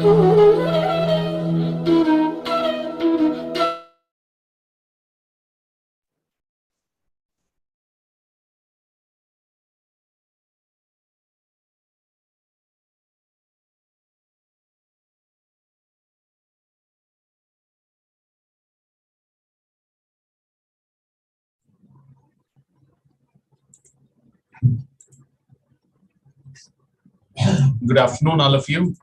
Good afternoon, all of you.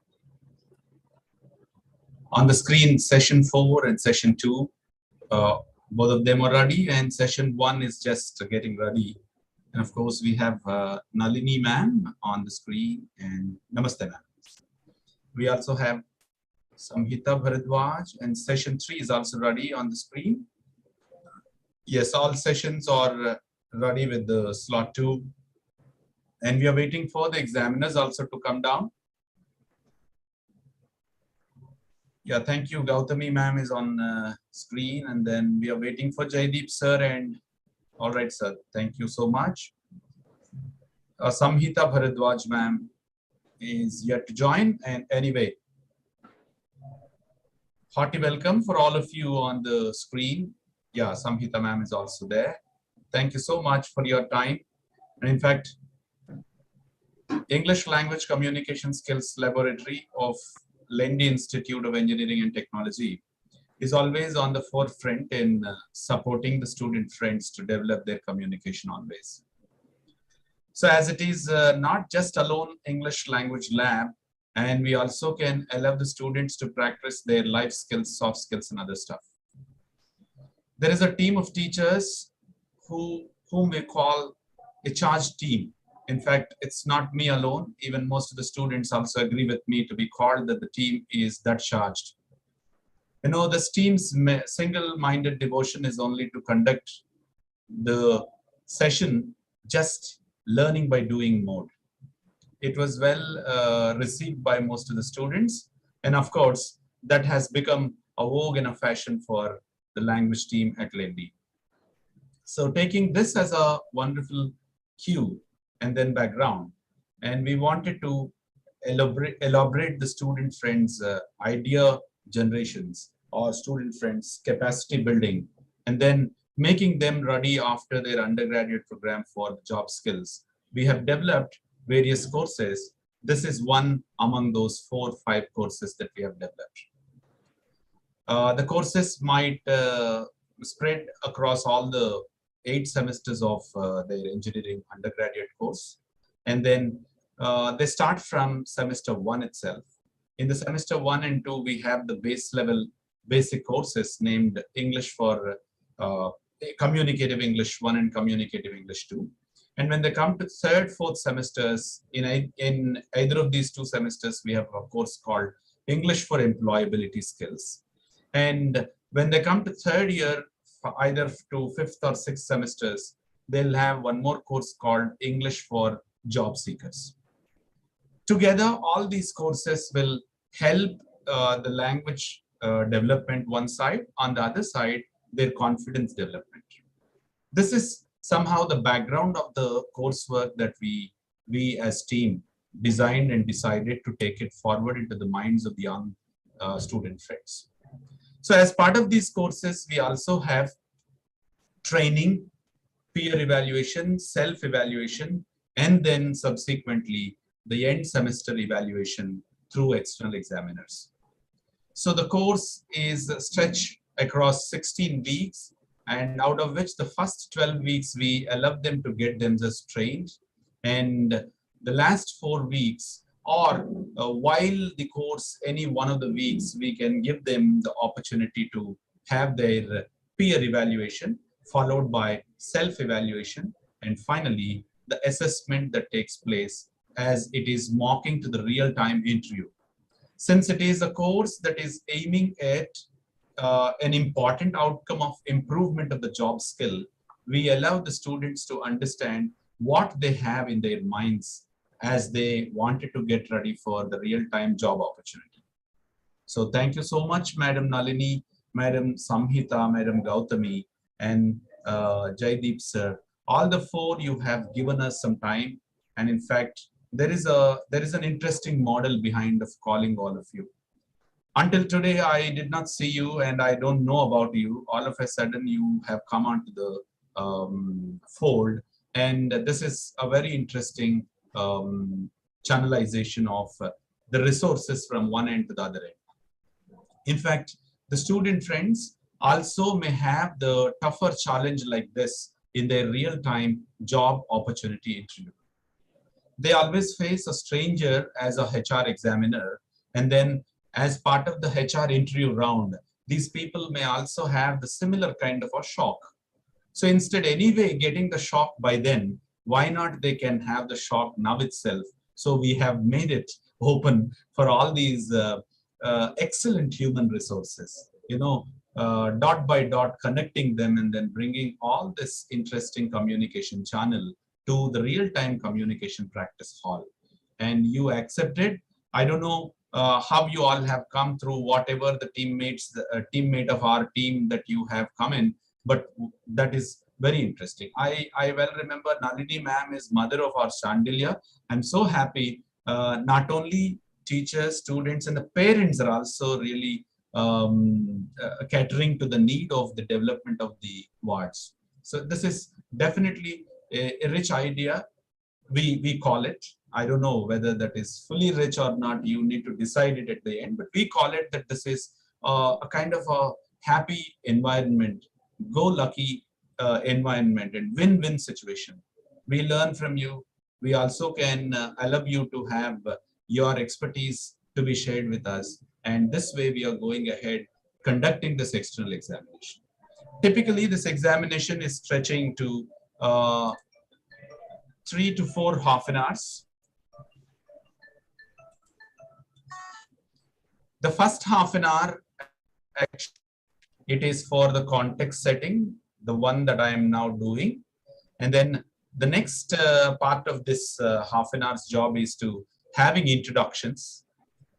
On the screen, session 4 and session 2, both of them are ready, and session 1 is just getting ready. And of course, we have Nalini ma'am on the screen, and Namaste ma'am. We also have Samhita Bharadwaj, and session 3 is also ready on the screen. Yes, all sessions are ready with the slot 2. And we are waiting for the examiners also to come down. Yeah, thank you. Gautami ma'am is on screen, and then we are waiting for Jaideep sir. And all right, sir. Thank you so much. Samhita Bharadwaj ma'am is yet to join. And anyway, hearty welcome for all of you on the screen. Yeah, Samhita ma'am is also there. Thank you so much for your time. And in fact, English Language Communication Skills Laboratory of Lendi Institute of Engineering and Technology is always on the forefront in supporting the student friends to develop their communication always. So as it is not just alone English language lab, and we also can allow the students to practice their life skills, soft skills, and other stuff. There is a team of teachers whom we call a charged team. In fact, it's not me alone. Even most of the students also agree with me to be called that the team is that charged. You know, this team's single-minded devotion is only to conduct the session just learning by doing mode. It was well received by most of the students. And of course, that has become a vogue and a fashion for the language team at Lendi. So taking this as a wonderful cue, and then background. And we wanted to elaborate the student friends' idea generations or student friends' capacity building, and then making them ready after their undergraduate program for job skills. We have developed various courses. This is one among those 4 or 5 courses that we have developed. The courses might spread across all the 8 semesters of their engineering undergraduate course. And then they start from semester 1 itself. In the semester 1 and 2, we have the base level basic courses named English for Communicative English 1 and Communicative English 2. And when they come to 3rd, 4th semesters, in either of these 2 semesters, we have a course called English for Employability Skills. And when they come to 3rd year, either to 5th or 6th semesters, they'll have one more course called English for Job Seekers. Together, all these courses will help the language development one side, on the other side, their confidence development. This is somehow the background of the coursework that we as team designed and decided to take it forward into the minds of the young student friends. So as part of these courses, we also have training, peer evaluation, self-evaluation, and then subsequently the end semester evaluation through external examiners. So the course is stretched across 16 weeks, and out of which the first 12 weeks we allow them to get themselves trained, and the last 4 weeks, or while the course, any one of the weeks, we can give them the opportunity to have their peer evaluation, followed by self-evaluation, and finally the assessment that takes place as it is mocking to the real-time interview. Since it is a course that is aiming at an important outcome of improvement of the job skill, we allow the students to understand what they have in their minds as they wanted to get ready for the real-time job opportunity. So thank you so much, Madam Nalini, Madam Samhita, Madam Gautami, and Jaideep sir. All the 4, you have given us some time, and in fact, there is an interesting model behind of calling all of you. Until today, I did not see you and I don't know about you. All of a sudden, you have come onto the fold. And this is a very interesting channelization of the resources from one end to the other end. In fact, the student friends also may have the tougher challenge like this in their real-time job opportunity interview. They always face a stranger as a HR examiner, and then as part of the HR interview round, these people may also have the similar kind of a shock. So instead, anyway, getting the shock by then, why not they can have the shock now itself? So we have made it open for all these excellent human resources, dot by dot connecting them and then bringing all this interesting communication channel to the real-time communication practice hall. And you accepted. I don't know how you all have come through whatever the teammates, the teammate of our team that you have come in, but that is very interesting. I well remember Nalini ma'am is mother of our Chandilya. I'm so happy. Not only teachers, students, and the parents are also really catering to the need of the development of the wards. So this is definitely a rich idea. We call it. I don't know whether that is fully rich or not. You need to decide it at the end. But we call it that this is a kind of a happy environment, go lucky environment, and win-win situation. We learn from you. We also can allow you to have your expertise to be shared with us. And this way we are going ahead conducting this external examination. Typically, this examination is stretching to 3 to 4 half an hours. The first half an hour, it is for the context setting, the one that I am now doing. And then the next part of this half an hour's job is to having introductions.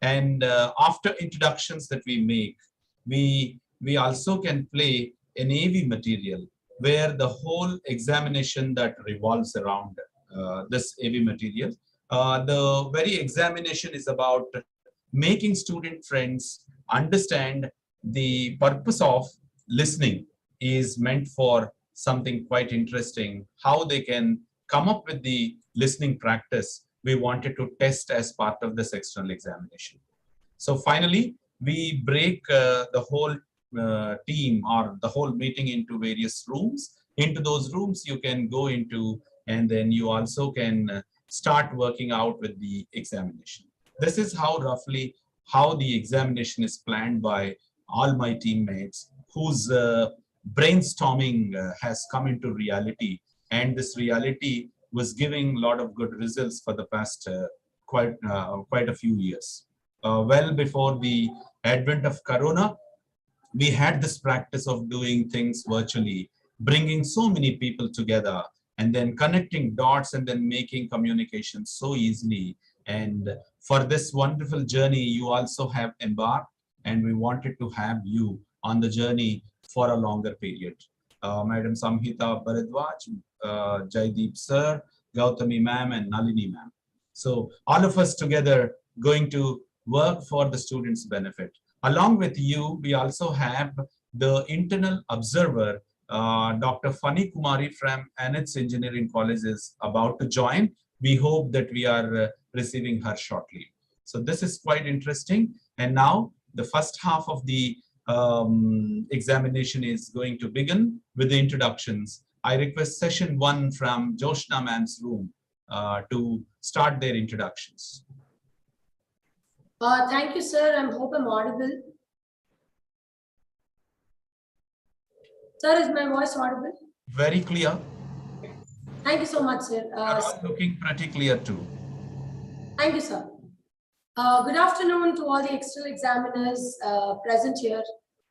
And after introductions that we make, we also can play an AV material where the whole examination that revolves around this AV material. The very examination is about making student friends understand the purpose of listening is meant for something quite interesting, how they can come up with the listening practice we wanted to test as part of this external examination. So finally, we break the whole team or the whole meeting into various rooms. Into those rooms you can go into, and then you also can start working out with the examination. This is how roughly how the examination is planned by all my teammates whose brainstorming has come into reality, and this reality was giving a lot of good results for the past quite a few years. Well before the advent of Corona, we had this practice of doing things virtually, bringing so many people together and then connecting dots and then making communication so easily. And for this wonderful journey, you also have embarked, and we wanted to have you on the journey for a longer period. Madam Samhita Bharadwaj, Jaideep sir, Gautami ma'am, and Nalini ma'am. So all of us together going to work for the students' benefit. Along with you, we also have the internal observer, Dr. Fani Kumari from Anits Engineering College is about to join. We hope that we are receiving her shortly. So this is quite interesting. And now the first half of the examination is going to begin with the introductions. I request session 1 from Joshna ma'am's room to start their introductions. Thank you, sir. I hope I'm audible. Sir, is my voice audible? Very clear. Thank you so much, sir. Looking pretty clear too. Thank you, sir. Good afternoon to all the external examiners present here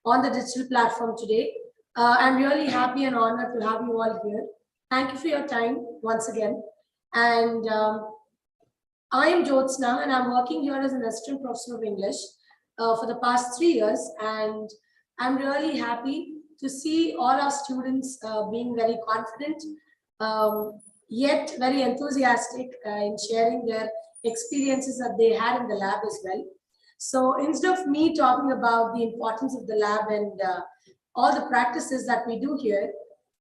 on the digital platform today. I'm really happy and honored to have you all here. Thank you for your time once again. And I am Jyotsna, and I'm working here as an assistant professor of English for the past 3 years. And I'm really happy to see all our students being very confident, yet very enthusiastic in sharing their experiences that they had in the lab as well. So instead of me talking about the importance of the lab and all the practices that we do here,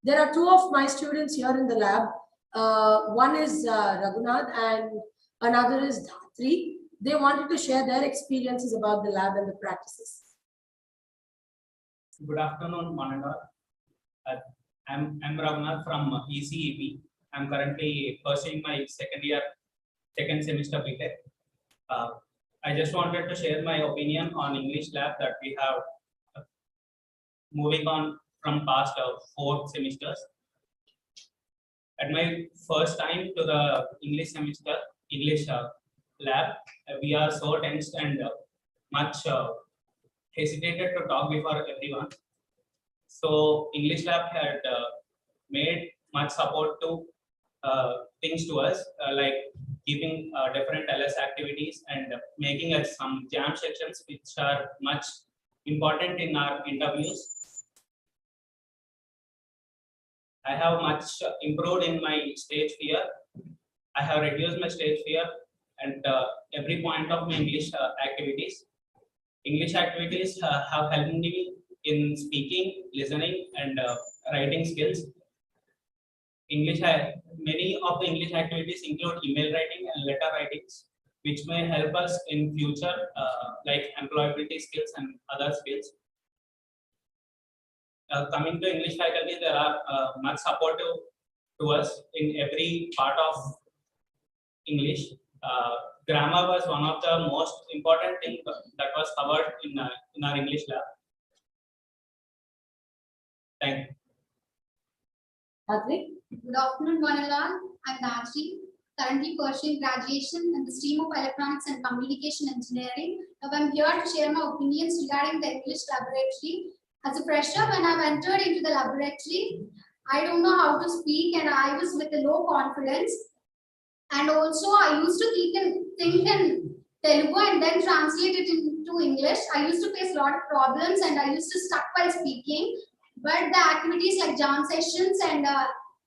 there are two of my students here in the lab. One is Raghunath and another is Dhatri. They wanted to share their experiences about the lab and the practices. Good afternoon, Manada. I'm Raghunath from ECE. I'm currently pursuing my second semester BTech. I just wanted to share my opinion on English lab that we have moving on from past 4 semesters. At my first time to the English lab, we are so tensed and much hesitated to talk before everyone. So English lab had made much support to things to us, like keeping different LS activities and making us some jam sections which are much important in our interviews. I have much improved in my stage fear. I have reduced my stage fear and every point of my English activities. English activities have helped me in speaking, listening, and writing skills. Many of the English activities include email writing and letter writings, which may help us in future, like employability skills and other skills. Coming to English faculty, there are much supportive to us in every part of English. Grammar was one of the most important things that was covered in our English lab. Thank you. Dhatri? Good afternoon, one and all. I'm Dhatri, currently pursuing graduation in the stream of Electronics and Communication Engineering. Now I'm here to share my opinions regarding the English laboratory. As a fresher, when I've entered into the laboratory, I don't know how to speak and I was with a low confidence. And also I used to think in Telugu and then translate it into English. I used to face a lot of problems and I used to stuck while speaking. But the activities like jam sessions and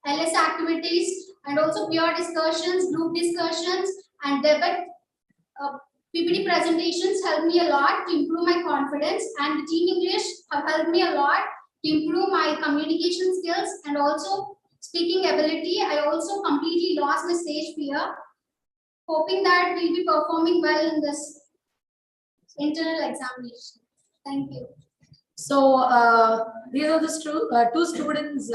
LS activities and also peer discussions, group discussions and debate PPT presentations helped me a lot to improve my confidence, and the team English have helped me a lot to improve my communication skills and also speaking ability. I also completely lost my stage fear, hoping that we'll be performing well in this internal examination. Thank you. So these are the two students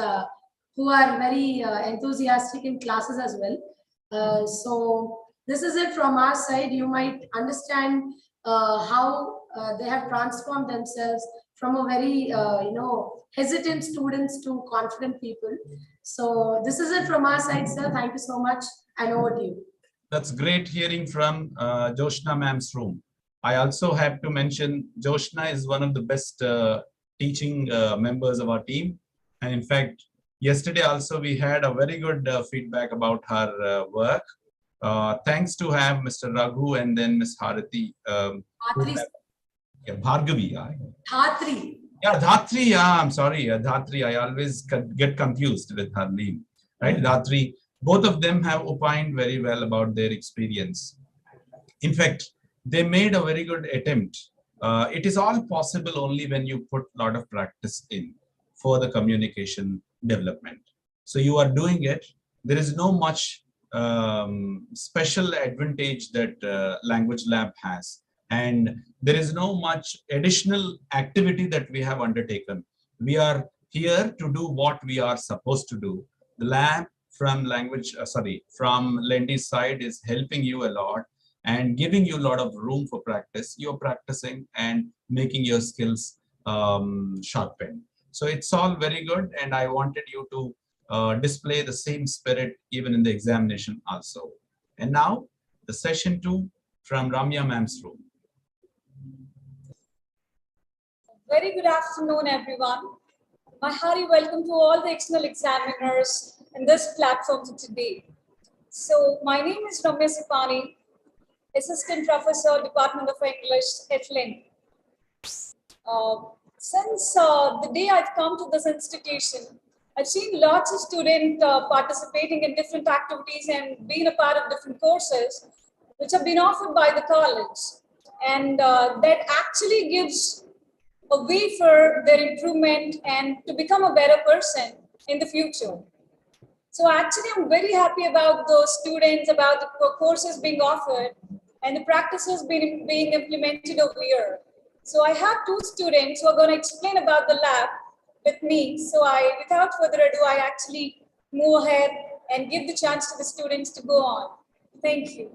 who are very enthusiastic in classes as well. So this is it from our side. You might understand how they have transformed themselves from a very hesitant students to confident people. So this is it from our side, sir. Thank you so much, and over to you. That's great hearing from Joshna ma'am's room. I also have to mention Joshna is one of the best teaching members of our team. And in fact, yesterday also we had a very good feedback about her work. Thanks to have Mr. Raghu and then Ms. Harati. Bhargavi. Dhatri. Yeah, Dhatri. Yeah, I'm sorry. Dhatri. I always get confused with her name. Right, Dhatri. Both of them have opined very well about their experience. In fact, they made a very good attempt. It is all possible only when you put a lot of practice in for the communication development. So you are doing it. There is no much special advantage that language lab has. And there is no much additional activity that we have undertaken. We are here to do what we are supposed to do. The lab from from Lendy's side is helping you a lot and giving you a lot of room for practice. You're practicing and making your skills sharpened. So it's all very good, and I wanted you to display the same spirit even in the examination also. And now the session 2 from Ramya ma'am's room. Very good afternoon, everyone. My hearty welcome to all the external examiners in this platform today. So my name is Ramya Sipani, Assistant Professor, Department of English, ETLIN. Since the day I've come to this institution, I've seen lots of students participating in different activities and being a part of different courses which have been offered by the college. and that actually gives a way for their improvement and to become a better person in the future. So actually, I'm very happy about the students, about the courses being offered and the practices being implemented over here. So I have two students who are going to explain about the lab with me. So without further ado, I actually move ahead and give the chance to the students to go on. Thank you.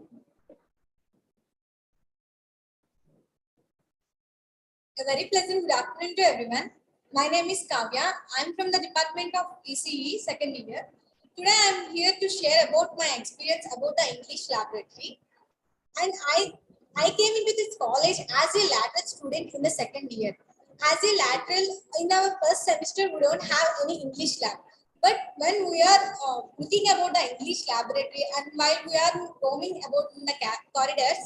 A very pleasant good afternoon to everyone. My name is Kavya. I'm from the Department of ECE, second year. Today I'm here to share about my experience about the English laboratory. And I came into this college as a lateral student in the second year. As a lateral, in our first semester, we don't have any English lab. But when we are looking about the English laboratory and while we are roaming about in the corridors,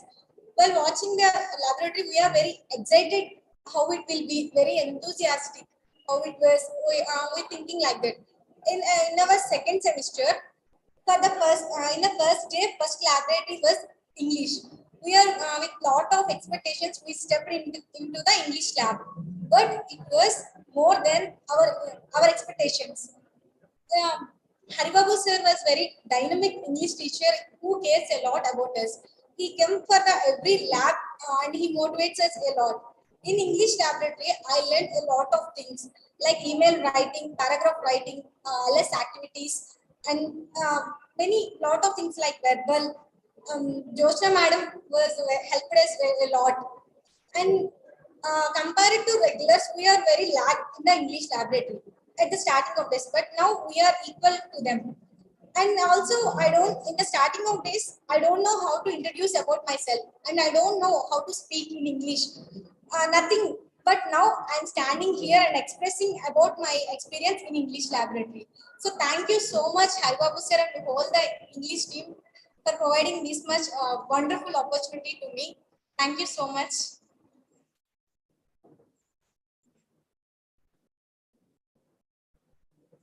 while watching the laboratory, we are very excited how it will be, very enthusiastic, how it was, we thinking like that. In our second semester, for the in the first day, first laboratory was English. We are with lot of expectations. We stepped into the English lab, but it was more than our expectations. Haribabu sir was very dynamic English teacher who cares a lot about us. He came for the every lab and he motivates us a lot. In English laboratory, I learned a lot of things like email writing, paragraph writing, less activities, and many lot of things like verbal. Josna madam helped us a lot. And compared to regulars, we are very lag in the English laboratory at the starting of this, but now we are equal to them. And also, in the starting of this, I don't know how to introduce about myself, and I don't know how to speak in English. Nothing. But now I'm standing here and expressing about my experience in English laboratory. So thank you so much, Haribabu sir, and all the English team for providing this much wonderful opportunity to me. Thank you so much.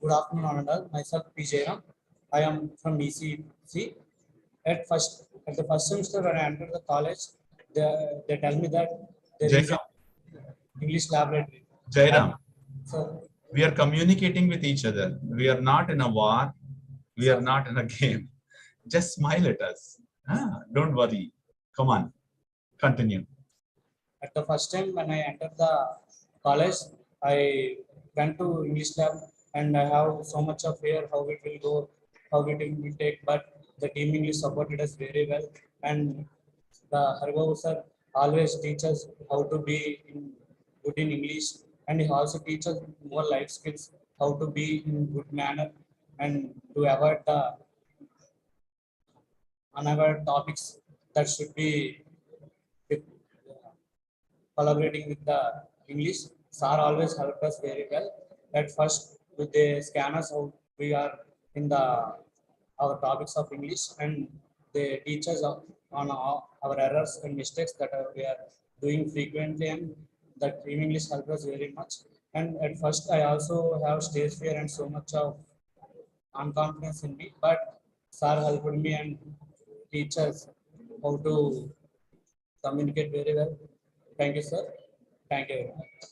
Good afternoon, Ananda. Myself, P. Jairam. I am from ECE. At the first semester when I entered the college, they tell me that there is an English laboratory. Jairam, So we are communicating with each other. We are not in a war. We are not in a game. Just smile at us. Don't worry. Come on, continue. at the first time when I entered the college, I went to English lab and I have so much of fear how it will go, how it will take, but the team English supported us very well. And the Haribabu sir always teaches how to be good in English, and he also teaches more life skills, how to be in good manner and to avoid the unavoided topics that should be with, collaborating with the English. Sir always helped us very well. At first, with the scanners, how we are in our topics of English, and they teach us on our errors and mistakes that we are doing frequently, and that in English helped us very much. And at first, I also have stage fear and so much of unconfidence in me, but sir helped me and teach us how to communicate very well. Thank you, sir. Thank you very much.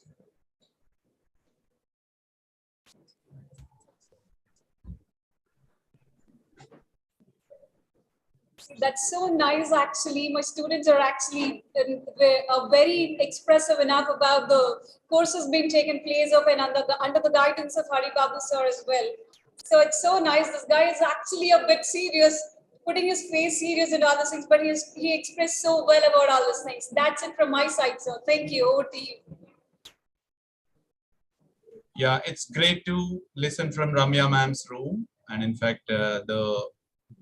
That's so nice, actually. My students are actually very expressive enough about the courses being taken place of and under the guidance of Haribabu sir as well. So it's so nice. This guy is actually a bit serious, putting his face serious and other things, but he expressed so well about all these things. That's it from my side, sir. Thank you. Over to you. Yeah, it's great to listen from Ramya ma'am's room. And in fact, the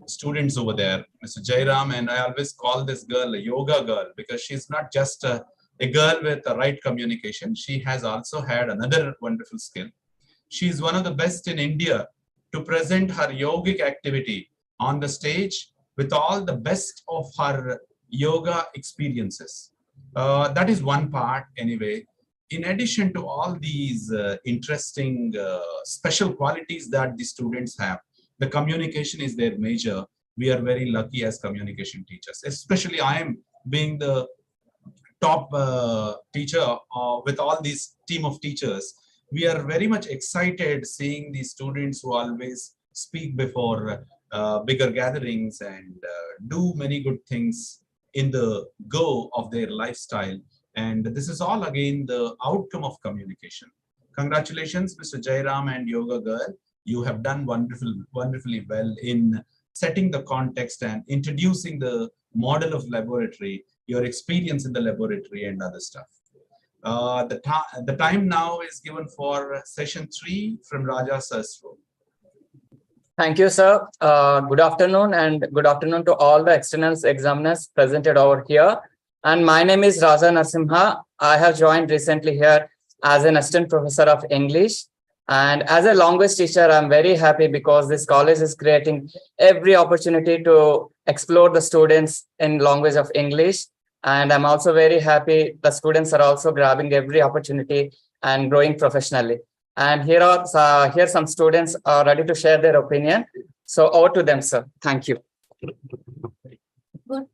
students over there, Mr. Jairam, and I always call this girl a yoga girl because she's not just a girl with the right communication. She has also had another wonderful skill. She's one of the best in India to present her yogic activity on the stage with all the best of her yoga experiences. That is one part anyway. In addition to all these interesting special qualities that the students have, the communication is their major. We are very lucky as communication teachers, especially I am being the top teacher with all these team of teachers. We are very much excited seeing the students who always speak before bigger gatherings and do many good things in the go of their lifestyle. And this is all again the outcome of communication. Congratulations, Mr. Jairam and Yoga Girl. You have done wonderfully well in setting the context and introducing the model of laboratory, your experience in the laboratory and other stuff. The time now is given for session 3 from Raja Sasro. Thank you, sir. Good afternoon and good afternoon to all the external examiners presented over here. And my name is Raja Narsimha. I have joined recently here as an assistant professor of English. And as a language teacher, I'm very happy because this college is creating every opportunity to explore the students in language of English. And I'm also very happy the students are also grabbing every opportunity and growing professionally. And here some students are ready to share their opinion. So over to them, sir. Thank you.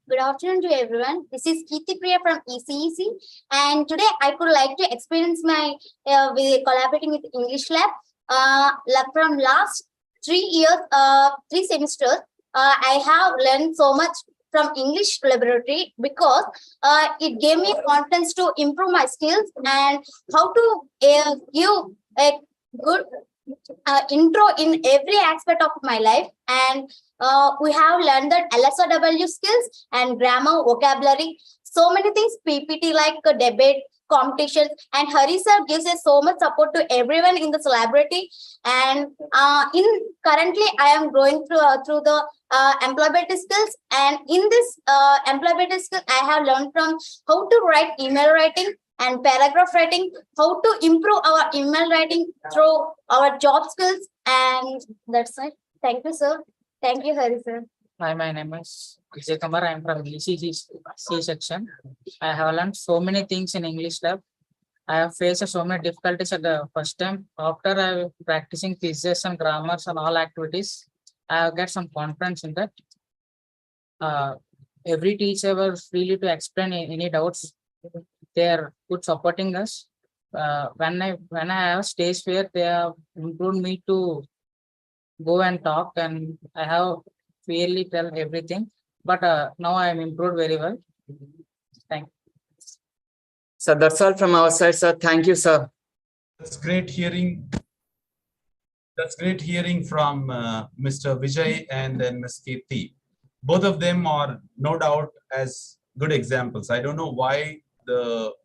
Good afternoon to everyone. This is Kirti Priya from ECE, and today I would like to experience my with collaborating with English Lab. From last 3 years, 3 semesters, I have learned so much from English laboratory because it gave me confidence to improve my skills and how to give a good intro in every aspect of my life. And we have learned that LSRW skills and grammar, vocabulary, so many things, PPT like debate, competitions, and Hari sir gives us so much support to everyone in this laboratory. And currently I am going through the employability skills, and in this employability skills I have learned from how to write email writing and paragraph writing, how to improve our email writing through our job skills. And that's it. Thank you, sir. Thank you, Hari sir. Hi, my name is Vijay Kumar. I am from ECE section. I have learned so many things in English lab. I have faced so many difficulties at the first time. After I was practicing thesis and grammars and all activities, I have got some confidence in that. Every teacher was freely to explain any doubts. They are good supporting us. When I have stage fear, they have improved me to go and talk, and I have fairly tell everything. But now I am improved very well. Thank you. So that's all from our side, sir. Thank you, sir. That's great hearing. That's great hearing from Mr. Vijay and then Ms. Kirti. Both of them are no doubt as good examples. I don't know why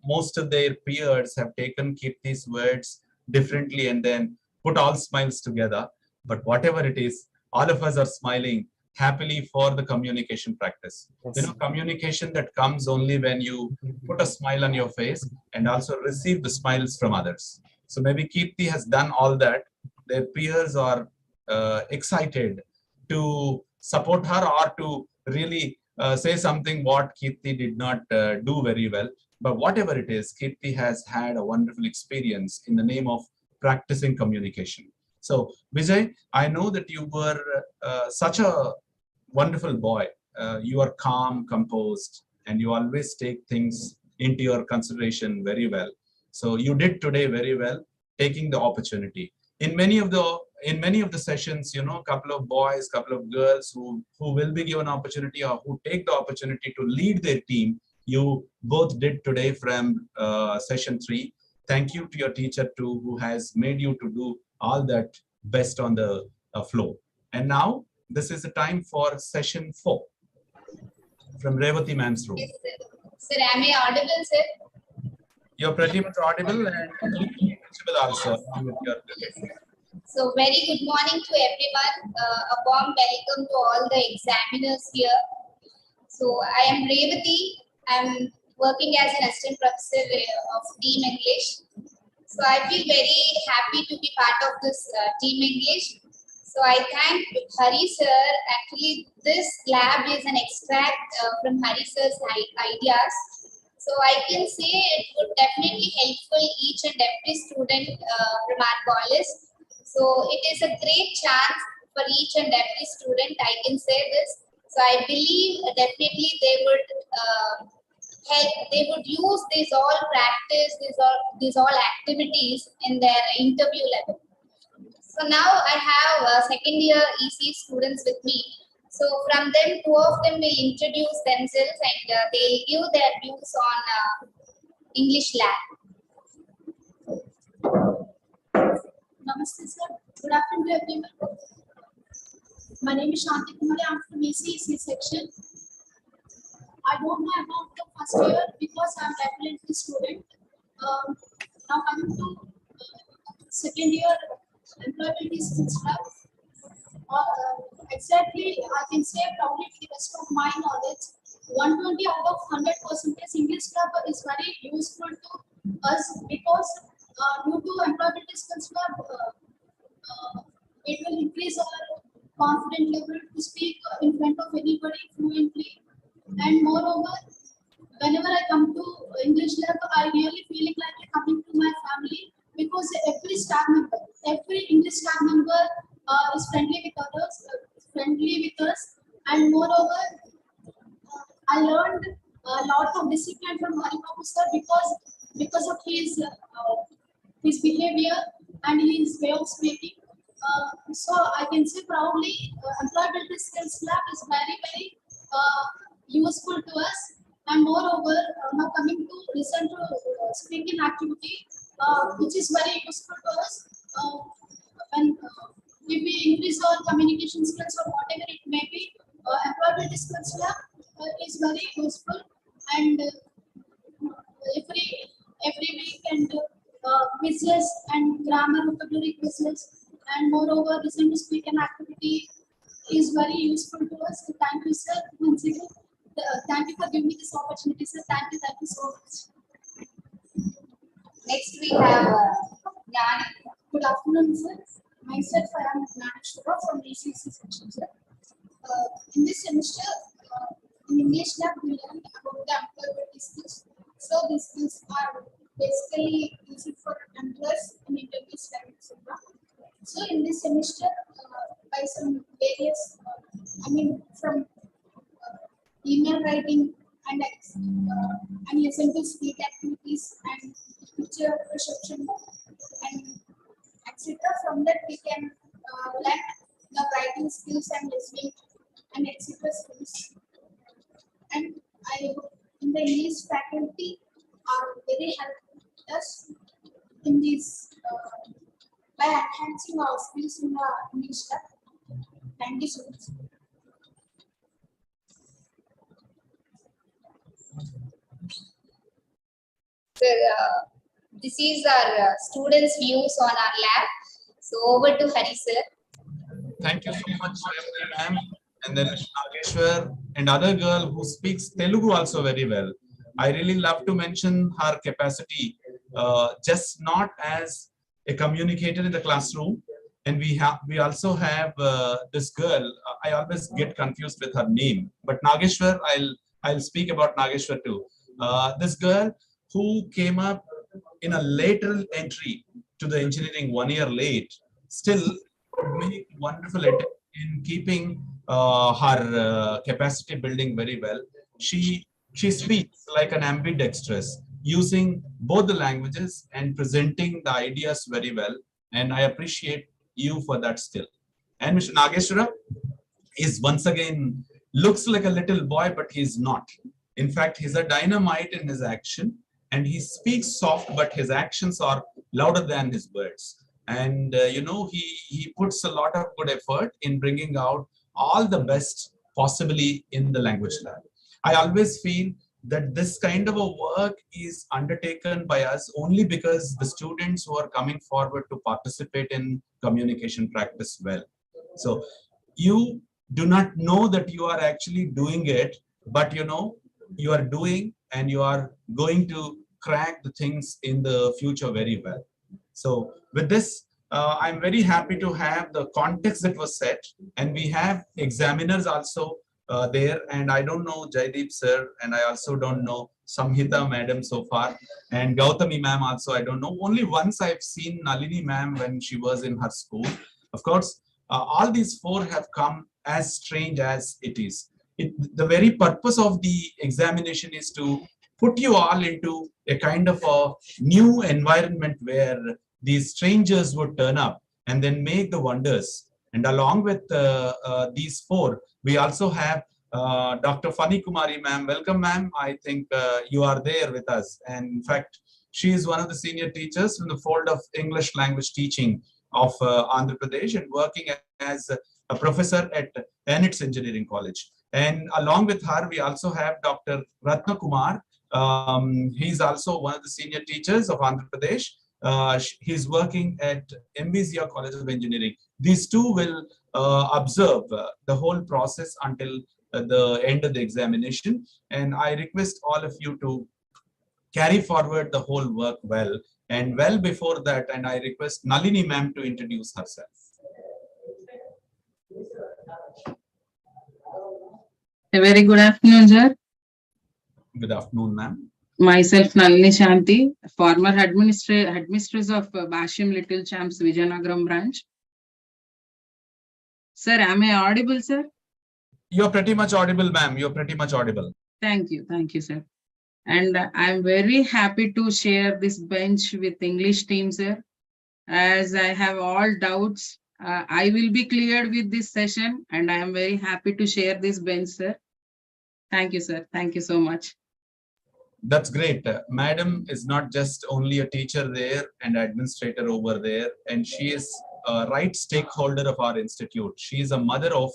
most of their peers have taken Kirti's words differently and then put all smiles together. But whatever it is, all of us are smiling happily for the communication practice. Yes. You know, communication that comes only when you put a smile on your face and also receive the smiles from others. So maybe Kirti has done all that. Their peers are excited to support her or to really say something what Kirti did not do very well. But whatever it is, Kirti has had a wonderful experience in the name of practicing communication. So Vijay, I know that you were such a wonderful boy. You are calm, composed, and you always take things into your consideration very well. So you did today very well, taking the opportunity. In many of the sessions, you know, a couple of boys, couple of girls who will be given opportunity or who take the opportunity to lead their team, you both did today from session 3. Thank you to your teacher too, who has made you to do all that best on the floor. And now this is the time for session 4 from Revati Ma'am's room. Yes, sir, am I audible, sir? You're pretty much audible and also. So very good morning to everyone. A warm welcome to all the examiners here. So I am Revati. I'm working as an assistant professor of Team English. So I feel very happy to be part of this Team English. So I thank Hari sir. Actually, this lab is an extract from Hari sir's ideas. So I can say it would definitely helpful each and every student from our college. So it is a great chance for each and every student, I can say this. So I believe definitely they would they would use these all practice, these all activities in their interview level. So now I have second year ECE students with me. So from them, two of them will introduce themselves and they'll give their views on English lab. Namaste, sir. Good afternoon to everyone. My name is Shanti Kumari. I'm from ECE section. I don't know about the first year because I'm definitely student. Now coming to second year employability skills lab. Exactly, I can say proudly to the best of my knowledge, 120 out of 100% English lab is very useful to us because due to employability skills lab, it will increase our confidence level to speak in front of anybody fluently. And moreover, whenever I come to English lab, I really feeling like coming to my family because every staff member, every English staff member is friendly with others, and moreover, I learned a lot of discipline from Hari Babu sir because of his behavior and his way of speaking. So I can say proudly, employability skills lab is very useful to us. And moreover, now coming to listen to speaking activity, which is very useful to us. When if we increase our communication skills or whatever it may be, employability skills lab is very useful. And every week and quizzes and grammar vocabulary quizzes, and moreover, listen to speak and activity is very useful to us. So thank you, sir. Once again, thank you for giving me this opportunity, sir. Thank you so much. Next we have Jnani. Good afternoon, sir. Myself, I am Jnani from ECE section, sir. In this semester, in English lab, we learned about the employability skills. So these skills are basically easy for employers in interviews, etc. So in this semester, by some various, from email writing and listen to speak activities and picture perception and etc. From that we can learn the writing skills and listening and etc. skills. And I hope in the English faculty are very helpful us in this by enhancing our skills in the English lab. Thank you so much. Sir, this is our students' views on our lab. So over to Hari sir. Thank you so much, ma'am. And then Nageshwar and other girl who speaks Telugu also very well. I really love to mention her capacity, just not as a communicator in the classroom. And we also have this girl. I always get confused with her name, but Nageshwar, I'll speak about Nageshwar too. This girl who came up in a lateral entry to the engineering 1 year late, still made wonderful attempt in keeping her capacity building very well. She speaks like an ambidextrous, using both the languages and presenting the ideas very well. And I appreciate you for that still. And Mr. Nageshwara is once again looks like a little boy, but he's not. In fact, he's a dynamite in his action, and he speaks soft, but his actions are louder than his words. And he puts a lot of good effort in bringing out all the best possibly in the language lab. I always feel that this kind of a work is undertaken by us only because the students who are coming forward to participate in communication practice well. So you do not know that you are actually doing it, but you are doing, and you are going to crack the things in the future very well. So with this, I'm very happy to have the context that was set, and we have examiners also there, and I don't know Jaideep sir, and I also don't know Samhita madam so far, and Gautami ma'am also I don't know. Only once I've seen Nalini ma'am when she was in her school. Of course, all these four have come as strange as it is. The very purpose of the examination is to put you all into a kind of a new environment where these strangers would turn up and then make the wonders. And along with these four, we also have Dr. Fani Kumari, ma'am. Welcome, ma'am. I think you are there with us. And in fact, she is one of the senior teachers from the fold of English language teaching of Andhra Pradesh and working as a professor at Enits Engineering College. And along with her, we also have Dr. Ratna Kumar. He's also one of the senior teachers of Andhra Pradesh. He's working at MBZR College of Engineering. These two will observe the whole process until the end of the examination. And I request all of you to carry forward the whole work well. And well before that, and I request Nalini ma'am to introduce herself. A very good afternoon, sir. Good afternoon, ma'am. Myself, Nalini Shanti, former headmistress of Basham Little Champs Vijayanagaram branch. Sir, am I audible, sir? You're pretty much audible, ma'am. You're pretty much audible. Thank you, sir. And I'm very happy to share this bench with English team, sir. As I have all doubts, I will be cleared with this session, and I am very happy to share this bench, sir. Thank you, sir. Thank you so much. That's great. Madam is not just only a teacher there and administrator over there, and she is a right stakeholder of our institute. She is a mother of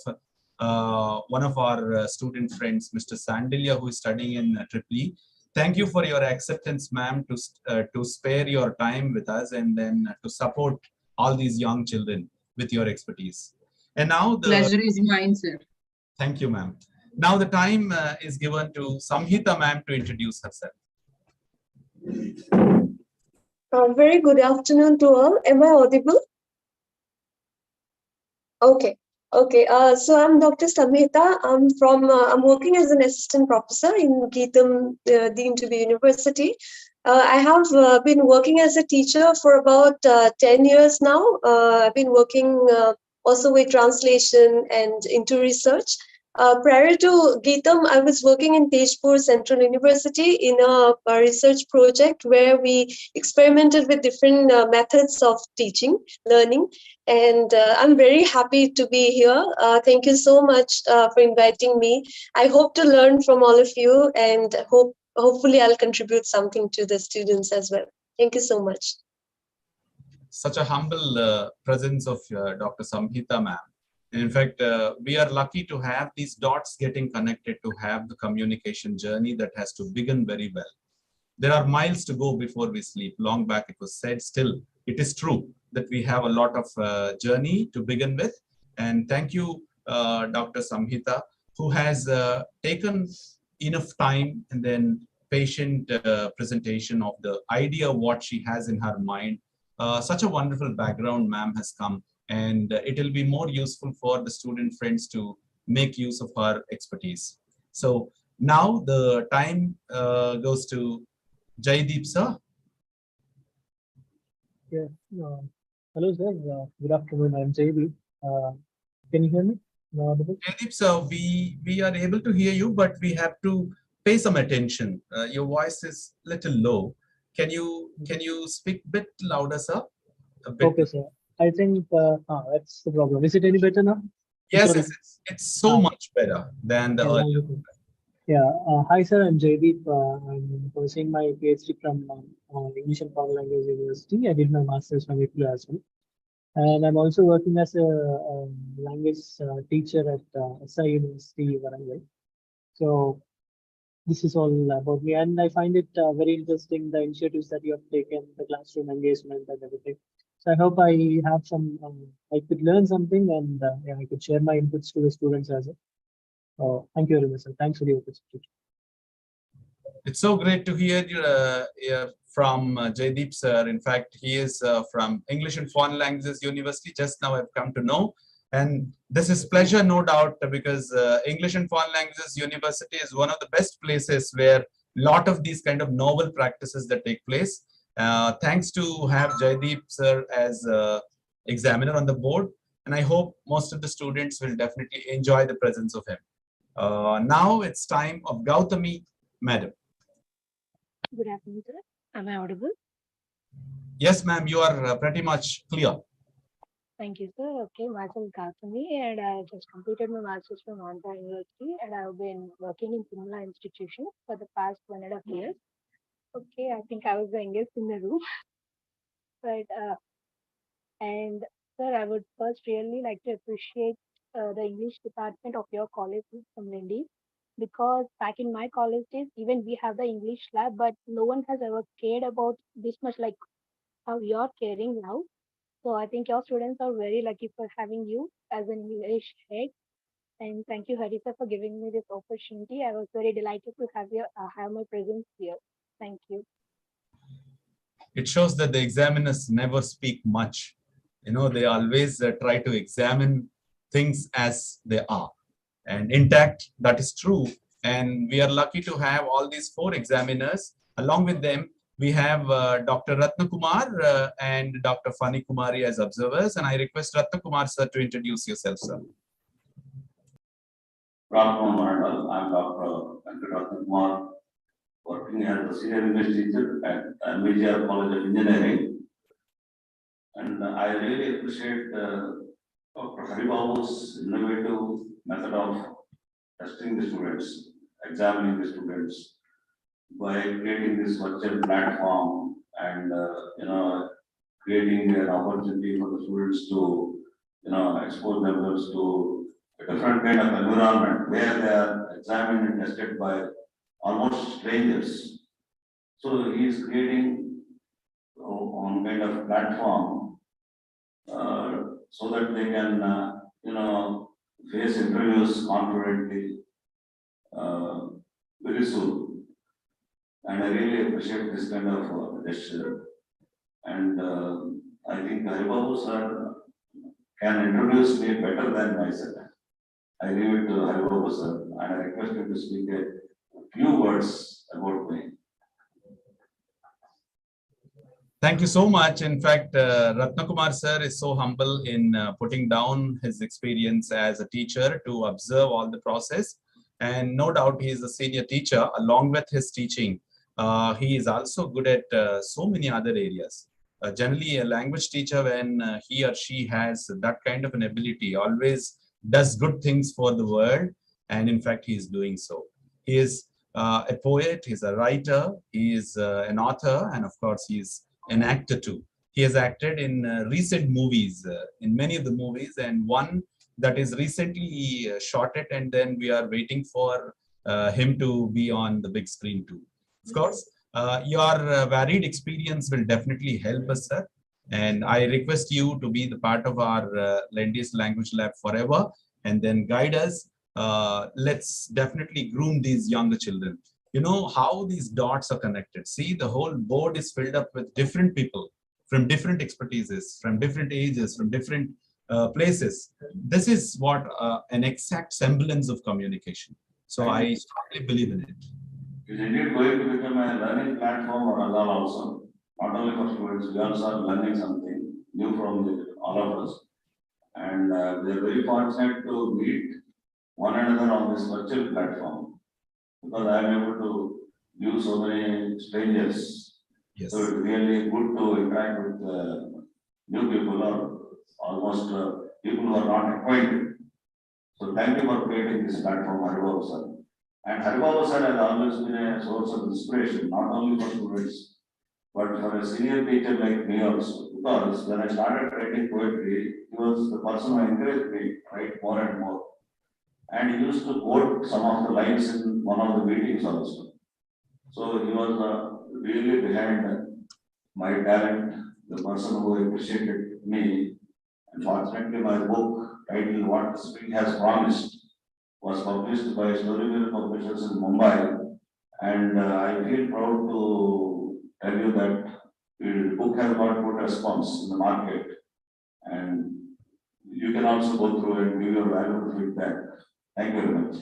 one of our student friends, Mr. Sandilya, who is studying in EEE. Thank you for your acceptance, ma'am, to spare your time with us and then to support all these young children with your expertise. And now the pleasure is mine, sir. Thank you, ma'am. Now the time is given to Samhita ma'am to introduce herself. Very good afternoon to all. Am I audible? Okay. So I'm Dr. Samhita. I'm working as an assistant professor in Geetham deemed to be university. I have been working as a teacher for about 10 years now. I've been working also with translation and into research. Prior to Geetham, I was working in Tejpur Central University in a research project where we experimented with different methods of teaching, learning, and I'm very happy to be here. Thank you so much for inviting me. I hope to learn from all of you, and hopefully I'll contribute something to the students as well. Thank you so much. Such a humble presence of Dr. Samhita ma'am. In fact, we are lucky to have these dots getting connected to have the communication journey that has to begin very well. There are miles to go before we sleep. Long back it was said, still it is true that we have a lot of journey to begin with. And thank you, Dr. Samhita, who has taken enough time and then patient presentation of the idea of what she has in her mind. Such a wonderful background ma'am has come, and it will be more useful for the student friends to make use of her expertise. So now the time goes to Jaideep sir. Yeah. Hello sir. Good afternoon. I'm Jaideep. Can you hear me? Jaideep sir, we are able to hear you, but we have to pay some attention. Your voice is a little low. Can you speak a bit louder, sir? Okay, sir. I think that's the problem. Is it any better now? Yes, it's so much better than the earlier. Yeah. Hi, sir. I'm Jaideep. I'm pursuing my PhD from English and Foreign Language University. I did my master's from IPLU as well. And I'm also working as a language teacher at ECE University, Varangal. So this is all about me. And I find it very interesting, the initiatives that you have taken, the classroom engagement and everything. So I hope I have some, I could learn something, and yeah, I could share my inputs to the students as well. Thank you very much, sir. Thanks for the opportunity. It's so great to hear from Jaideep sir. In fact, he is from English and Foreign Languages University. Just now I've come to know. And this is pleasure, no doubt, because English and Foreign Languages University is one of the best places where a lot of these kind of novel practices that take place. Thanks to have Jaideep sir as examiner on the board. And I hope most of the students will definitely enjoy the presence of him. Now it's time of Gautami, madam. Good afternoon, sir. Am I audible? Yes, ma'am, you are pretty much clear. Thank you, sir. Okay, myself Gautami, and I just completed my master's from Andhra University, and I've been working in similar institutions for the past 1.5 years. Okay, I think I was the youngest in the room, but and sir, I would first really like to appreciate the English department of your college from Lindy, because back in my college days, even we have the English lab, but no one has ever cared about this much like how you're caring now. So I think your students are very lucky for having you as an English head. And thank you, Harisa, for giving me this opportunity. I was very delighted to have my presence here. Thank you. It shows that the examiners never speak much. You know, they always try to examine things as they are. And intact, that is true. And we are lucky to have all these 4 examiners. Along with them, we have Dr. Ratna Kumar and Dr. Fani Kumari as observers. And I request Ratna Kumar, sir, to introduce yourself, sir. Good afternoon, Mandal. I'm Dr. Ratna Kumar, working as a senior English teacher at MBGR College of Engineering. And I really appreciate Dr. Haribabu's innovative method of testing the students, examining the students by creating this virtual platform and creating an opportunity for the students to expose themselves to a different kind of environment where they are examined and tested by almost strangers. So he is creating on kind of platform so that they can face interviews confidently very soon. And I really appreciate this kind of gesture. And I think Haribabu sir can introduce me better than myself. I leave it to Haribabu sir, and I request him to speak a few words about me. Thank you so much. In fact, Ratna Kumar sir is so humble in putting down his experience as a teacher to observe all the process. And no doubt he is a senior teacher. Along with his teaching, he is also good at so many other areas. Generally, a language teacher, when he or she has that kind of an ability, always does good things for the world. And in fact, he is doing so. He is a poet, he's a writer, he is an author, and of course, he is an actor too. He has acted in recent movies, in many of the movies, and one that is recently shot it, and then we are waiting for him to be on the big screen too. Of course, your varied experience will definitely help us, sir. And I request you to be the part of our Lendi's Language Lab forever and then guide us. Let's definitely groom these younger children. You know how these dots are connected. See, the whole board is filled up with different people from different expertises, from different ages, from different places. This is what an exact semblance of communication. So I strongly believe in it. It is indeed going to become a learning platform for us all also. Not only for students, we also are learning something new from all of us. And we are very fortunate to meet one another on this virtual platform, because I am able to view so many strangers. Yes. So it's really good to interact with new people or almost people who are not acquainted. So thank you for creating this platform, Haribabu sir. And Haribabu sir has always been a source of inspiration, not only for students, but for a senior teacher like me also. Because when I started writing poetry, he was the person who encouraged me to write more and more. And he used to quote some of the lines in one of the meetings also. So he was really behind my talent, the person who appreciated me. And fortunately, my book titled What the Spring Has Promised was published by Storymill Publishers in Mumbai. And I feel proud to tell you that the book has got good response in the market. And you can also go through and give your valuable feedback. Thank you very much.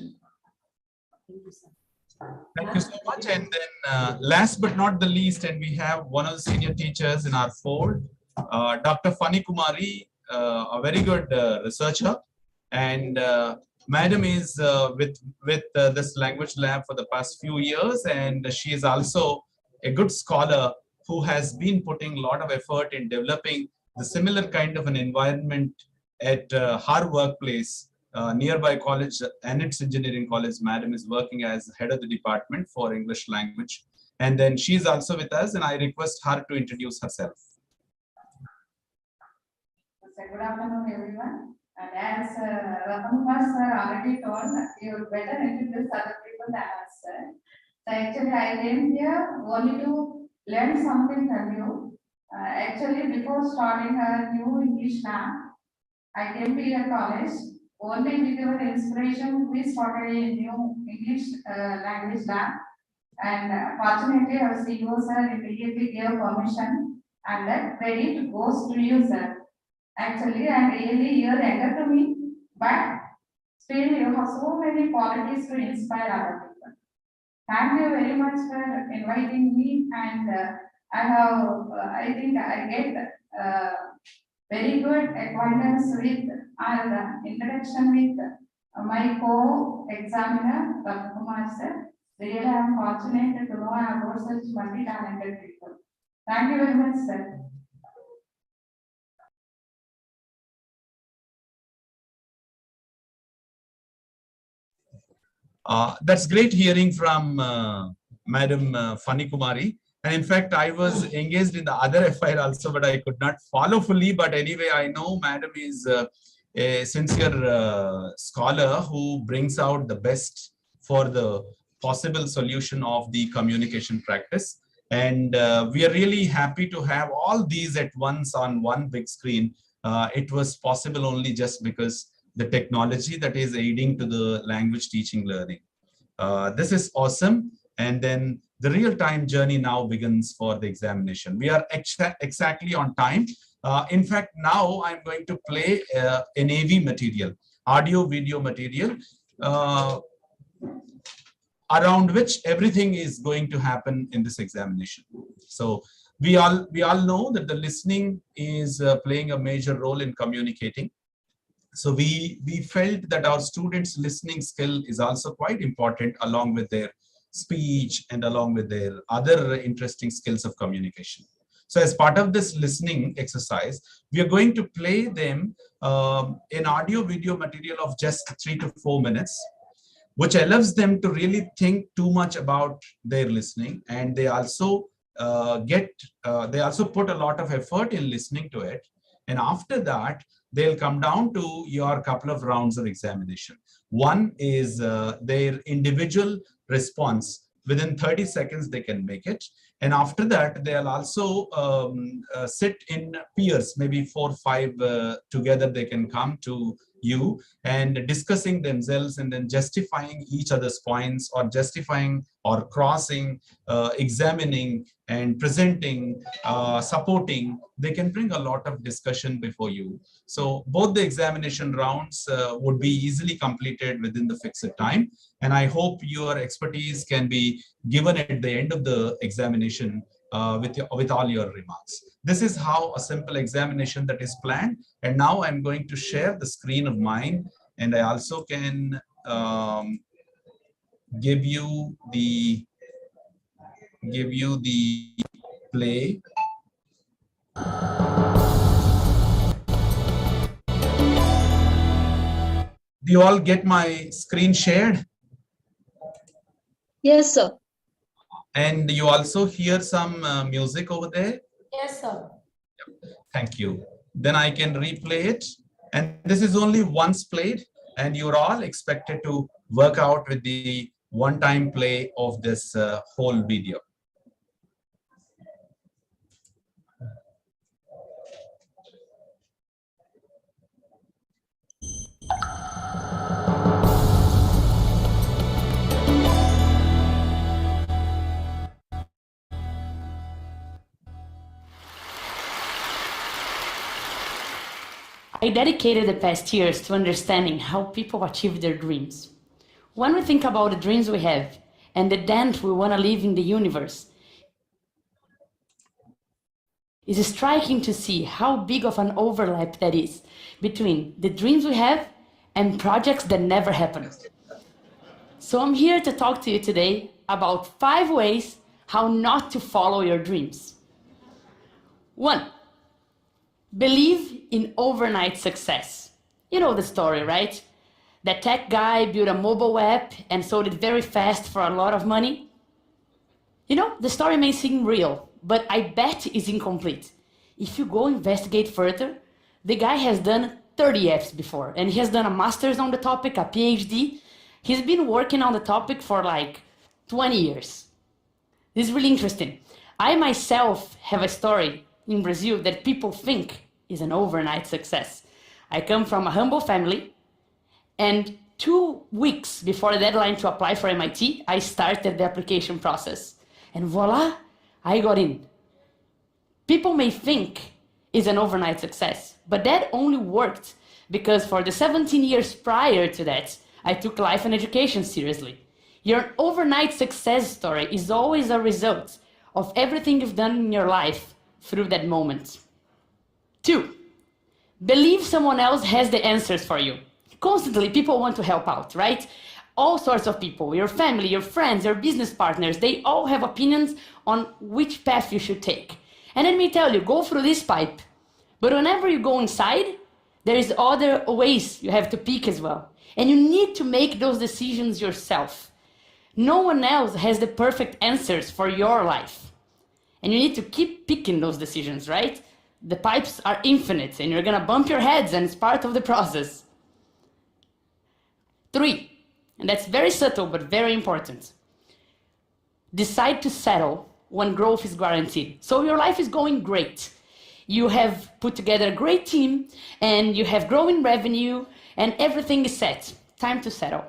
Thank you so much. And then last but not the least, and we have one of the senior teachers in our fold, Dr. Fani Kumari, a very good researcher. And Madam is with this language lab for the past few years, and she is also a good scholar who has been putting a lot of effort in developing the similar kind of an environment at her workplace, nearby college, and its engineering college. Madam is working as head of the department for English language. And then she's also with us, and I request her to introduce herself. Good afternoon, everyone. And as Rathamkumar sir already told, you better introduce other people than us, sir. So actually, I came here only to learn something from you. Actually, before starting a new English lab, I came to your college only with your inspiration. We started a new English language lab, and fortunately, our CEO sir immediately gave permission and that ready to go to you, sir. Actually, I'm really you're younger to me, but still you have so many qualities to inspire other people. Thank you very much for inviting me, and I think I get very good acquaintance with and introduction with my co-examiner, Rathamkumar sir. Really, I am fortunate to know about such multi-talented people. Thank you very much, sir. That's great hearing from Madam Fani Kumari. And in fact, I was engaged in the other FIR also, but I could not follow fully. But anyway, I know Madam is a sincere scholar who brings out the best for the possible solution of the communication practice. And we are really happy to have all these at once on one big screen. It was possible only just because the technology that is aiding to the language teaching learning. This is awesome. And then the real-time journey now begins for the examination. We are exactly on time. In fact, now I'm going to play an AV material, audio video material, around which everything is going to happen in this examination. So we all know that the listening is playing a major role in communicating. So we felt that our students' listening skill is also quite important along with their speech and along with their other interesting skills of communication. So as part of this listening exercise, we are going to play them an audio video material of just 3 to 4 minutes, which allows them to really think too much about their listening. And they also put a lot of effort in listening to it. And after that, they'll come down to your couple of rounds of examination. One is their individual response. Within 30 seconds, they can make it. And after that, they'll also sit in peers, maybe 4 or 5 together. They can come to you and discussing themselves and then justifying each other's points or justifying or crossing, examining and presenting, supporting. They can bring a lot of discussion before you. So both the examination rounds would be easily completed within the fixed time. And I hope your expertise can be given at the end of the examination with all your remarks. This is how a simple examination that is planned. And now I'm going to share the screen of mine, and I also can give you the play. Do you all get my screen shared? Yes, sir. And you also hear some music over there? Yes, sir. Thank you. Then I can replay it. And this is only once played, and you're all expected to work out with the one-time play of this whole video. I dedicated the past years to understanding how people achieve their dreams. When we think about the dreams we have and the dent we want to leave in the universe, it's striking to see how big of an overlap that is between the dreams we have and projects that never happen. So I'm here to talk to you today about 5 ways how not to follow your dreams. 1, believe in overnight success. You know the story, right? That tech guy built a mobile app and sold it very fast for a lot of money. You know, the story may seem real, but I bet it's incomplete. If you go investigate further, the guy has done 30 apps before, and he has done a master's on the topic, a PhD. He's been working on the topic for like 20 years. This is really interesting. I myself have a story in Brazil that people think is an overnight success. I come from a humble family, and 2 weeks before the deadline to apply for MIT, I started the application process. And voila, I got in. People may think it's an overnight success, but that only worked because for the 17 years prior to that, I took life and education seriously. Your overnight success story is always a result of everything you've done in your life through that moment. 2, believe someone else has the answers for you. Constantly, people want to help out, right? All sorts of people, your family, your friends, your business partners, they all have opinions on which path you should take. And let me tell you, go through this pipe. But whenever you go inside, there is other ways you have to pick as well. And you need to make those decisions yourself. No one else has the perfect answers for your life. And you need to keep picking those decisions, right? The pipes are infinite and you're gonna bump your heads and it's part of the process. 3, and that's very subtle but very important. Decide to settle when growth is guaranteed. So your life is going great. You have put together a great team and you have growing revenue and everything is set. Time to settle.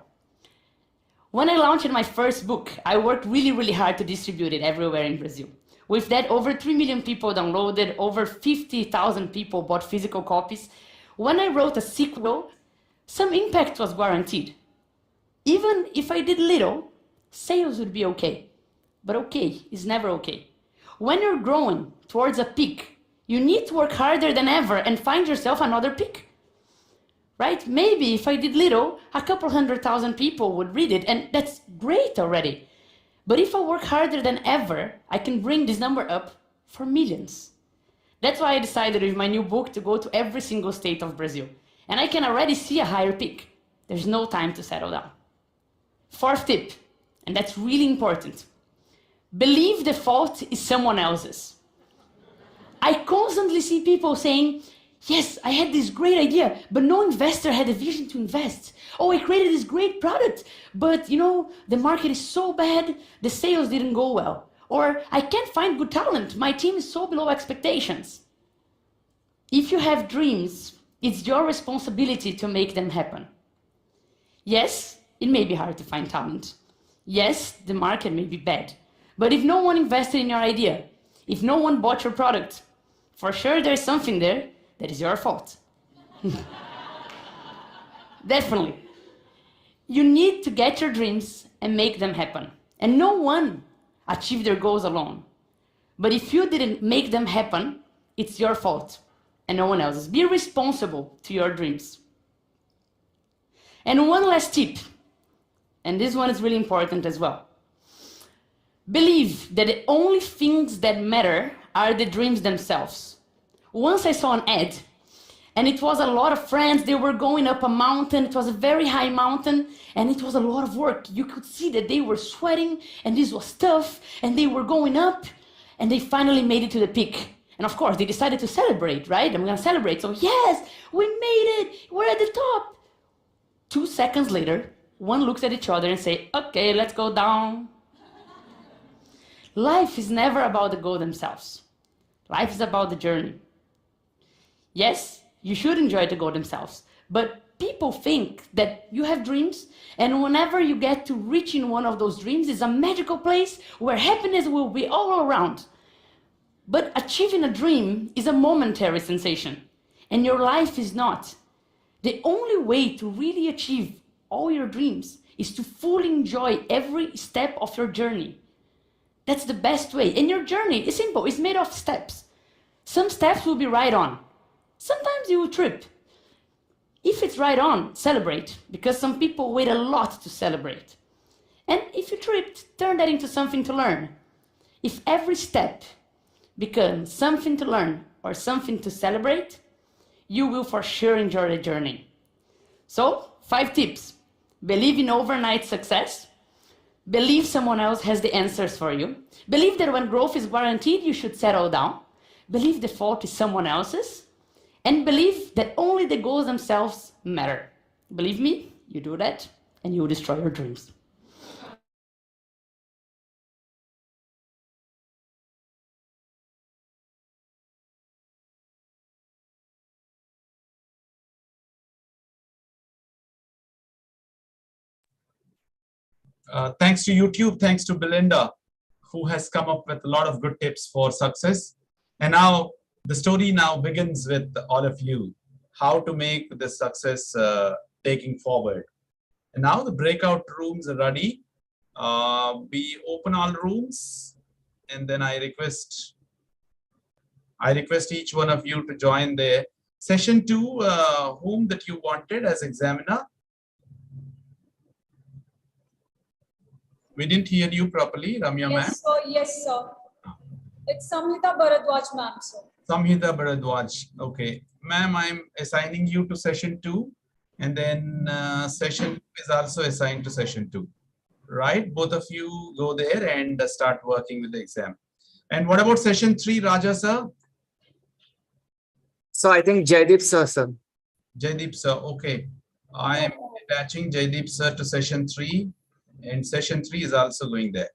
When I launched my first book, I worked really, really hard to distribute it everywhere in Brazil. With that, over 3 million people downloaded, over 50,000 people bought physical copies. When I wrote a sequel, some impact was guaranteed. Even if I did little, sales would be okay. But okay is never okay. When you're growing towards a peak, you need to work harder than ever and find yourself another peak. Right? Maybe if I did little, a couple 100,000 people would read it, and that's great already. But if I work harder than ever, I can bring this number up for millions. That's why I decided with my new book to go to every single state of Brazil. And I can already see a higher peak. There's no time to settle down. 4th tip, and that's really important. Believe the fault is someone else's. I constantly see people saying, yes, I had this great idea, but no investor had a vision to invest. Oh, I created this great product, but you know, the market is so bad, the sales didn't go well. Or I can't find good talent, my team is so below expectations. If you have dreams, it's your responsibility to make them happen. Yes, it may be hard to find talent. Yes, the market may be bad. But if no one invested in your idea, if no one bought your product, for sure there's something there that is your fault. Definitely. You need to get your dreams and make them happen. And no one achieved their goals alone. But if you didn't make them happen, it's your fault and no one else's. Be responsible to your dreams. And one last tip, and this one is really important as well. Believe that the only things that matter are the dreams themselves. Once I saw an ad, and it was a lot of friends, they were going up a mountain, it was a very high mountain, and it was a lot of work. You could see that they were sweating, and this was tough, and they were going up, and they finally made it to the peak. And of course, they decided to celebrate, right? I'm gonna celebrate, so yes, we made it, we're at the top. 2 seconds later, one looks at each other and say, okay, let's go down. Life is never about the goal themselves. Life is about the journey. Yes, you should enjoy the goal themselves, but people think that you have dreams, and whenever you get to reaching one of those dreams, it's a magical place where happiness will be all around. But achieving a dream is a momentary sensation, and your life is not. The only way to really achieve all your dreams is to fully enjoy every step of your journey. That's the best way. And your journey is simple. It's made of steps. Some steps will be right on. Sometimes you will trip. If it's right on, celebrate, because some people wait a lot to celebrate. And if you tripped, turn that into something to learn. If every step becomes something to learn or something to celebrate, you will for sure enjoy the journey. So, 5 tips. Believe in overnight success. Believe someone else has the answers for you. Believe that when growth is guaranteed, you should settle down. Believe the fault is someone else's. And believe that only the goals themselves matter. Believe me, you do that and you will destroy your dreams. Thanks to YouTube, thanks to Belinda, who has come up with a lot of good tips for success. And now the story now begins with all of you, how to make this success taking forward. And now the breakout rooms are ready. We open all rooms, and then I request each one of you to join there. Session 2, whom that you wanted as examiner. We didn't hear you properly, Ramya ma'am. Yes, sir. Yes, sir. It's Samhita Bharadwaj, ma'am, sir. Samhita Bharadwaj. Okay. Ma'am, I'm assigning you to session 2, and then session is also assigned to session 2. Right? Both of you go there and start working with the exam. And what about session 3, Raja sir? So I think Jaideep sir. Jaideep sir, okay. I am attaching Jaideep sir to session 3, and session 3 is also going there.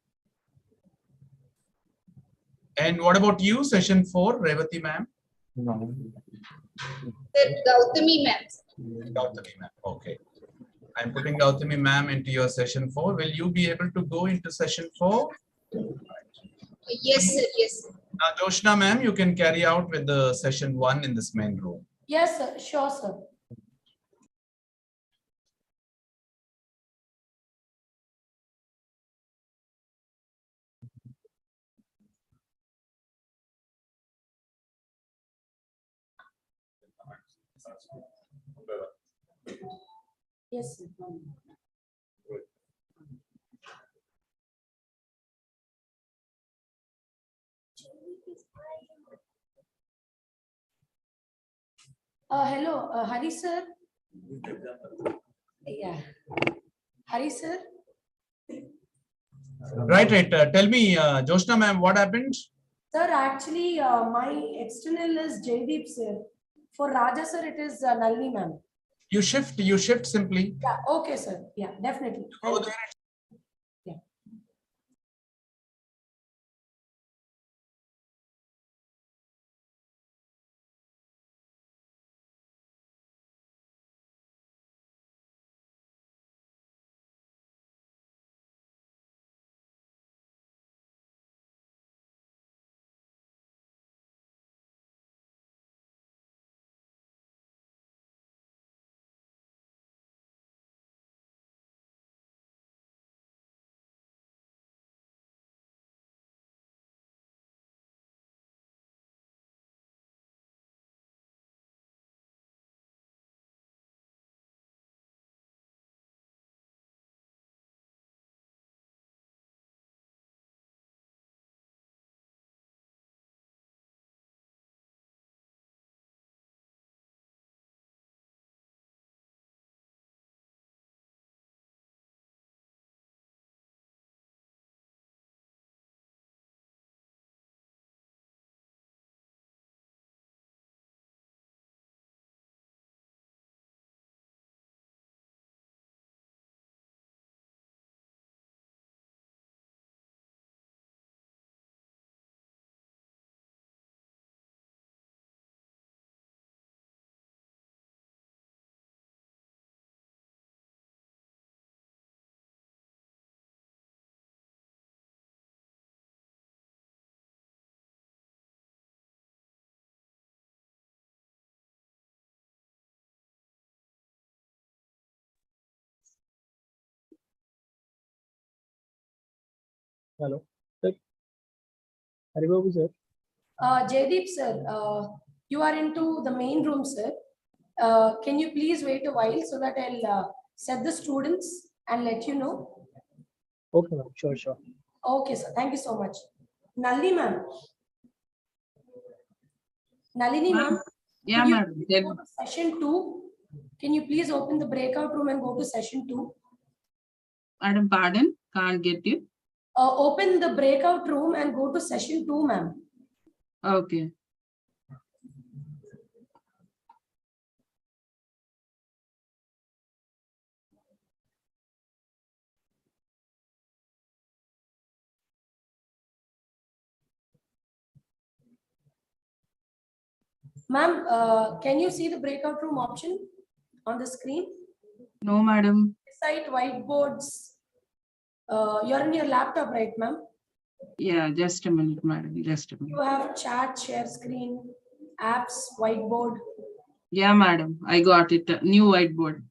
And what about you, session 4, Revati ma'am? No. Gautami ma'am. Gautami ma'am, okay. I'm putting Gautami ma'am into your session 4. Will you be able to go into session 4? Yes, sir. Yes, sir. Now, Joshna ma'am, you can carry out with the session 1 in this main room. Yes, sir. Sure, sir. Yes, sir. Hello, Hari sir. Yeah. Hari sir. Right. Tell me, Joshna ma'am, what happened? Sir, actually, my external is Jaideep sir. For Raja sir, it is Nalini ma'am. You shift simply. Yeah, okay, sir. Yeah, definitely. Go there. Yeah. Hello. Sir. Haribabu sir. Jaideep sir, you are into the main room, sir. Can you please wait a while so that I'll set the students and let you know? Okay, ma'am. Sure. Okay, sir. Thank you so much. Nalini ma'am. Nalini ma'am. Yeah, madam. Go to session 2. Can you please open the breakout room and go to session 2? Madam, pardon, can't get you. Open the breakout room and go to session 2, ma'am. Okay. Ma'am, can you see the breakout room option on the screen? No, madam. Beside whiteboards, you're on your laptop, right, ma'am? Yeah, just a minute, madam. Just a minute. You have chat, share screen, apps, whiteboard. Yeah, madam. I got it. New whiteboard.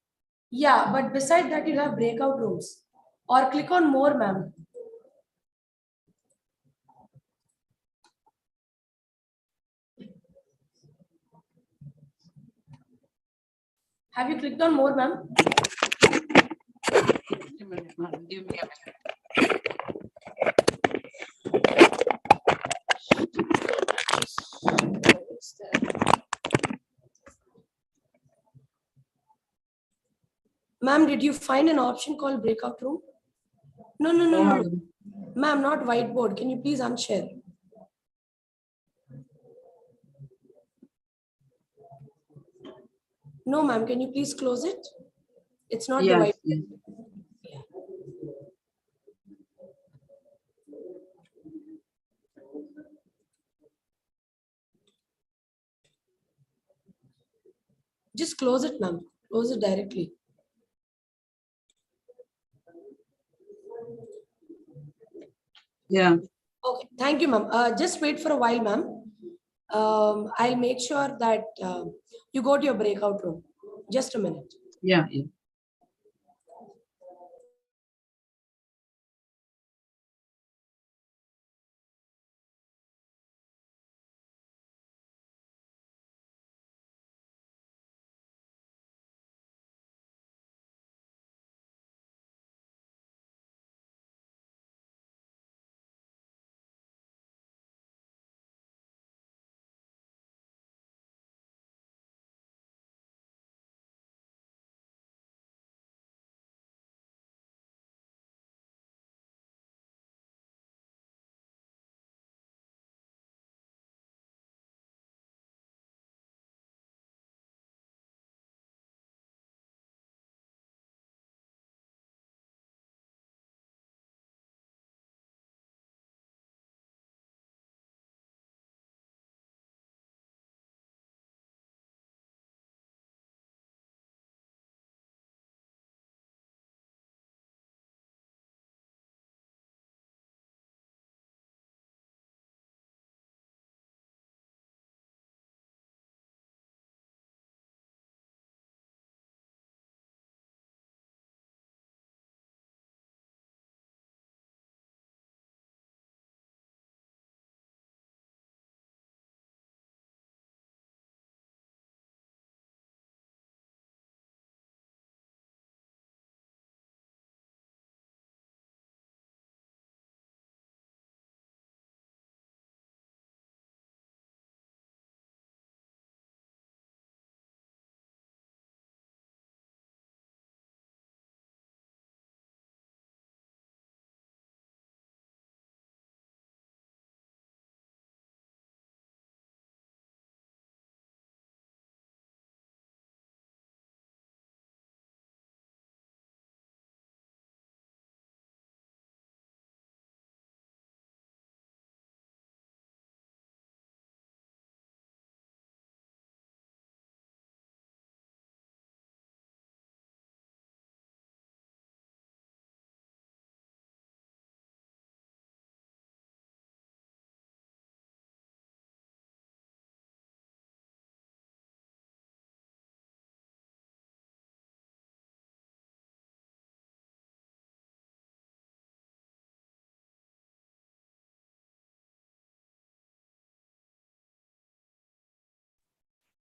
Yeah, but beside that, you have breakout rooms. Or click on more, ma'am. Have you clicked on more, ma'am? Just a minute, madam. Give me a minute. Ma'am, did you find an option called breakout room? No. Ma'am, not whiteboard. Can you please unshare? No, ma'am. Can you please close it? It's not the whiteboard. Yes. Just close it, ma'am. Close it directly. Yeah. Okay, thank you, ma'am. Just wait for a while, ma'am. I'll make sure that you go to your breakout room. Just a minute. Yeah.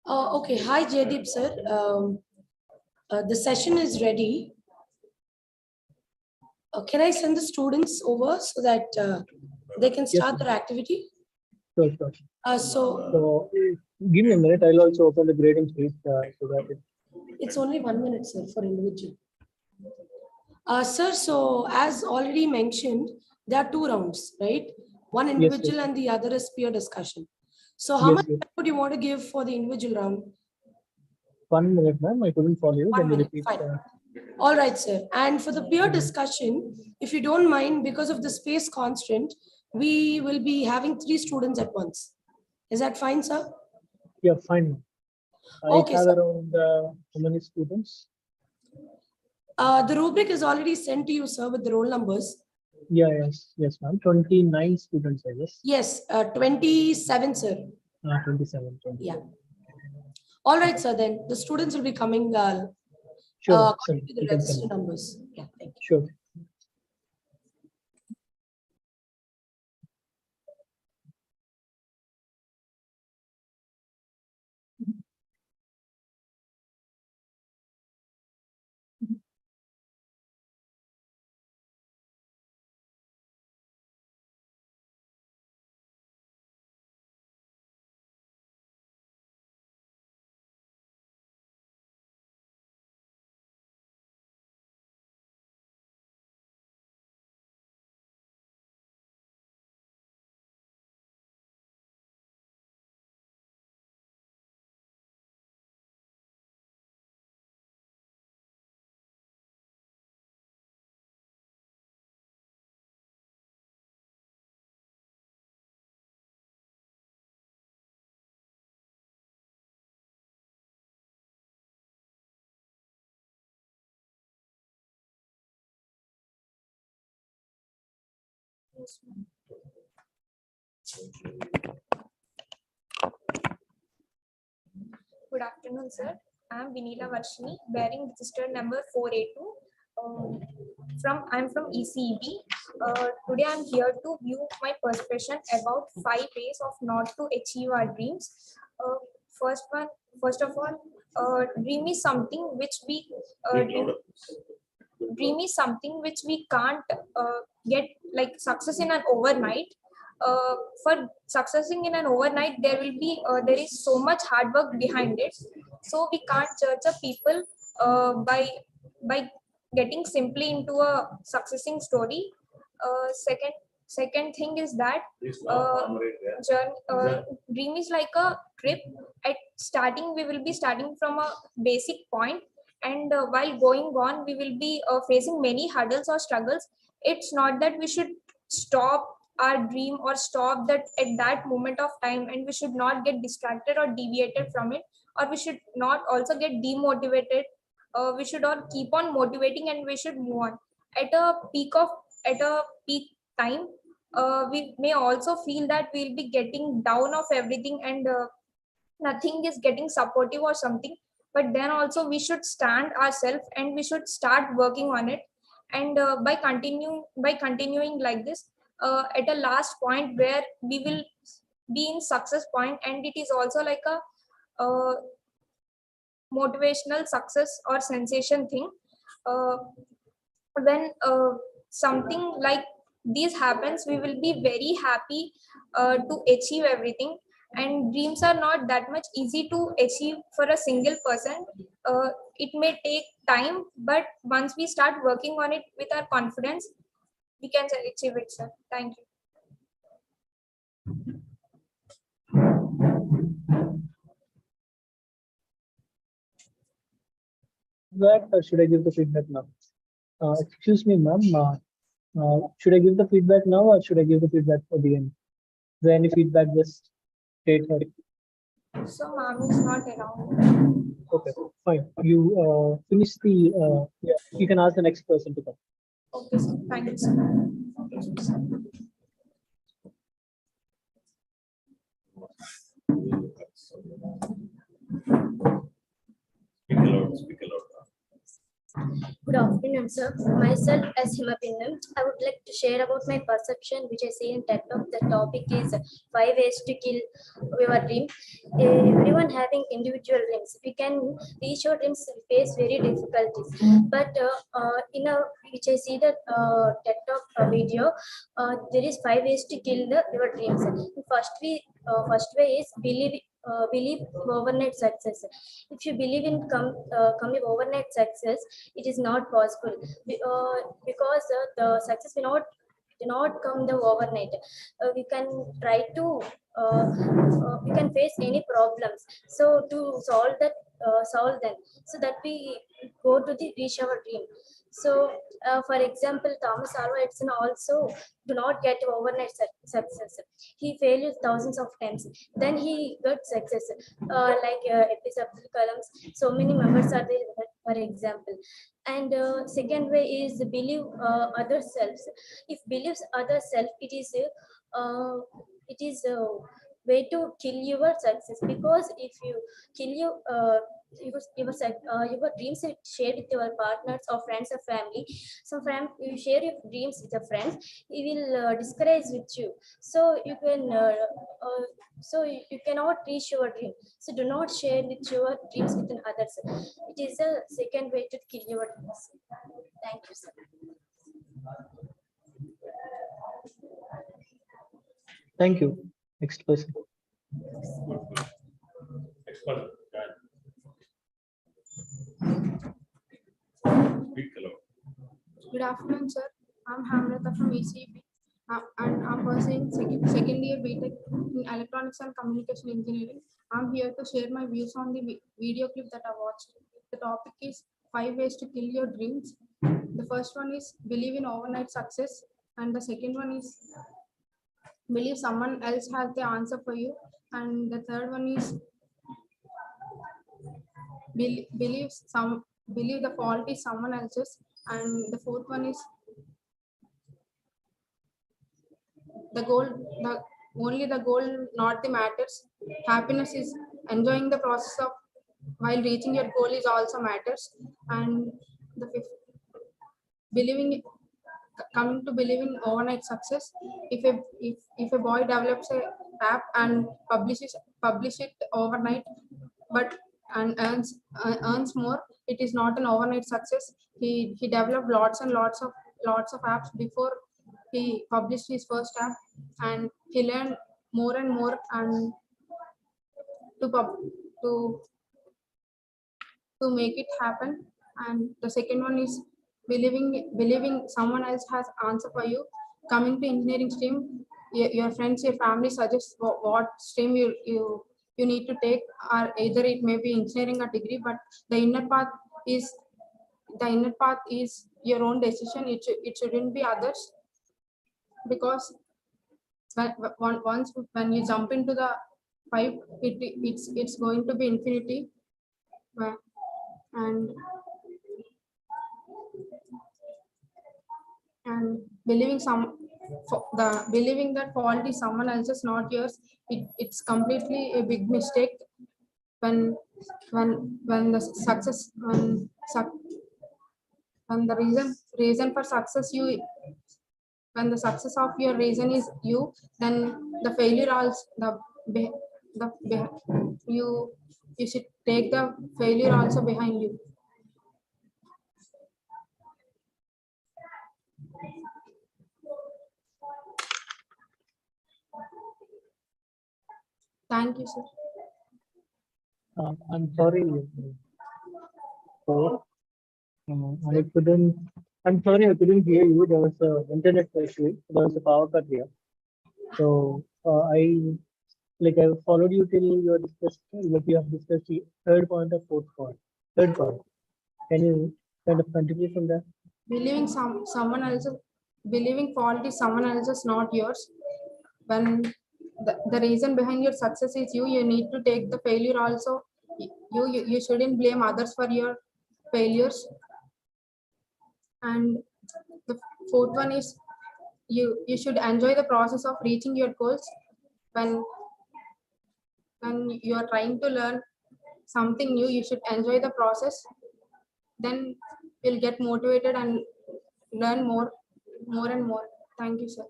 Okay. Hi, Jaydeep, sir. The session is ready. Can I send the students over so that They can Yes, start ma'am. their activity. Sure, sure. So Give me a minute. I'll also open the grading sheet so that it's only 1 minute, sir, for individual. Sir, so as already mentioned, there are 2 rounds, right? One Yes, individual yes. and the other is peer discussion. So how Yes, much yes. time would you want to give for the individual round? 1 minute, ma'am. I couldn't follow you. 1 Can you minute, repeat? fine. All right, sir. And for the peer discussion, if you don't mind, because of the space constraint, we will be having 3 students at once. Is that fine, sir? Yeah, fine, ma'am. I Okay, have sir. around how many students? The rubric is already sent to you, sir, with the roll numbers. Yeah, yes, ma'am. 29 students, I guess. Yes, 27, sir. 27. Yeah. All right, sir. Then the students will be coming Sure, according to the you can register send. numbers. Yeah, thank you. Sure. Good afternoon, sir. I am Vinila Varshini, bearing register number 482. I'm from ECE. Today I am here to view my perception about 5 ways of not to achieve our dreams. First of all, dream is something which we dream is something which we can't get like success in an overnight. For successing in an overnight, there is so much hard work behind it. So we can't judge a people by getting simply into a successing story. Second thing is that dream is like a trip. At starting, we will be starting from a basic point, and while going on, we will be facing many hurdles or struggles. It's not that we should stop our dream or stop that at that moment of time, and we should not get distracted or deviated from it, or we should not also get demotivated. We should all keep on motivating, and we should move on. At a peak time, we may also feel that we'll be getting down of everything, and nothing is getting supportive or something. But then also we should stand ourselves, and we should start working on it. And by continuing like this, at a last point where we will be in success point, and it is also like a motivational success or sensation thing. When something like this happens, we will be very happy to achieve everything. And dreams are not that much easy to achieve for a single person. It may take time, but once we start working on it with our confidence, we can achieve it, sir. Thank you. That should I give the feedback now? Excuse me, ma'am. Should I give the feedback now or should I give the feedback for the end? Is there any feedback? Just state her. So mom is not around. Okay, fine. You finish the. Yeah, you can ask the next person to come. Okay, sir. Thank you, sir. Good afternoon, sir. Myself, as Himapinam, I would like to share about my perception, which I see in TED Talk. The topic is 5 ways to kill your dream. Everyone having individual dreams. We can reach our dreams, face very difficulties. But in a which I see that TED Talk video, there is 5 ways to kill your dreams. First way is believe overnight success. If you believe in coming overnight success, it is not possible because the success will not come the overnight. We can try to we can face any problems. So to solve them, so that we go to the reach our dream. So, for example, Thomas Alva Edison also do not get overnight success. He failed thousands of times. Then he got success. APJ Abdul Kalam's. So many members are there, for example. And second way is believe other selves. If believes other self, it is a way to kill your success, because if you kill your dreams you share with your partners or friends or family. So you share your dreams with your friends, he will discourage with you. So you cannot reach your dream. So do not share with your dreams with others. It is a second way to kill your dreams. Thank you, sir. Thank you. Next person. Good afternoon, sir. I'm Hamrata from ECE, and I'm pursuing second year BTech in Electronics and Communication Engineering. I'm here to share my views on the video clip that I watched. The topic is 5 ways to kill your dreams. The first one is believe in overnight success, and the second one is believe someone else has the answer for you, and the third one is believe the fault is someone else's, and the fourth one is only the goal, not the matters. Happiness is enjoying the process of while reaching your goal is also matters. And the fifth, coming to believe in overnight success. If a boy develops a app and publish it overnight, but and earns more, it is not an overnight success. He developed lots of apps before he published his first app, and he learned more and more and to make it happen. And the second one is believing someone else has answer for you. Coming to engineering stream, your friends, your family suggest what stream you need to take, or either it may be engineering or degree, but the inner path is your own decision. It shouldn't be others, because when you jump into the pipe, it's going to be infinity. And believing that fault is someone else's, not yours, it's completely a big mistake. When the success when the reason for success when the success of your reason is you, then the failure also you should take the failure also behind you. Thank you, sir. I'm sorry. So, I'm sorry I couldn't hear you. There was an internet issue. There was a power cut here. So I followed you till you discussed what you have discussed the third point or fourth point. Third point. Can you kind of continue from there? Believing someone else's, believing fault is someone else's, not yours. When the reason behind your success is you need to take the failure also. You shouldn't blame others for your failures. And the fourth one is you should enjoy the process of reaching your goals. When you are trying to learn something new, you should enjoy the process. Then we'll get motivated and learn more and more. Thank you, sir.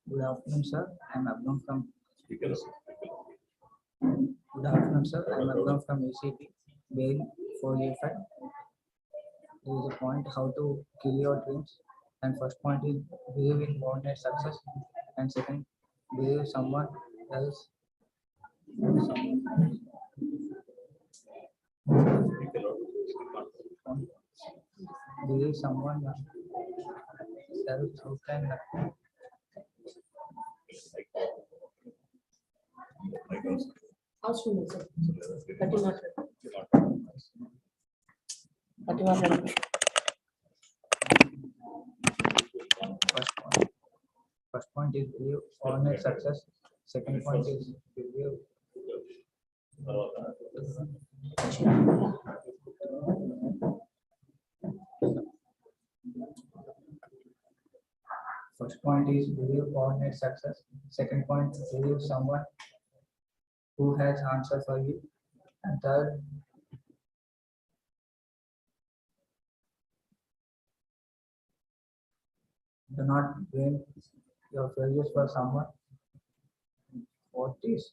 Good afternoon, sir. I'm Abdul from. Good afternoon, sir. I'm Abdul from ECE, Bail 4A5. There is a point how to kill your dreams. And first point is believe in overnight success. And second, believe someone else. Believe someone else who can. అవసరం లేదు sir గట్టి మాట్లాడు గట్టి మాట్లాడు First point is believe overnight success. Second point is believe. First point is believe overnight success. Second point is believe someone who has answer for you. And third, do not blame your failures for someone. Fourth is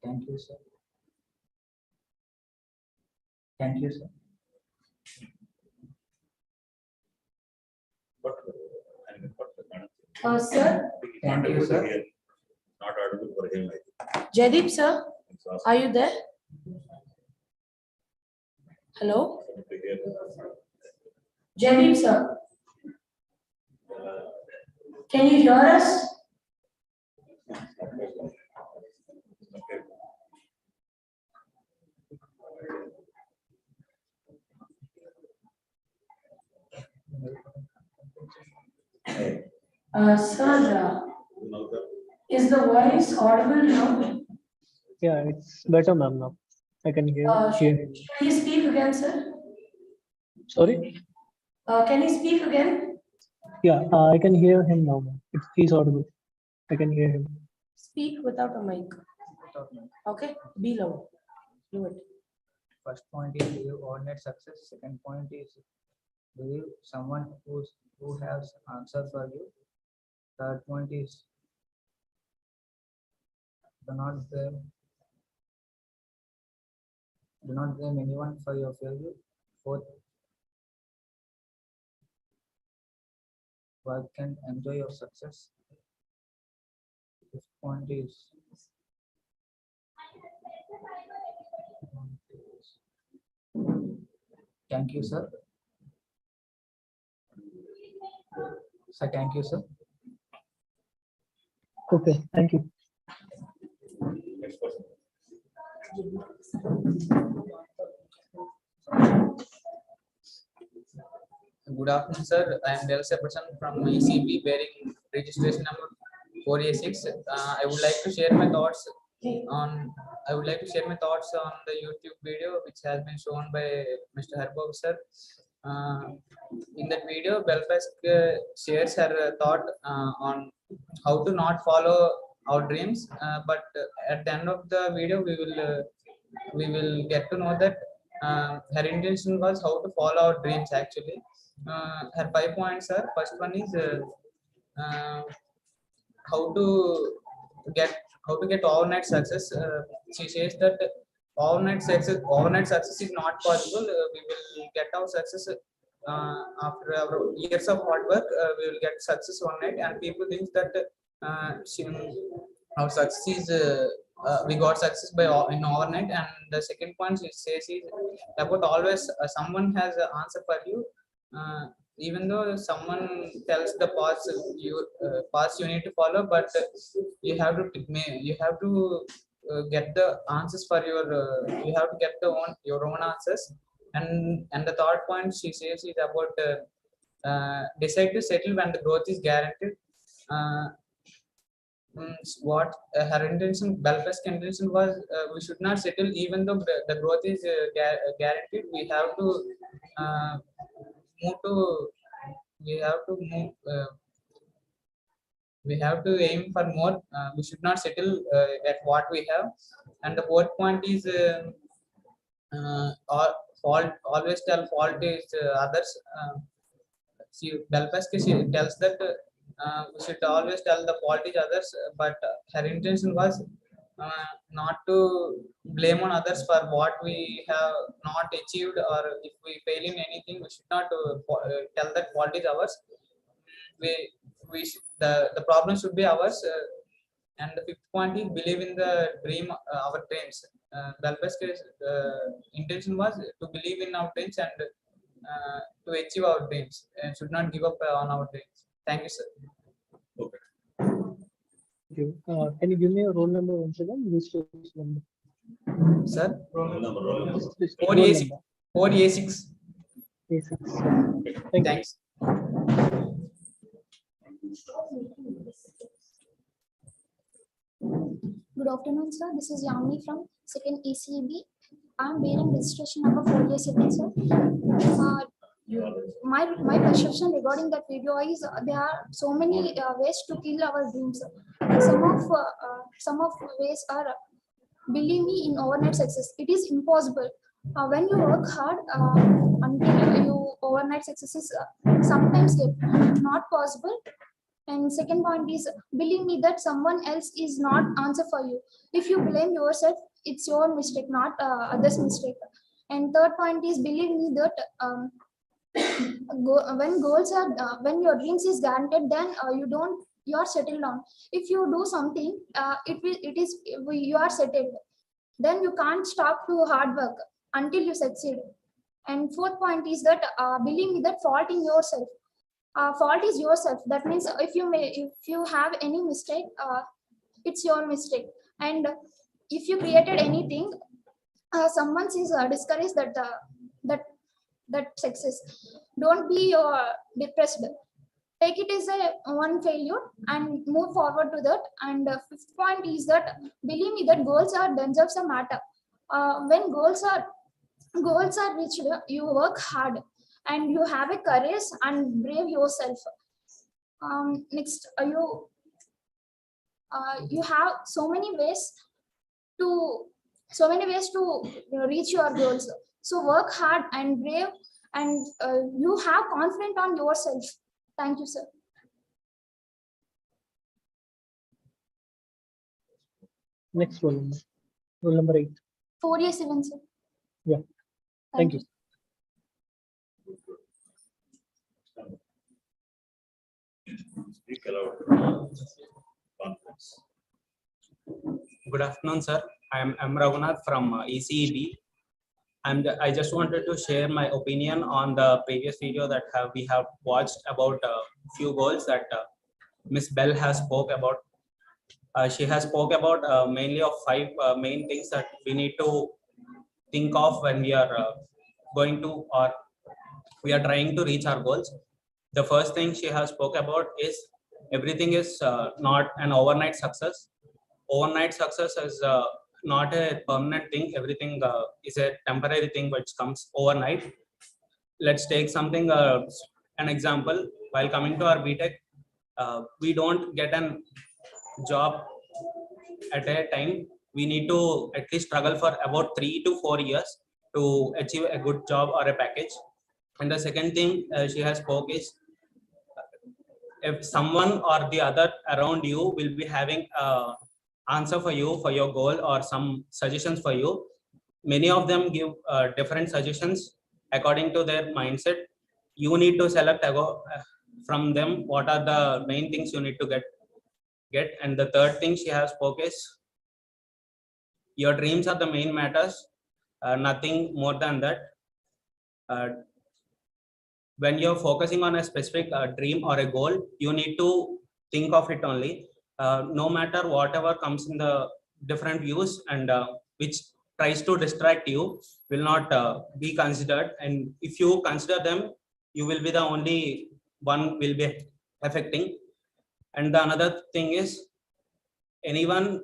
thank you, sir. Thank you, sir. Sir, Thank you, sir. Not audible for him. Jaideep, sir, are you there? Hello? Jaideep, sir, can you hear us? Sir, is the voice audible now? Yeah, it's better, ma'am, now. I can hear. Can you speak again, sir? Sorry? Can you speak again? Yeah, I can hear him now, ma'am. He's audible. I can hear him. Speak without a mic. Okay, be loud. Do it. First point is believe overnight success. Second point is believe someone who has answer for you. Third point is do not blame anyone for your failure. Fourth, work and enjoy your success. Fifth point is thank you, sir. Sir, thank you, sir. Okay, thank you. Good afternoon, sir. I am Delsa Person from ECB bearing registration number 4A6. I would like to share my thoughts on the YouTube video which has been shown by Mr. Harbov, sir. In that video, Belfast shares her thought on how to not follow our dreams, but at the end of the video, we will get to know that her intention was how to follow our dreams. Actually, her 5 points are: first one is how to get overnight success. She says that overnight success is not possible. We will get our success after our years of hard work. We will get success one night, and people think that our success is we got success by in overnight. And the second point she says is about always someone has an answer for you. Even though someone tells the path you need to follow, but you have to get the answers for you have to get your own answers. And the third point she says is about decide to settle when the growth is guaranteed. What her intention, Belfast's intention was, we should not settle even though the growth is guaranteed. We have to move to we have to move. We have to aim for more. We should not settle at what we have. And the fourth point is fault. Always tell fault is others. Belfast tells that we should always tell the fault is others, but her intention was not to blame on others for what we have not achieved, or if we fail in anything, we should not tell that fault is ours. The problem should be ours. And the fifth point is believe in the dream, our dreams. Belfast's intention was to believe in our dreams and to achieve our dreams, and should not give up on our dreams. Thank you, sir. Thank you. Can you give me a roll number once again? Number. Sir? Roll number. 4A6. 4A6. A6. Thanks. Good afternoon, sir. This is Yamini from 2nd ECE. I'm bearing registration number 4A7, sir. My perception regarding that video is there are so many ways to kill our dreams. Some of ways are believe me in overnight success. It is impossible. When you work hard until you overnight success is sometimes not possible. And second point is believe me that someone else is not answer for you. If you blame yourself, it's your mistake, not others' mistake. And third point is believe me that when your dreams is granted, then you are settled down. If you do something, you are settled. Then you can't stop to hard work until you succeed. And fourth point is that believe me that fault in yourself. Fault is yourself. That means if you have any mistake, it's your mistake. And if you created anything, someone is discouraged that success. Don't be depressed. Take it as one failure and move forward to that. And fifth point is that believe me that goals are themselves a matter. When goals are reached, you work hard and you have a courage and brave yourself. Next, you have so many ways to reach your goals. So work hard and brave, and you have confidence on yourself. Thank you, sir. Next roll number. Roll number 8. 4A7, sir. Yeah. Thank you. Speak aloud. Conference. Good afternoon, sir. I am M. Raghunath from ECE. And I just wanted to share my opinion on the previous video that we have watched about a few goals that Miss Bell has spoke about. She has spoke about mainly of 5 main things that we need to think of when we are going to, or we are trying to reach our goals. The first thing she has spoke about is everything is not an overnight success. Overnight success is not a permanent thing. Everything is a temporary thing which comes overnight. Let's take something, an example. While coming to our BTech, we don't get a job at a time. We need to at least struggle for about 3 to 4 years to achieve a good job or a package. And the second thing she has spoke is if someone or the other around you will be having answer for you for your goal or some suggestions for you. Many of them give different suggestions according to their mindset. You need to select from them what are the main things you need to get. And the third thing she has spoke is your dreams are the main matters, nothing more than that. When you're focusing on a specific dream or a goal, you need to think of it only. No matter whatever comes in the different views and which tries to distract you will not be considered. And if you consider them, you will be the only one will be affecting. And the another thing is anyone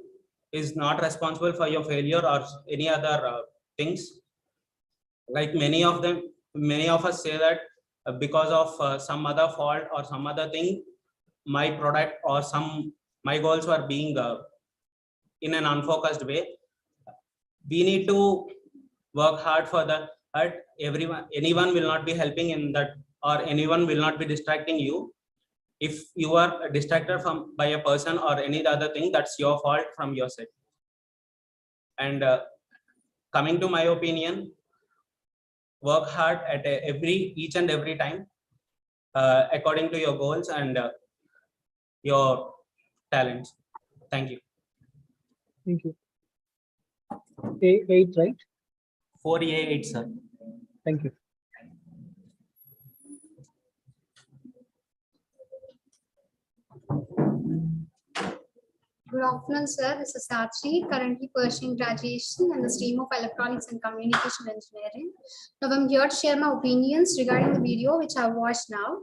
is not responsible for your failure or any other things. Like many of us say that because of some other fault or some other thing, my product or my goals were being in an unfocused way. We need to work hard for that. Anyone will not be helping in that, or anyone will not be distracting you. If you are distracted by a person or any other thing, that's your fault from your side. And coming to my opinion, work hard at each and every time according to your goals and your talents. Thank you. Thank you. A8, right? 4A8, sir. Thank you. Good afternoon, sir. This is Satri, currently pursuing graduation in the stream of Electronics and Communication Engineering. Now, I'm here to share my opinions regarding the video which I've watched now.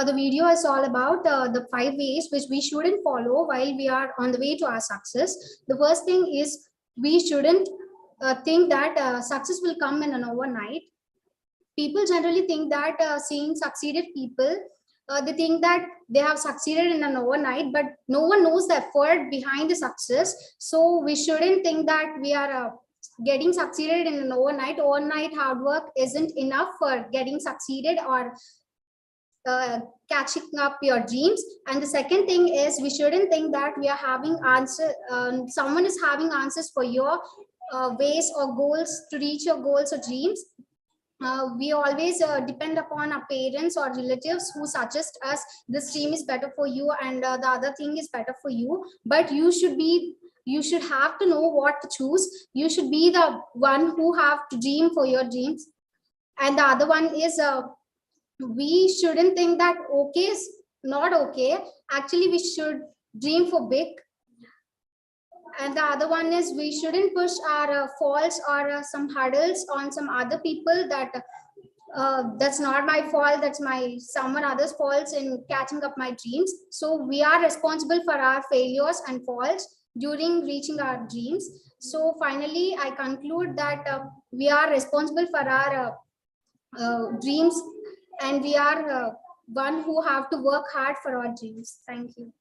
The video is all about the 5 ways which we shouldn't follow while we are on the way to our success. The first thing is we shouldn't think that success will come in an overnight. People generally think that seeing succeeded people, they think that they have succeeded in an overnight, but no one knows the effort behind the success. So we shouldn't think that we are getting succeeded in an overnight. Overnight hard work isn't enough for getting succeeded or catching up your dreams. And the second thing is we shouldn't think that we are having someone is having answers for your ways or goals to reach your goals or dreams. We always depend upon our parents or relatives who suggest us this stream is better for you and the other thing is better for you. But you should have to know what to choose. You should be the one who have to dream for your dreams. And the other one is we shouldn't think that okay is not okay. Actually, we should dream for big. And the other one is we shouldn't push our faults or some hurdles on some other people that that's not my fault, that's someone other's faults in catching up my dreams. So we are responsible for our failures and faults during reaching our dreams. So finally, I conclude that we are responsible for our dreams, and we are one who have to work hard for our dreams. Thank you.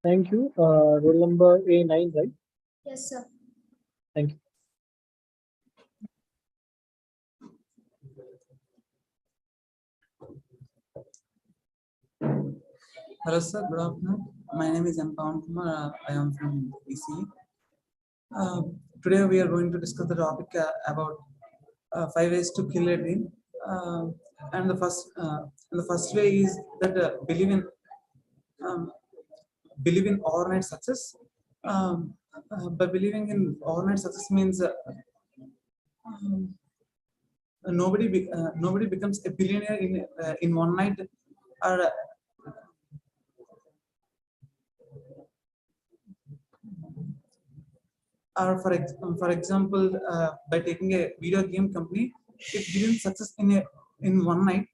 Thank you. Roll number A9, right? Yes, sir. Thank you. Hello, sir. Good afternoon. My name is M. Pawan Kumar. I am from ECE. Today we are going to discuss the topic about 5 ways to kill a dream. And the first way is that believe in overnight success. By believing in overnight success means nobody becomes a billionaire in one night, or for example, by taking a video game company, it didn't success in one night.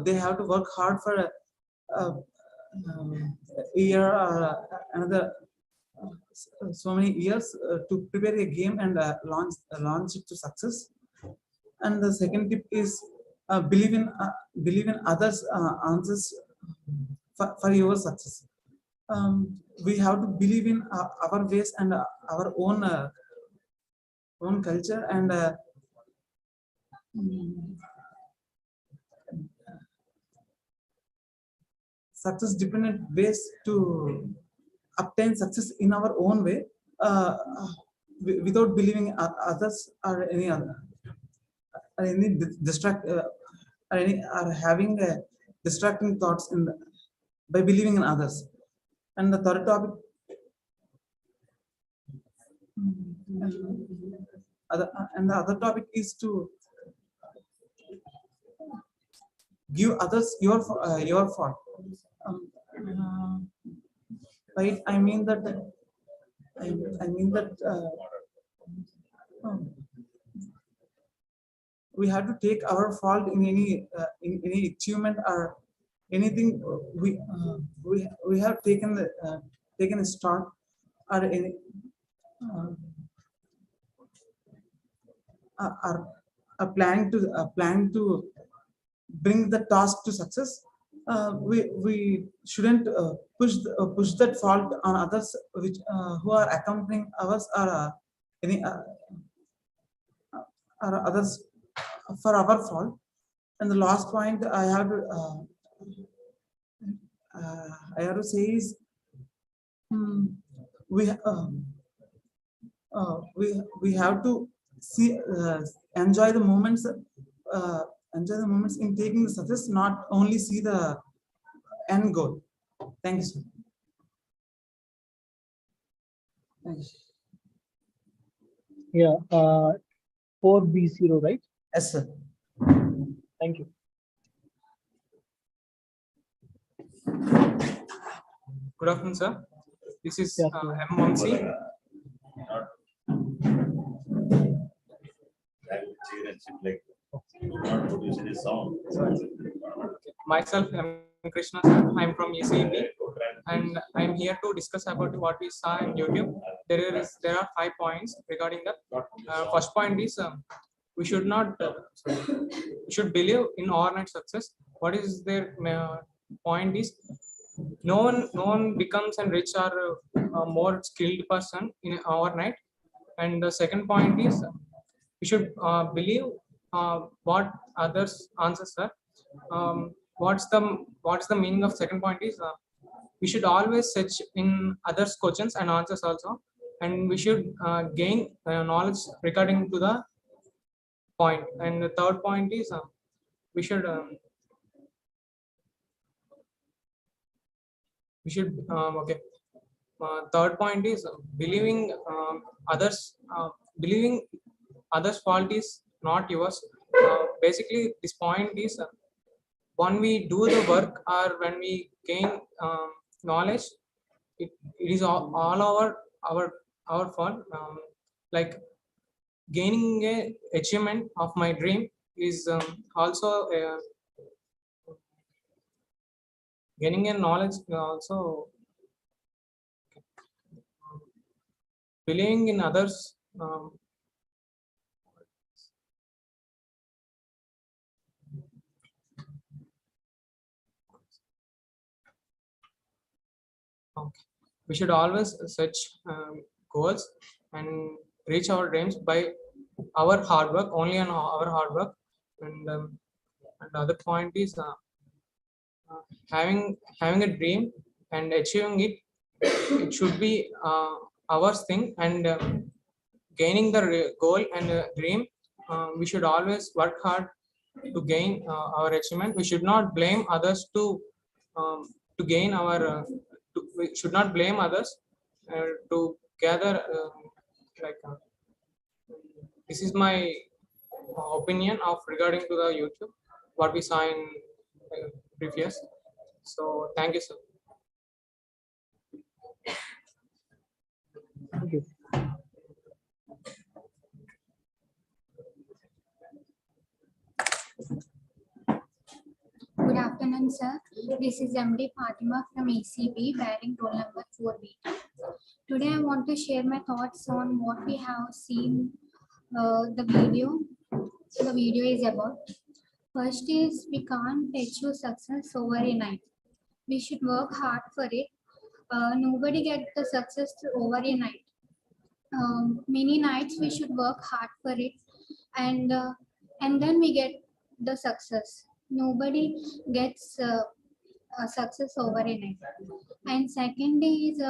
They have to work hard for a year or another so many years to prepare a game and launch it to success. And the second tip is believe in others' answers for your success. We have to believe in our ways and our own culture and success dependent ways to obtain success in our own way without believing others or any other or any or having distracting thoughts by believing in others. And the third topic and the other topic is to give others your fault. Right? I mean that we have to take our fault in any achievement or anything we have taken a start or any planning to bring the task to success, we shouldn't push that fault on others which who are accompanying ours, or any or others for our fault. And the last point I have to say is, we we have to see enjoy the moments, in taking the success, not only see the end goal. Thank you, sir. Thanks. Yeah, 4B0, right? Yes, sir. Thank you. Good afternoon, sir. This is M1C. Myself, M. Krishna, sir. I'm from ECE, and I'm here to discuss about what we saw in YouTube. There are 5 points regarding that. First point is we should not we should believe in overnight success. What is their point is, no one becomes a rich or a more skilled person in overnight. And the second point is, we should believe what others answers are. What's the meaning of second point is, we should always search in others' questions and answers also, and we should gain knowledge regarding to the point. And the third point is, we should okay. Third point is believing believing others' fault is not yours. Basically, this point is, when we do the work or when we gain knowledge, it is all our fault. Like gaining a achievement of my dream is also gaining a knowledge also. Believing in others. Okay. We should always search goals and reach our dreams by our hard work, only on our hard work. And the other point is, having a dream and achieving it, it should be ours thing. And gaining the goal and dream, we should always work hard to gain our achievement. We should not blame others to gain our we should not blame others to gather this is my opinion of regarding to the YouTube, what we saw in previous. So thank you, sir. Thank you. Good afternoon, sir. This is MD Fatima from ECB, bearing roll number 4B. Today, I want to share my thoughts on what we have seen the video. The video is about. First is, we can't achieve success overnight. We should work hard for it. Nobody gets the success overnight. Many nights we should work hard for it, and then we get the success. Nobody gets a success overnight. And second is,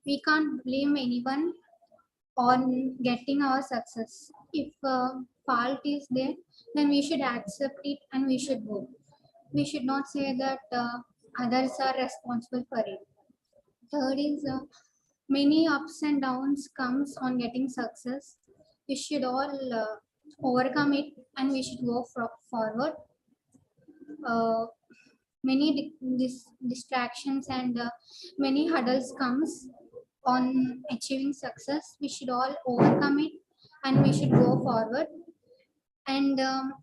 we can't blame anyone on getting our success. If fault is there, then we should accept it and we should go. We should not say that others are responsible for it. Third is, many ups and downs comes on getting success. We should all overcome it and we should go forward. Many distractions and many hurdles comes on achieving success. We should all overcome it and we should go forward. And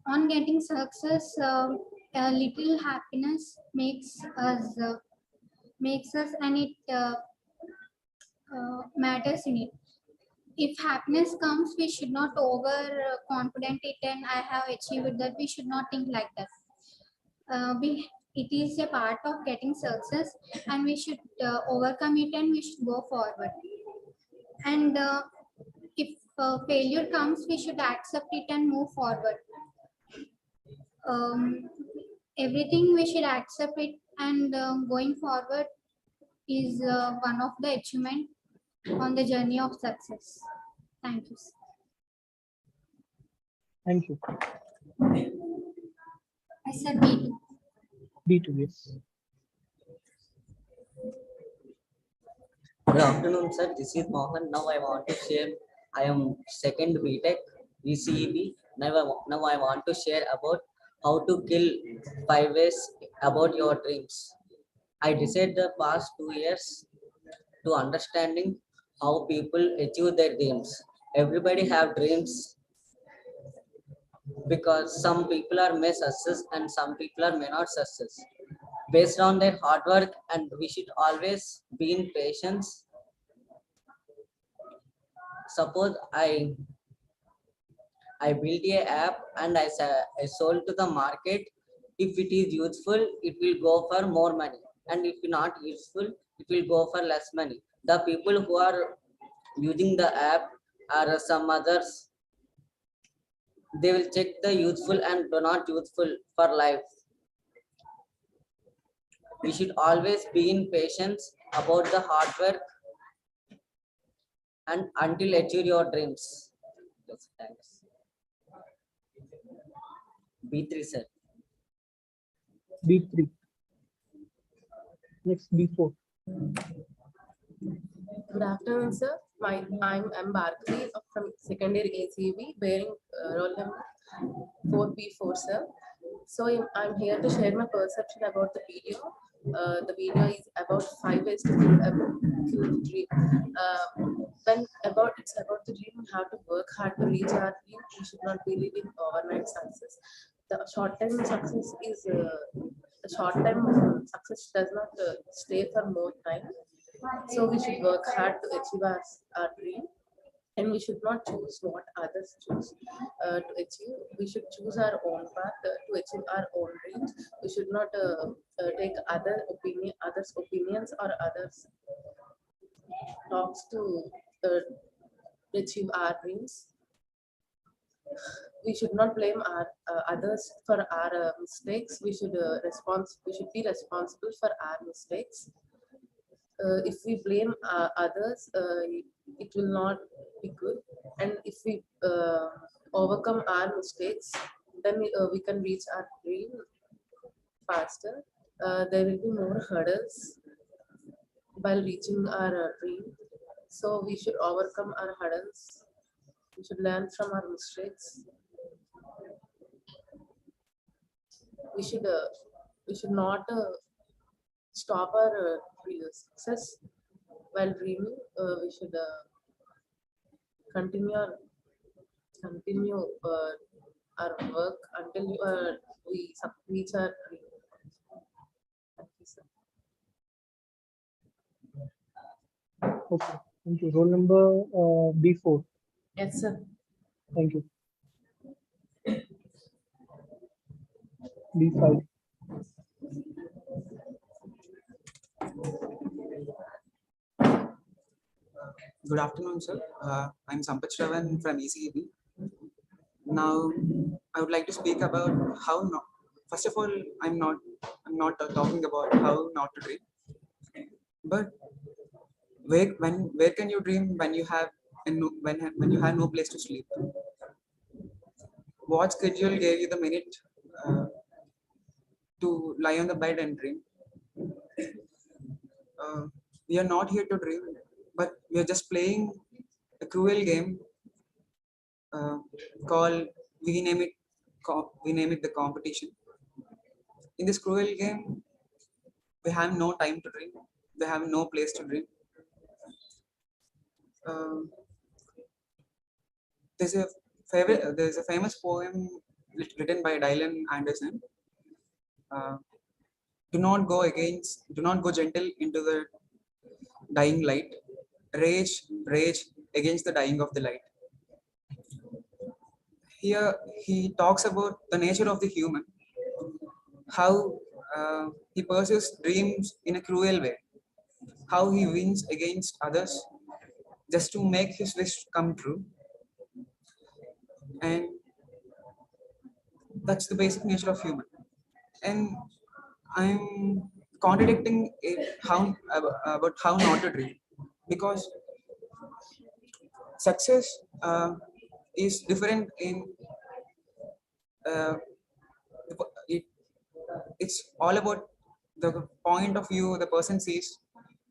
on getting success, a little happiness makes us and it matters in it. if happiness comes, we should not over confident it and I have achieved that. We should not think like that. It is a part of getting success, and we should overcome it and we should go forward. And if failure comes, we should accept it and move forward. Everything we should accept it, and going forward is one of the achievement on the journey of success. Thank you. Thank you. I said B2. B2, yes. Good afternoon, sir. This is Mohan. Now I want to share. I am second BTech ECEB. Now I want to share about how to kill 5 ways about your dreams. I decided the past 2 years to understanding how people achieve their dreams. Everybody have dreams because some people are may success and some people are may not success based on their hard work, and we should always be in patience. Suppose I built a app and I sold to the market. If it is useful, it will go for more money, and if not useful, it will go for less money. The people who are using the app or some others, they will check the useful and not useful for life. We should always be in patience about the hard work and until achieve your dreams. Yes, thanks. B3, sir. B3. Next, B4. Good afternoon, sir. I'm Bhargavi from second year ACB, bearing roll number 4B4, sir. So I'm here to share my perception about the video. The video is about 5 ways to kill a dream. It's about the dream, we have to work hard to reach our dream. We should not be living overnight success. The short-term success is success does not stay for more time. So we should work hard to achieve our dream, and we should not choose what others choose to achieve. We should choose our own path to achieve our own dreams. We should not take others' opinions or others' talks to achieve our dreams. We should not blame our others for our mistakes. We should be responsible for our mistakes. If we blame others, it will not be good. And if we overcome our mistakes, then we can reach our dream faster. There will be more hurdles while reaching our dream. So we should overcome our hurdles. We should learn from our mistakes. We should not stop our success while dreaming. We should continue our work until we reach our dream. Thank you, sir. Okay, thank you. Roll number B4. Yes, sir. Thank you. B5. Good afternoon, sir. I'm Sampath Shravan from ECEB. Now, I would like to speak about how not. First of all, I'm not talking about how not to dream, but where can you dream when you have when you have no place to sleep? What schedule gave you the minute to lie on the bed and dream? We are not here to dream, but we are just playing a cruel game called we name it the competition. In this cruel game, we have no time to dream. We have no place to dream. There's a famous poem written by Dylan Anderson. Do not go gentle into the dying light. Rage against the dying of the light. Here he talks about the nature of the human, how he pursues dreams in a cruel way, how he wins against others just to make his wish come true. And that's the basic nature of human. And I'm contradicting it about how not to dream, because success is different in it, it's all about the point of view the person sees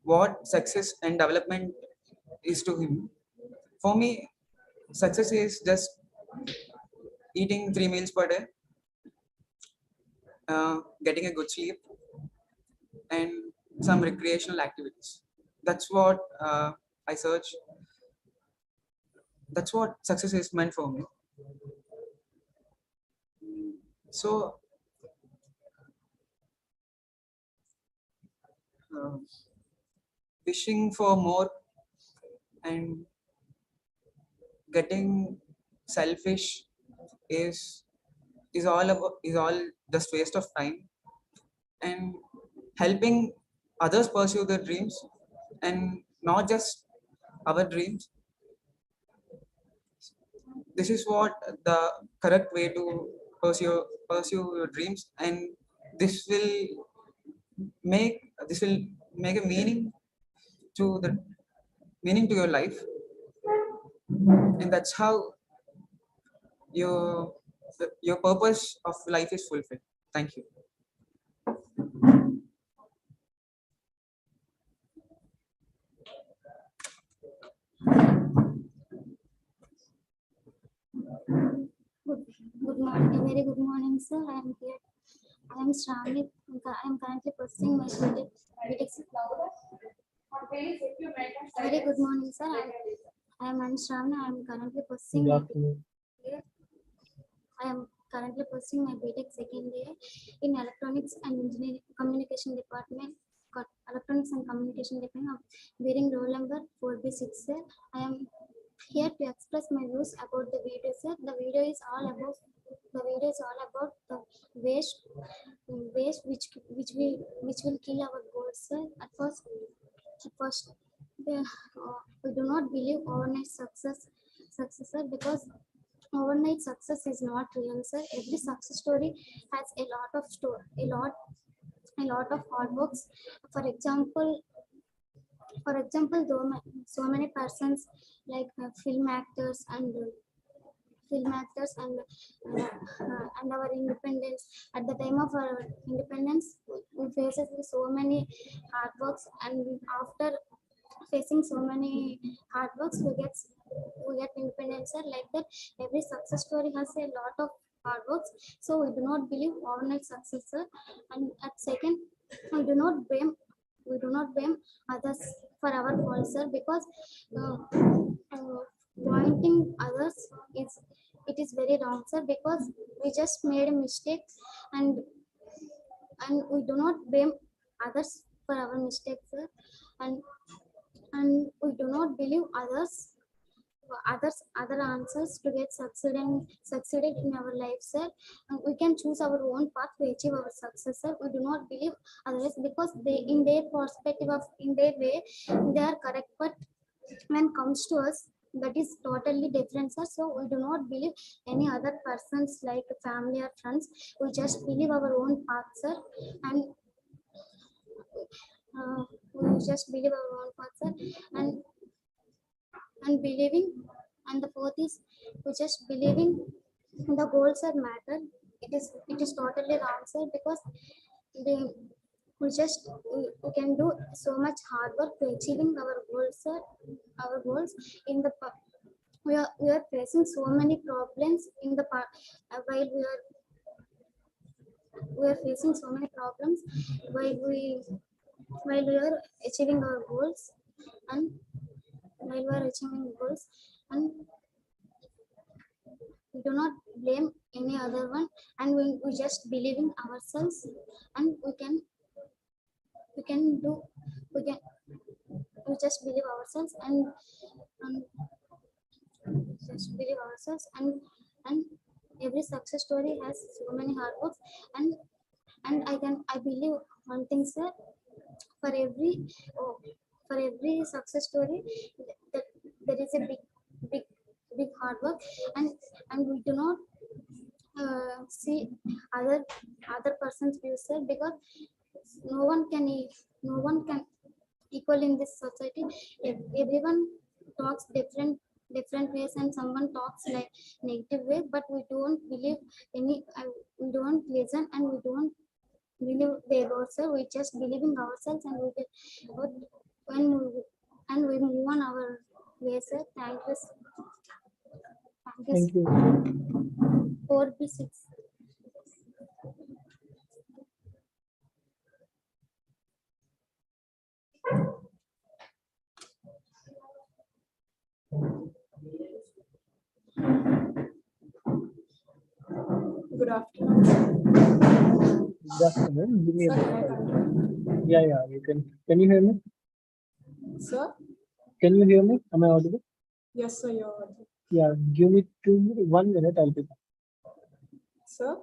what success and development is to him. For me, success is just eating 3 meals per day, getting a good sleep, and some recreational activities. That's what I search. That's what success is meant for me. So wishing for more and getting selfish is all just waste of time. And helping others pursue their dreams and not just our dreams, this is what the correct way to pursue your dreams, and this will make a meaning to your life, and that's how your purpose of life is fulfilled. Thank you. Good morning, very good morning, sir. I am here. I am Shravani. I am currently pursuing my BTech. Very good morning, sir. I am Shravani. I am currently pursuing. Good afternoon. I am currently pursuing my BTech second year in Electronics and Engineering Communication Department. Electronics and Communication Department, bearing roll number 4B6, sir. I am here to express my views about the video, sir. The video is all about the waste which will kill our goals, sir. At first we do not believe overnight success, sir, because overnight success is not real, sir. Every success story has a lot of hard works. For example, though so many persons like film actors and our independence, at the time of our independence, we faces with so many hard works, and after facing so many hard works, we get independence, sir. Like that, every success story has a lot of hard works. So we do not believe overnight success, sir. And at second, we do not blame others for our faults, sir, because pointing others is very wrong, sir, because we just made a mistake, and we do not blame others for our mistakes, sir. And we do not believe other answers to get succeeded in our life, sir. And we can choose our own path to achieve our success, sir. We do not believe others because they, in their perspective of in their way, they are correct, but when comes to us, that is totally different, sir. So we do not believe any other persons like family or friends. We just believe our own path, sir. And we just believe our own path, sir. And believing, and the fourth is we just believing the goals are matter. It is totally wrong, sir, because we can do so much hard work to achieving our goals, sir. Our goals in the we are facing so many problems in the while we are facing so many problems while we are achieving our goals, and while we are achieving goals, and we do not blame any other one, and we just believe in ourselves, and we just believe ourselves, and just believe ourselves, and every success story has so many hard works, and I believe one thing, sir. For every oh, for every success story, that there is a big big hard work, and we do not see other person's views, sir, because no one can no one can equal in this society. Everyone talks different ways, and someone talks like negative way, but we don't believe any we don't listen, and we don't believe their words, sir. We just believe in ourselves, and we get but when we, and we move on our way, sir. Thank you, sir. Thank you. 4B6. Good afternoon. Good afternoon. Give me a Sir, minute. Yeah, you can. Can you hear me? Sir? Can you hear me? Am I audible? Yes, sir, you're audible. Yeah, give me 1 minute. I'll be back. Sir?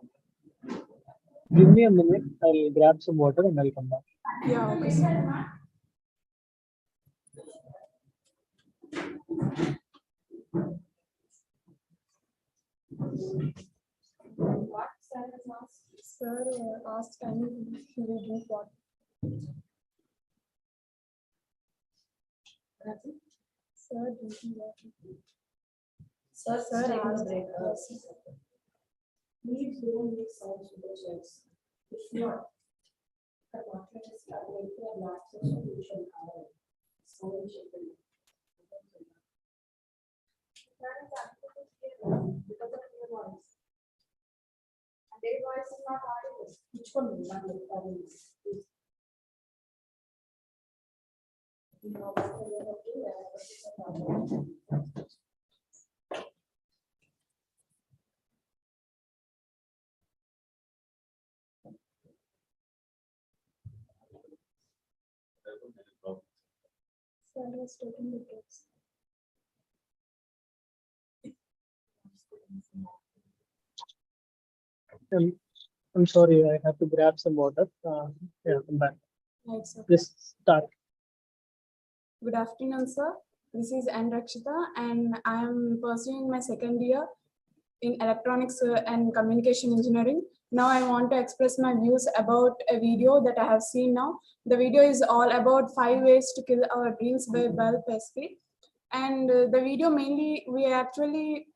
Give me a minute. I'll grab some water and I'll come back. Yeah, okay, sir. Sir asked, can he will drink water? Sir, drinking water. Sir, asked. Please don't make sounds with the chairs. If not, the water is coming to a large solution. Someone should be. Because of your voice. And their voice is not audible. Which one will not be audible? Sir was taking the drugs. I'm sorry. I have to grab some water. Yeah, I'm back. Right, sir. Just start. Good afternoon, sir. This is N. Rakshita, and I am pursuing my second year in electronics and communication engineering. Now I want to express my views about a video that I have seen now. The video is all about 5 ways to kill our dreams by Bal Pesky. And the video mainly, we actually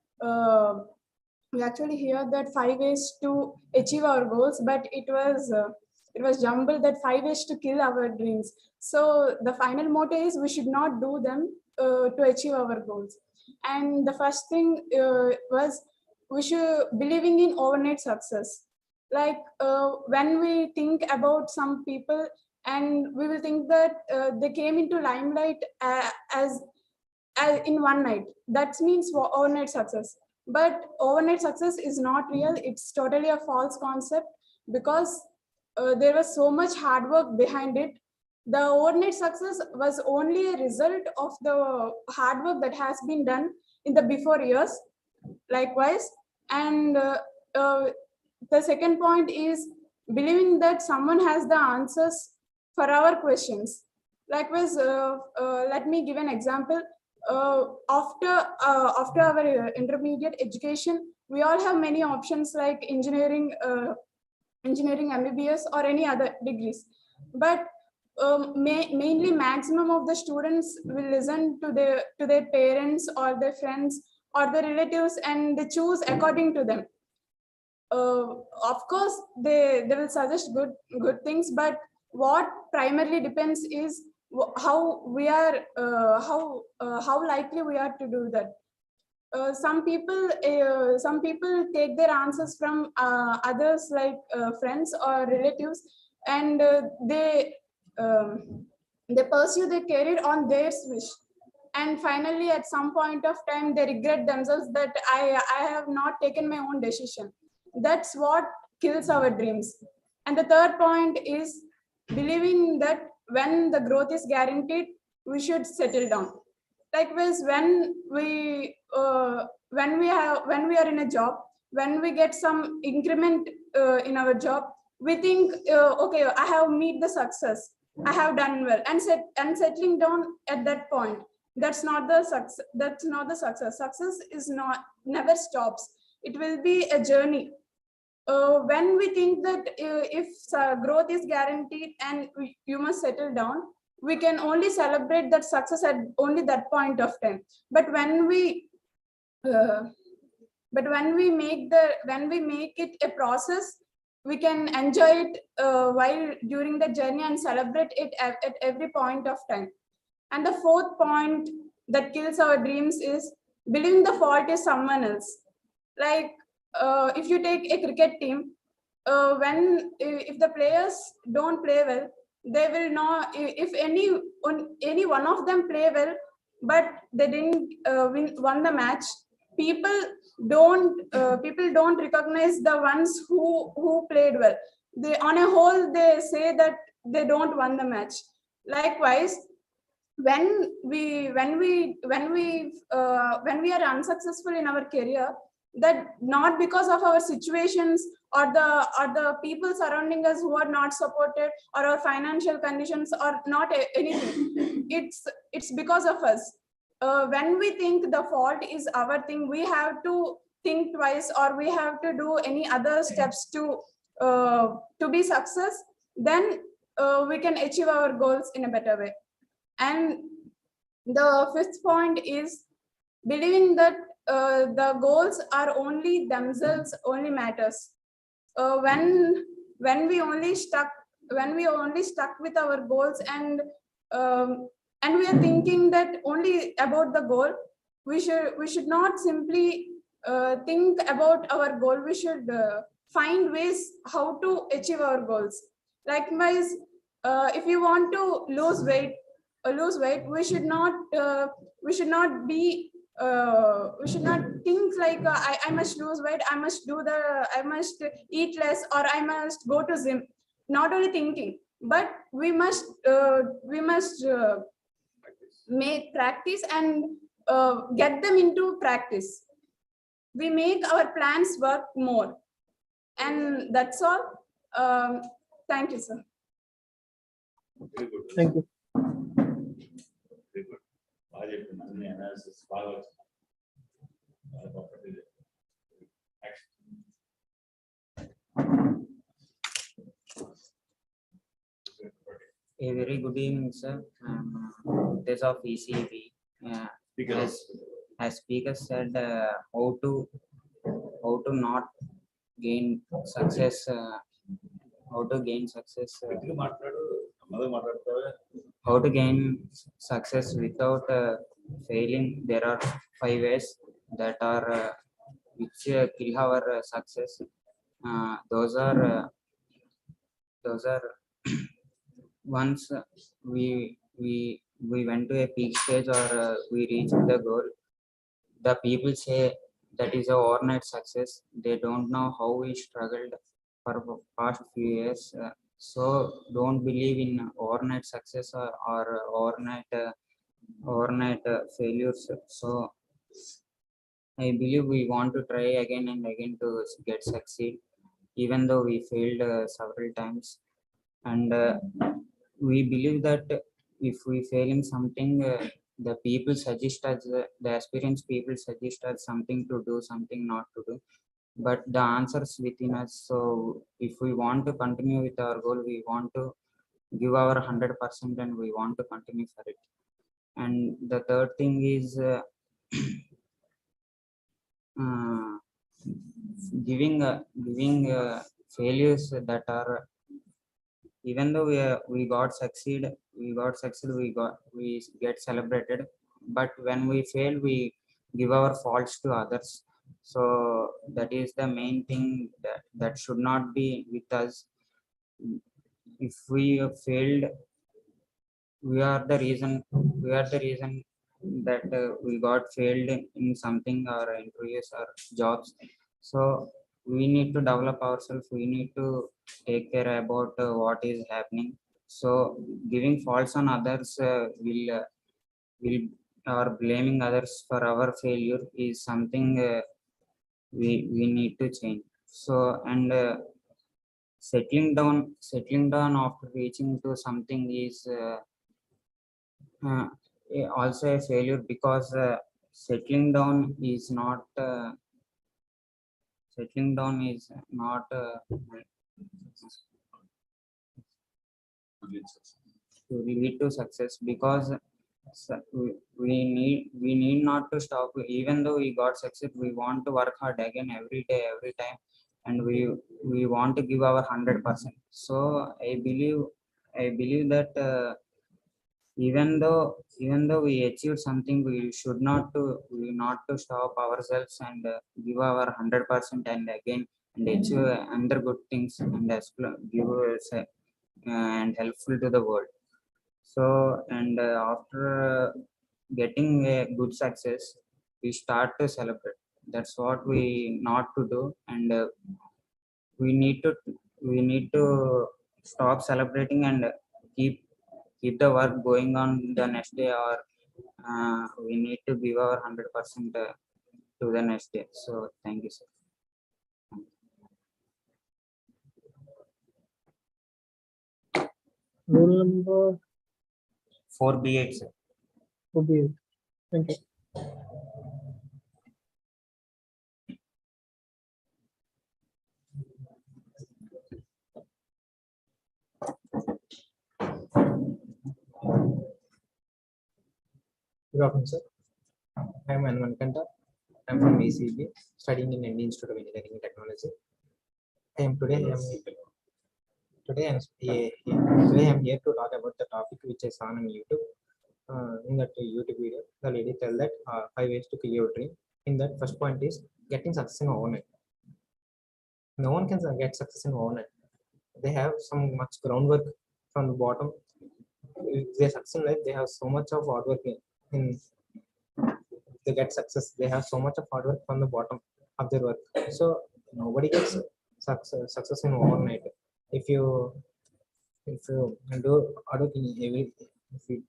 hear that 5 ways to achieve our goals, but it was jumbled that 5 ways to kill our dreams. So the final motto is we should not do them to achieve our goals. And the first thing was we should believing in overnight success. Like when we think about some people, and we will think that they came into limelight as in one night. That means overnight success. But overnight success is not real. It's totally a false concept, because there was so much hard work behind it. The overnight success was only a result of the hard work that has been done in the before years. Likewise, and the second point is believing that someone has the answers for our questions. Likewise, let me give an example. After our intermediate education, we all have many options like engineering, MBBS, or any other degrees. But mainly maximum of the students will listen to their parents or their friends or their relatives, and they choose according to them. Of course, they will suggest good things, but what primarily depends is how we are, how likely we are to do that. Some people take their answers from others, like friends or relatives, and they pursue their career on their wish, and finally at some point of time they regret themselves that I have not taken my own decision. That's what kills our dreams. And the third point is believing that when the growth is guaranteed, we should settle down. Likewise, when we are in a job, when we get some increment in our job, we think, okay, I have meet the success, I have done well, and settling down at that point. That's not the success. That's not the success. Success is not never stops. It will be a journey. When we think that if growth is guaranteed and you must settle down, we can only celebrate that success at only that point of time. But when we make it a process, we can enjoy it while during the journey and celebrate it at every point of time. And the fourth point that kills our dreams is believing the fault is someone else. Like if you take a cricket team, if the players don't play well, they will not. If any one of them play well, but they didn't won the match, people don't recognize the ones who played well. They, on a whole, they say that they don't won the match. Likewise, when we are unsuccessful in our career, that not because of our situations or the people surrounding us who are not supported, or our financial conditions, or not anything, it's because of us. When we think the fault is our thing, we have to think twice, or we have to do any other steps to be success. Then we can achieve our goals in a better way. And the fifth point is believing that the goals are only themselves only matters. When we only stuck with our goals, and we are thinking that only about the goal, we should not simply think about our goal. We should find ways how to achieve our goals. Likewise, if you want to lose weight, we should not think like I must lose weight, I must eat less, or I must go to gym. Not only thinking, but we must make practice and get them into practice. We make our plans work more. And that's all. Thank you, sir. Thank you. Very good. బాగా చెప్పింది అన్ని analysis బాగా వచ్చింది. A very good evening, sir. This of ECE. As speaker said, how to not gain success. How to gain success. How to gain success without failing. There are 5 ways that are which kill our success. Those are once we went to a peak stage, or we reached the goal, the people say that is a overnight success. They don't know how we struggled for past few years. So don't believe in overnight success or overnight failures. So I believe we want to try again and again to get succeed, even though we failed several times. And we believe that if we fail in something, the people suggest us, the experienced people suggest us something to do, something not to do. But the answers within us. So if we want to continue with our goal, we want to give our 100% and we want to continue for it. And the third thing is giving failures that are, even though we get celebrated, but when we fail, we give our faults to others. So that is the main thing that should not be with us. If we have failed, we are the reason that we got failed in something, or interviews or jobs. So we need to develop ourselves, we need to take care about what is happening. So giving faults on others will or blaming others for our failure is something we need to change. So, and settling down after reaching to something is also a failure, because settling down is not settling down is not to lead to success, because we need not to stop. Even though we got success, we want to work hard again every day, every time, and we want to give our 100%. So I believe that even though we achieved something, we not to stop ourselves and give our 100% and again and achieve other good things and give us, and helpful to the world. So, and after getting a good success, we start to celebrate. That's what we not to do, and we need to we need to stop celebrating and keep the work going on the next day, or we need to give our 100% to the next day. So, thank you, sir. Roll number 4B8, sir. 4B8. Thank you. Good afternoon, sir. I am Anvankanta. I am from ECE, studying in Indian Institute of Engineering and Technology. Today I am here to talk about the topic which I saw on YouTube. In that YouTube video, the lady tell that 5 ways to kill your dream. In that, first point is getting success in overnight. No one can get success in overnight. They have some much groundwork from the bottom. If they succeed in life, they have so much of hard work in they get success. They have so much of hard work from the bottom of their work. So nobody gets success in overnight. If you do hard work in every, if you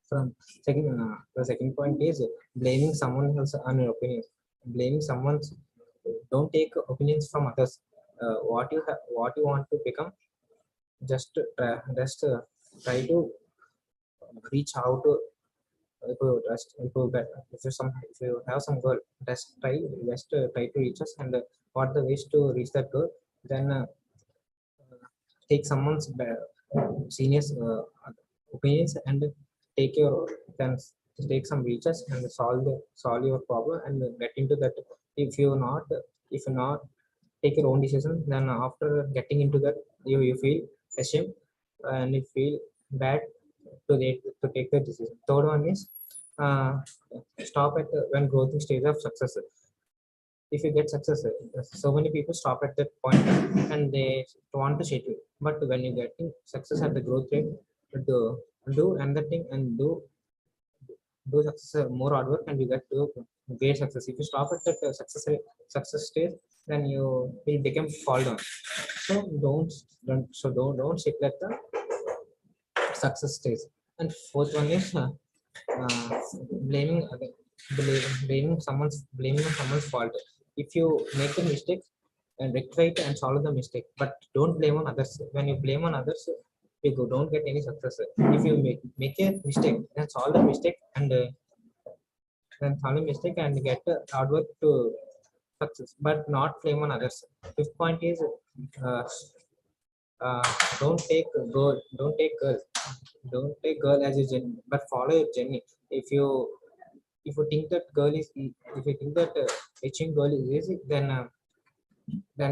from the second point is blaming someone else on your opinions. Blaming someone's, don't take opinions from others. What you want to become, just try to reach out to, if you have some goal, try to reach us, and what the ways to reach that goal. Then take someone's seniors opinions and take your then take some reaches and solve your problem and get into that. If you not take your own decision, then after getting into that, you feel ashamed and you feel bad to take the decision. Third one is stop at when growing stage of success. If you get success, so many people stop at that point and they want to shake you. But when you getting success at the growth rate, do another thing and do success, more hard work, and you get to great success. If you stop at that success stage, then you will become fall down. So don't stick at the success stage. And fourth one is blaming blaming someone's fault. If you make a mistake, and rectify it and solve the mistake, but don't blame on others. When you blame on others, don't get any success. If you make a mistake, then solve the mistake and get hard work to success, but not blame on others. Fifth point is uh, don't take girl as a journey, but follow your journey. If you think that if you think that reaching girl is easy, then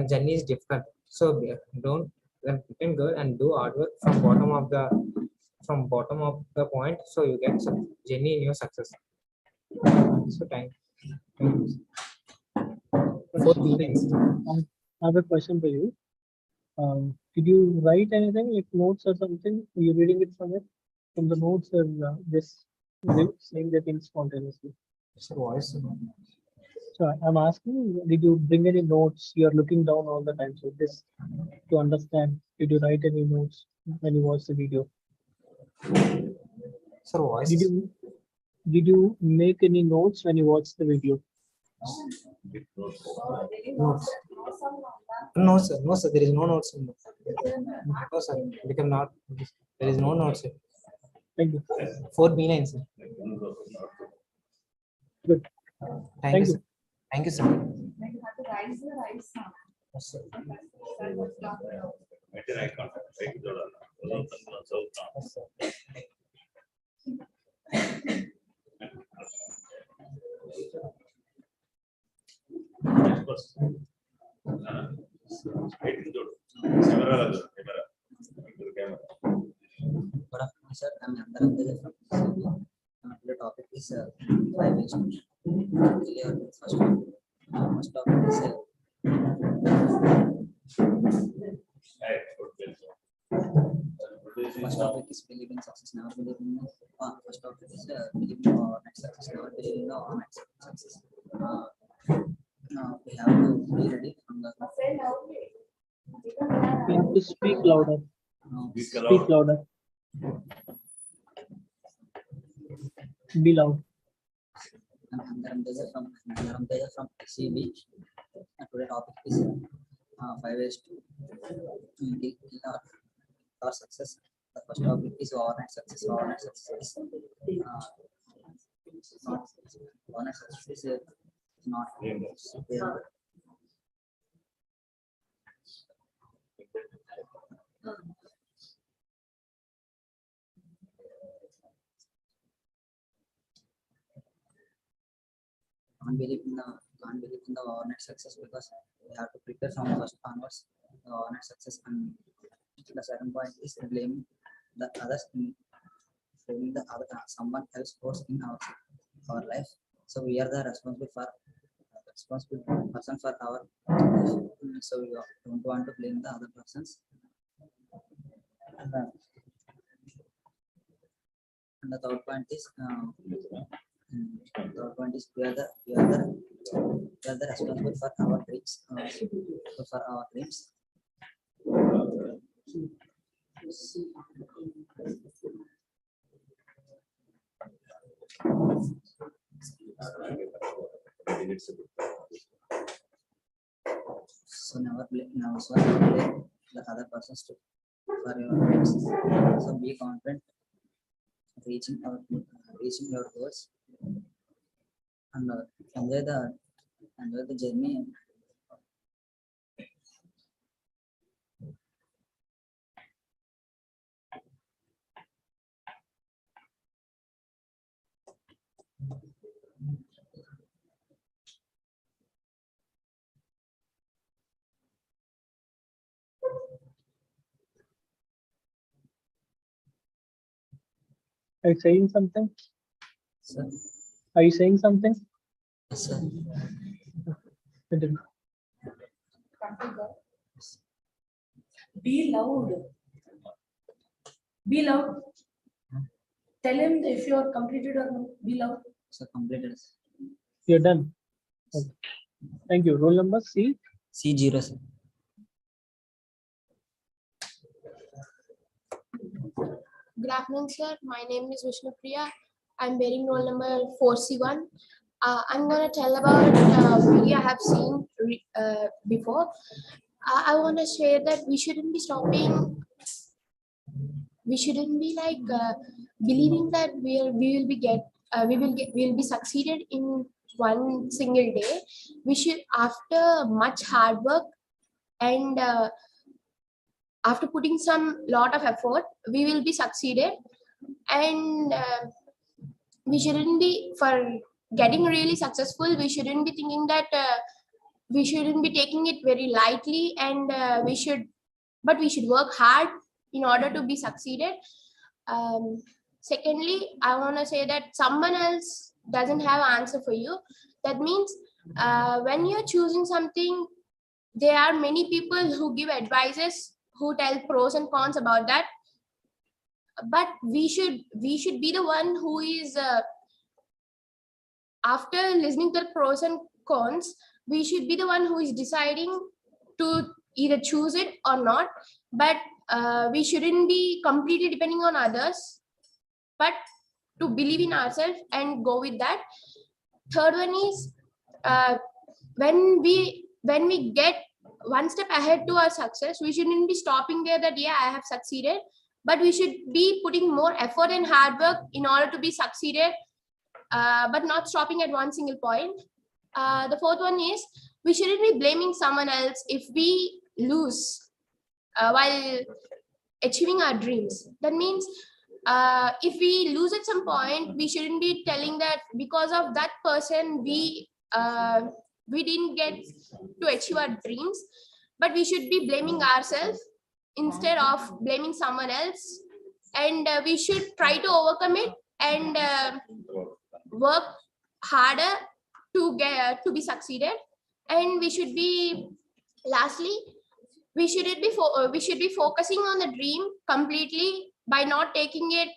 journey is difficult. So don't then pretend girl and do hard work from bottom of the point, so you get some journey in your success. So thank you. I have a question for you. Did you write anything like notes or something? Are you reading it somewhere from the notes, or just saying the things spontaneously? So I'm asking, did you bring any notes? You're looking down all the time, so this to understand. Did you write any notes when you watched the video? Sir, voice. Did you make any notes when you watched the video? Notes. No, sir. No, sir. There is no notes. No, sir. We cannot. There is no notes. Sir. Thank you. 4B9, sir. Good. Thank you, sir. Thank you, sir. Good afternoon, sir. I'm Andaram from ECE. The topic is 5 ways to kill your first one. First topic is first topic is believing success, never believing. First topic is believing overnight success, never believing the overnight success. We have to be ready from the. You have to speak louder. Speak louder. Be loud. I'm Andaram Teja from ECE. Today topic is 5 ways to kill our success. The first topic is overnight success. Overnight success is overnight success is not there. Can't believe in the overnight success because we have to prepare from first onwards the overnight success, and the second point is blaming the others blaming the other someone else force in our life. So we are the responsible person for our life. So we don't want to blame the other persons. And the third point is we are the responsible for our dreams. For our dreams. So never blame the other persons for your dreams. So be confident reaching your goals, and enjoy the journey. Are you saying something? Sir. Are you saying something? Yes, sir. Be loud. Be loud. Tell him if you are completed or not. Be loud. So completed. You're done. Okay. Thank you. Roll number C. C0, sir. Good afternoon, sir. My name is Vishnu Priya. I'm bearing roll number 4C1. I'm going to tell about a video I have seen before. I want to share that we shouldn't be stopping. We shouldn't be like believing that we will be succeeded in one single day. We should, after much hard work and after putting some lot of effort, we will be succeeded, and we shouldn't be, for getting really successful, we shouldn't be thinking that we shouldn't be taking it very lightly, and we should work hard in order to be succeeded. Secondly, I want to say that someone else doesn't have an answer for you. That means when you're choosing something, there are many people who give advices, who tell pros and cons about that, but we should be the one who is after listening to the pros and cons, we should be the one who is deciding to either choose it or not. But we shouldn't be completely depending on others, but to believe in ourselves and go with that. Third one is when we get one step ahead to our success, we shouldn't be stopping there that yeah, I have succeeded, but we should be putting more effort and hard work in order to be succeeded, but not stopping at one single point. The fourth one is we shouldn't be blaming someone else if we lose while achieving our dreams. That means if we lose at some point, we shouldn't be telling that because of that person we didn't get to achieve our dreams, but we should be blaming ourselves instead of blaming someone else, and we should try to overcome it and work harder to be succeeded. And we should be lastly we should be focusing on the dream completely by not taking it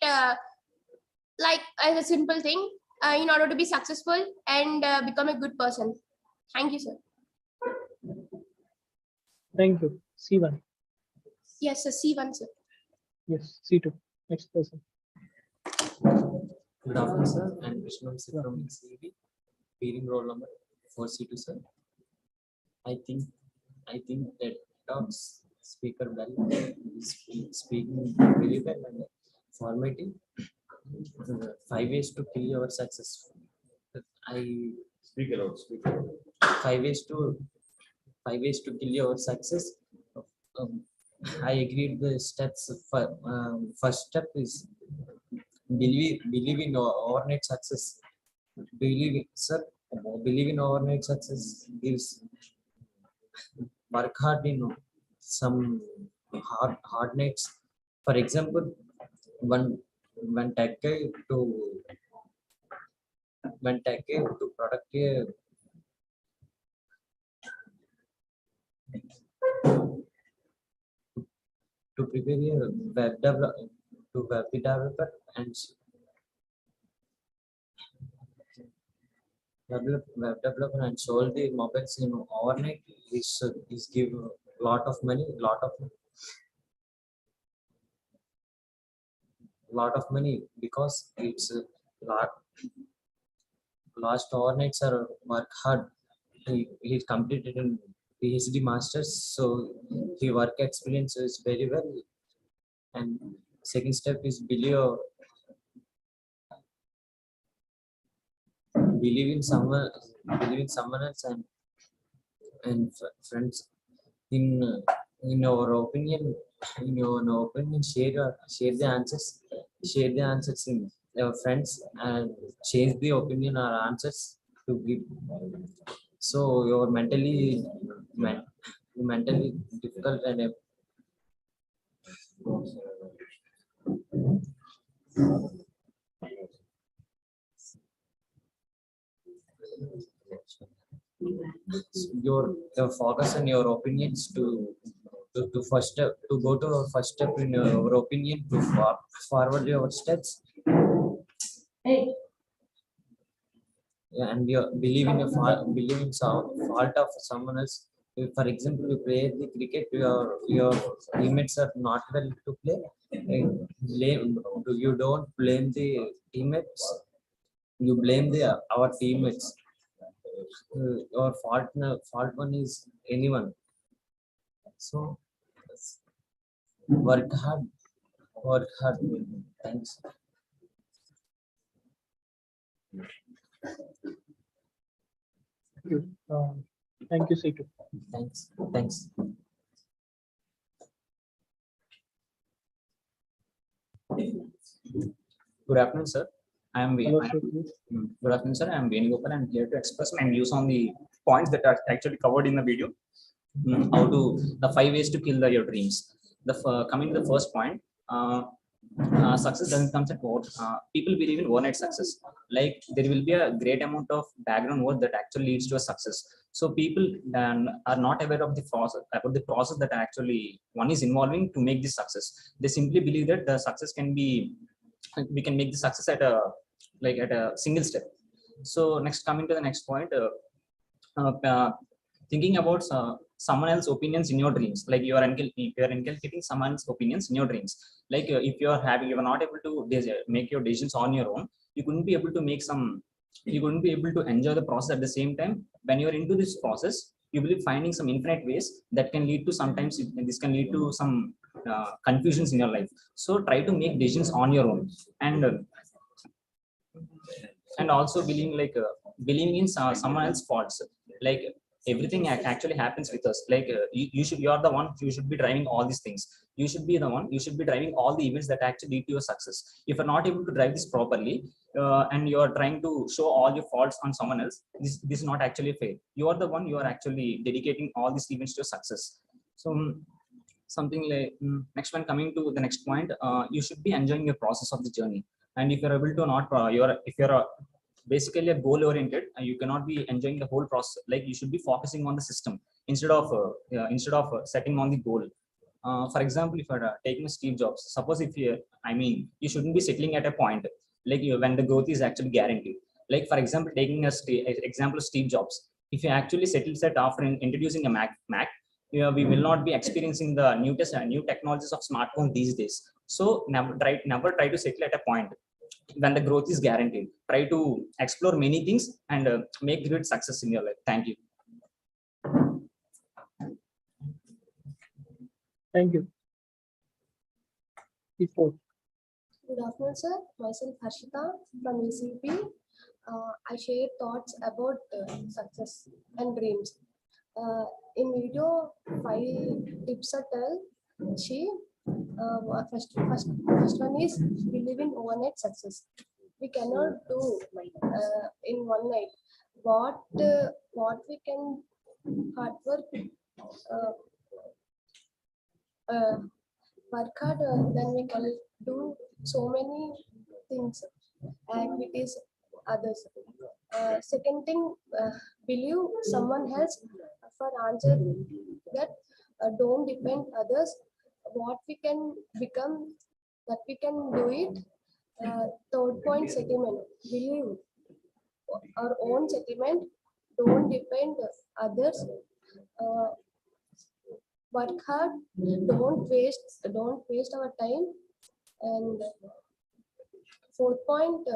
like as a simple thing in order to be successful and become a good person. Thank you, sir. Thank you. C1. Yes, sir. C1, sir. Yes, C2. Next person. Good afternoon, sir. I'm Krishna from ECE, reading roll number 4C2, sir. I think that talks speaker well, speaking very well and formatting. 5 ways to kill your success. I speak aloud. 5 ways to kill your success. I agreed the steps. First step is believe in overnight success. Believe in overnight success gives work hard in some hard nights. For example, when tech to product to prepare a web developer and web developer and sold the mobiles in overnight is give lot of money because it's last overnights are work hard. He completed in PhD masters, so his work experience is very well. And second step is believe in someone else and friends. In your opinion, share the answers in your friends and change the opinion or answers to give. So you're mentally difficult and your focus on your opinions to first step to go to first step in your opinion to forward your steps. And you believe in some fault of someone else. If, for example, you play the cricket, your teammates are not well to play. You don't blame the teammates. You blame our teammates. Your fault one is anyone. So work hard. Thanks. Thank you, C2. Thanks. Good afternoon, sir. Good afternoon, sir. I am Venugopal. I am here to express my views on the points that are actually covered in the video. How to the 5 ways to kill your dreams. Coming to the first point, success doesn't come at what people believe in overnight success. Like there will be a great amount of background work that actually leads to a success. So people are not aware of the process that actually one is involving to make this success. They simply believe that the success we can make the success at a single step. So coming to the next point, thinking about someone else's opinions in your dreams, like you are inculcating someone's opinions in your dreams. Like if you are not able to make your decisions on your own, you couldn't be able to enjoy the process. At the same time, when you're into this process, you will be finding some infinite ways that can lead to this can lead to some confusions in your life. So try to make decisions on your own, and also believing in someone else's faults. Like everything actually happens with us. Like you are the one you should be driving all these things. You should be driving all the events that actually lead to your success. If you're not able to drive this properly, and you are trying to show all your faults on someone else, this is not actually fair. You are the one, you are actually dedicating all these events to your success. So something like next one, coming to the next point, you should be enjoying the process of the journey. And if you're able to not if you're basically a goal oriented, you cannot be enjoying the whole process. Like you should be focusing on the system instead of setting on the goal. For example, if you're taking Steve Jobs, suppose if you you shouldn't be settling at a point like when the growth is actually guaranteed. Like for example, taking example of Steve Jobs, if you actually settle set after introducing a Mac, we will not be experiencing the new technologies of smartphone these days. So never try to settle at a point when the growth is guaranteed. Try to explore many things and make great success in your life. Thank you. Thank you. Before. Good afternoon, sir. Myself Harshita from ECE. I share thoughts about success and dreams. In video, 5 tips are tell. First one is believe in overnight success. We cannot do in one night. What we can hard work. Work hard, then we can do so many things, activities, others. Second thing, believe someone else for answer that don't depend others. What we can become, that we can do it. Third point, settlement. Believe our own settlement. Don't depend others. Work hard, don't waste our time. And fourth point,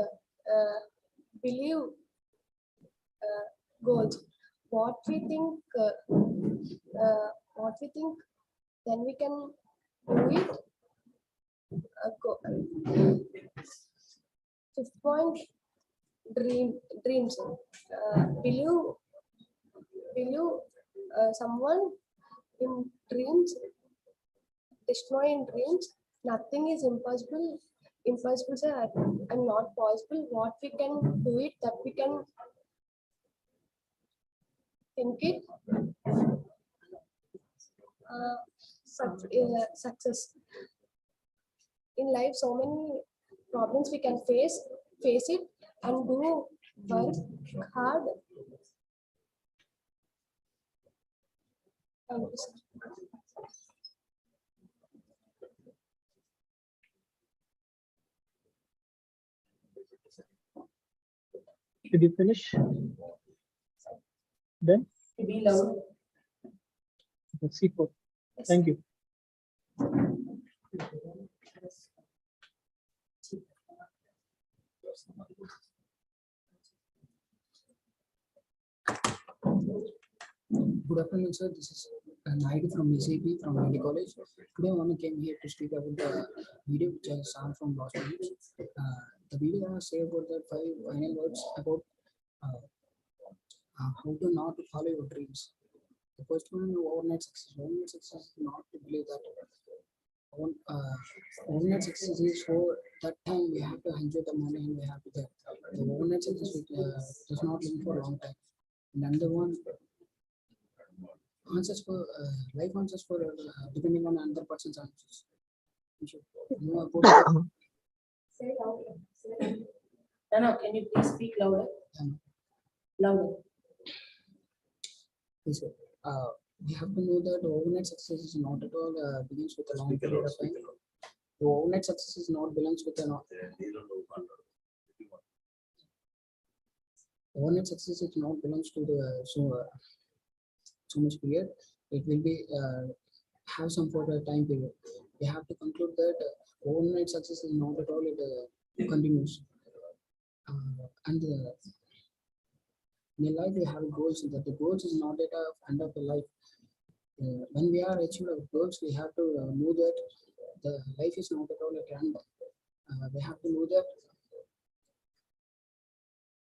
believe goals. What we think, then we can do it. Fifth point, dreams. Believe someone in dreams, destroy in dreams. Nothing is impossible. Impossible, sir, and not possible. What we can do it, that we can think it. Success. In life, so many problems we can face it, and do work hard. Thank you, sir. Did you finish? Then? Be loud. C4. Thank you. Good afternoon, sir. This is Naidu from ECE from Medi College. Today, I came here to speak about the video which I saw from last week. The video I say about the 5 final words about how to not follow your dreams. The first one, overnight success. Overnight success is not to believe that. Overnight success is for that time we have to enjoy the money and we have to get. The overnight success does not live for a long time. And another one, answers for life answers for depending on another person's answers. You should know about Say louder. No, can you please speak louder? Louder. Yes, sir. We have to know that overnight success is not at all begins with a long period of time. The overnight success is not belongs with an overnight success is not belongs to the so much period, it will be have some for a time period. We have to conclude that overnight success is not at all, it continues. And in life we have goals, that the goals is not at the end of the life. When we are achieving our goals, we have to know that the life is not at all at end. We have to know that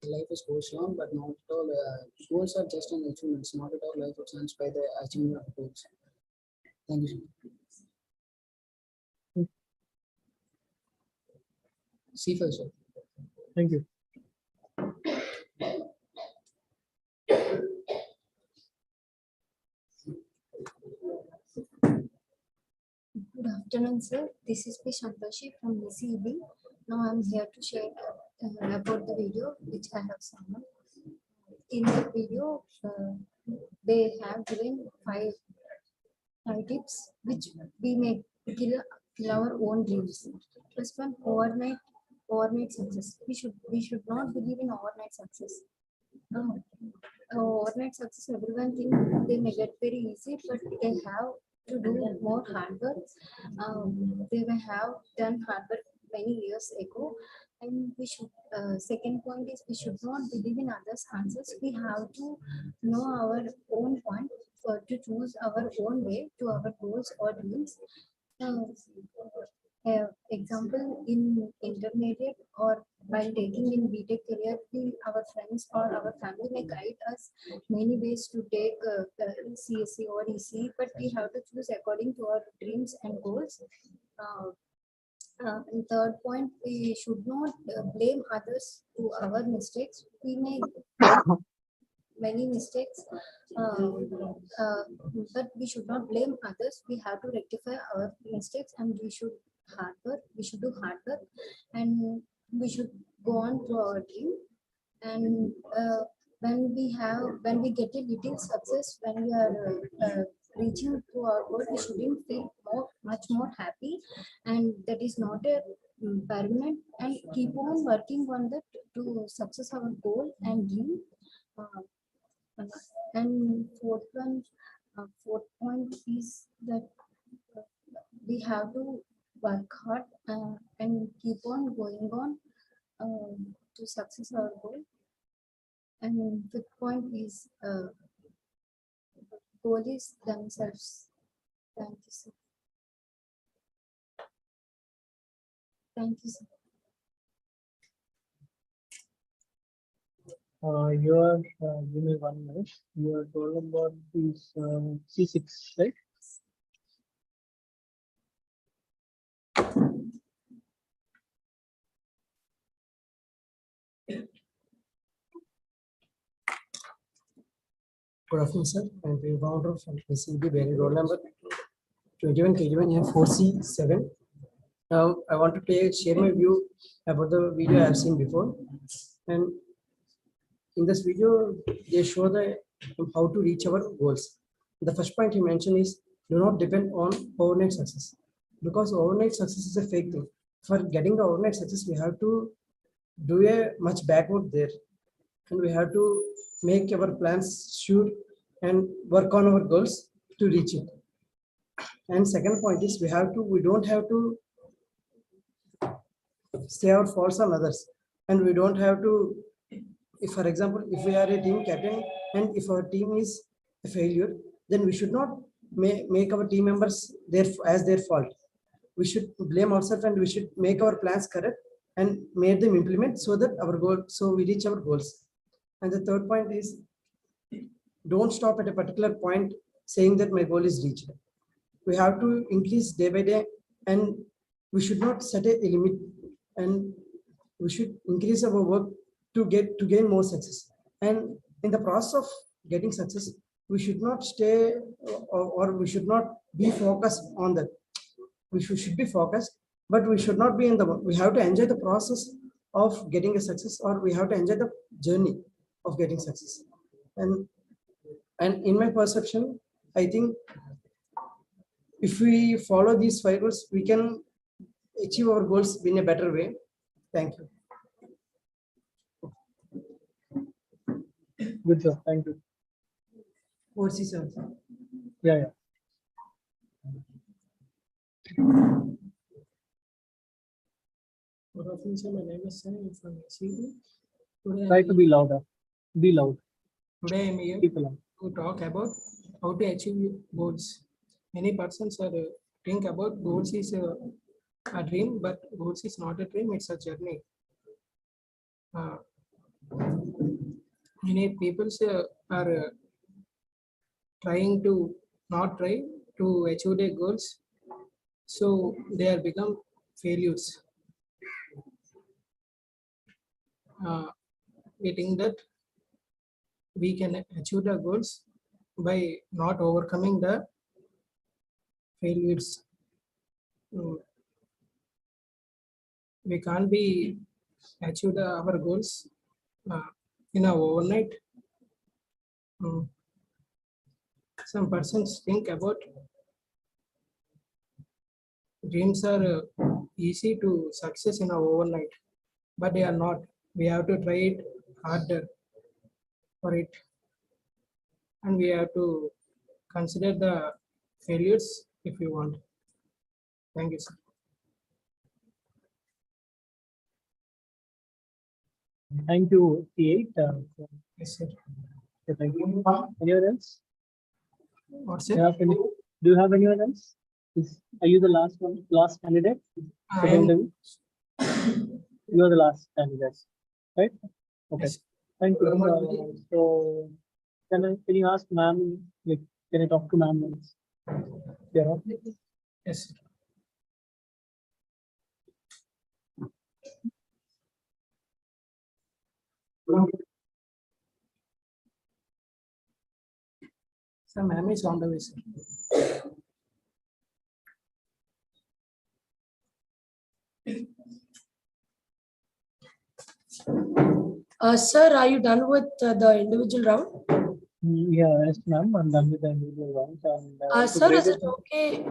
life is goes on, but not at all. Goals are just an achievements, not at all life is ends by the achievement of goals. Thank you. C5, sir. Thank you. Good afternoon, sir. This is P. Santoshi from ECE. Now I'm here to share about the video which I have seen. In the video, they have given five tips which we may kill our own dreams. First one, overnight success. We should not believe in overnight success. Overnight success, everyone think they may get very easy, but they have to do more hard work. They may have done hard work many years ago, and we should. Second point is we should not believe in others' answers. We have to know our own point to choose our own way to our goals or dreams. Example, in intermediate or while taking in BTech career, our friends or our family may guide us many ways to take CSE or ECE, but we have to choose according to our dreams and goals. And third point, we should not blame others to our mistakes. We may many mistakes, but we should not blame others. We have to rectify our mistakes, and we should hard work. We should do hard work, and we should go on to our dream. And when we get a little success, when we are reaching to our goal, we shouldn't feel much more happy, and that is not a permanent. And keep on working on that to success our goal and dream. And fourth point is that we have to work hard and keep on going on to success our goal. And fifth point is goal is themselves. Thank you, sir. Thank you, sir. Give me 1 minute. You are told about this C6, right? Good afternoon, sir. I'm the founder from ECE, bearing roll number 21 KG1 and 4C7. Now, I want to share my view about the video I have seen before. And in this video, they show how to reach our goals. The first point he mentioned is do not depend on overnight success, because overnight success is a fake thing. For getting the overnight success, we have to do a much backward there, and we have to make our plans sure and work on our goals to reach it. And second point is we don't have to stay out faults on others, and we don't have to, if for example, if we are a team captain and if our team is a failure, then we should not make our team members as their fault. We should blame ourselves and we should make our plans correct and make them implement so that we reach our goals. And the third point is don't stop at a particular point saying that my goal is reached. We have to increase day by day, and we should not set a limit, and we should increase our work to gain more success. And in the process of getting success, we should not stay or we should not be focused on that. We should be focused, but we should not be we have to enjoy the process of getting a success, or we have to enjoy the journey of getting success. And in my perception, I think if we follow these 5 rules, we can achieve our goals in a better way. Thank you. Good job. Thank you. overseas also. Yeah, yeah. Good afternoon, sir. My name is Sam from ECE. Today Try I'm to be louder. Be loud. Today I'm here Keep along. to talk about how to achieve goals. Many persons are think about goals is a dream, but goals is not a dream, it's a journey. Uh, Many people are trying to not try to achieve their goals, so they are become failures. We think that we can achieve the goals by not overcoming the failures. Mm, we can't be achieve our goals in a overnight. Mm, some persons think about dreams are easy to success in a overnight, but they are not. We have to try it harder for it, and we have to consider the failures if we want. Thank you, sir. Thank you, T8. Yes, sir. Thank you. Anyone else? What's Do it? you have do you have anyone else? Are you the last one, last candidate for I the am. interview? You are the last candidate, right? Okay. Yes. Thank you. So, can you ask ma'am? Like, can I talk to ma'am once? Yeah. Yes, sir. Sir, ma'am is on the way, sir. Sir, are you done with the individual round? Yeah, yes, ma'am. I'm done with the individual rounds. And to Sir, grade is it okay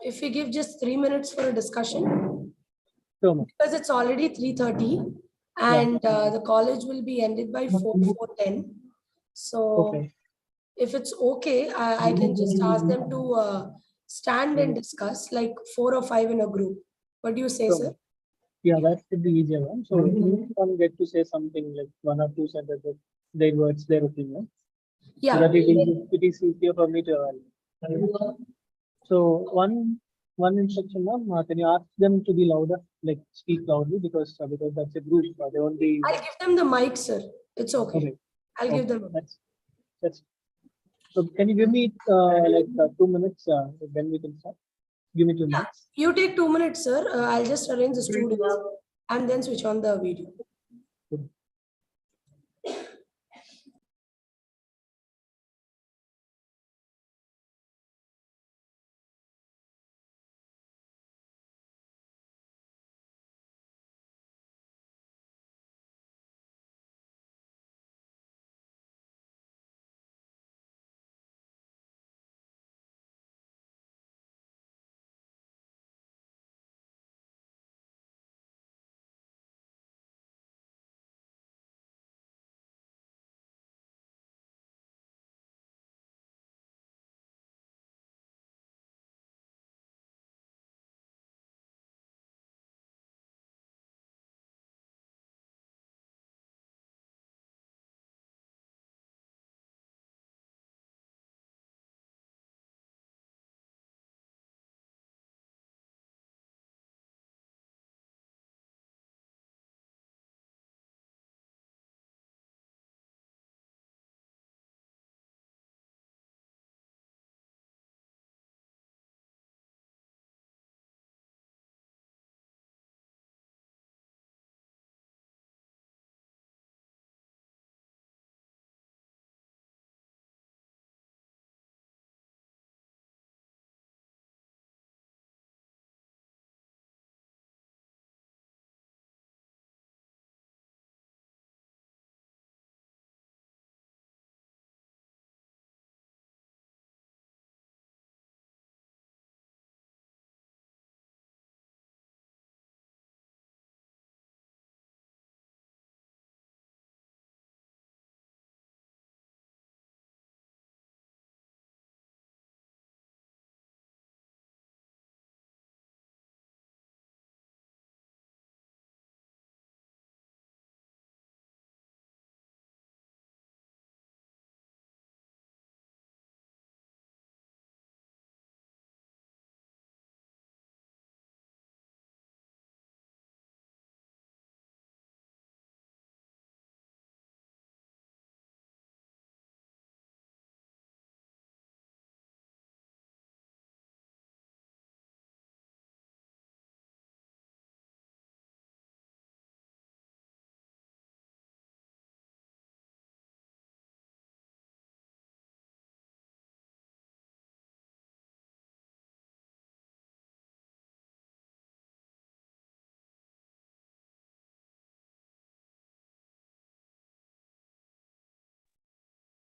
if we give just 3 minutes for a discussion? Sure, ma'am. Because it's already 3:30 and the college will be ended by 4:10. So Okay. if it's okay, I can just ask them to stand and discuss like 4 or 5 in a group. What do you say, Sure, sir? ma'am. Yeah, that should be easier one. So each one get to say something like 1 or 2 sentences, their words, their opinion. Yeah. So that it is easier for me to. So one instruction, ma'am. Can you ask them to be louder, like speak loudly, because that's a group. They won't be. I'll give them the mic, sir. It's okay. Okay. I'll give them. That's. So can you give me 2 minutes? Then we can start. Give me 2 minutes. You take 2 minutes, sir. I'll just arrange the students and then switch on the video.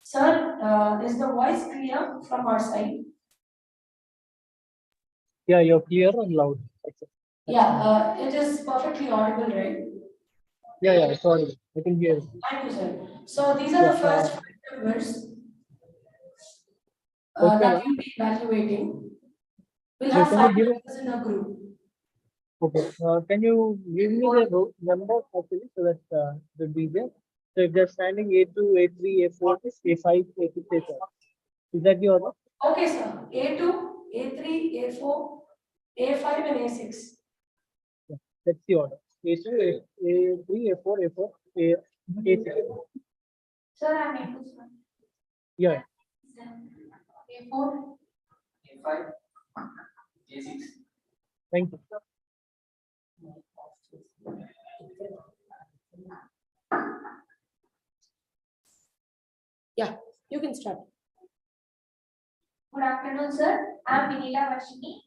Sir, is the voice clear from our side? Yeah, you're clear and loud. Yeah, it is perfectly audible, right? Yeah, sorry. I can hear you. Thank you, sir. So these are the first 5 members Okay, that ma'am. you'll be evaluating. We'll So have can 5 you give members in a group. okay? Can you give me the number actually so that it will be there? So if they're standing A2, A3, A4, A5, A6, A7, is that the order? Okay, sir. A2, A3, A4, A5, and A6. Yeah, that's the order. A2, A3, A4, A4, A6. Sir, I'm A2, sir. Yeah. A4. A5, A6. Thank you. Yeah, you can start. Good afternoon, sir. I'm Vinila Varshini,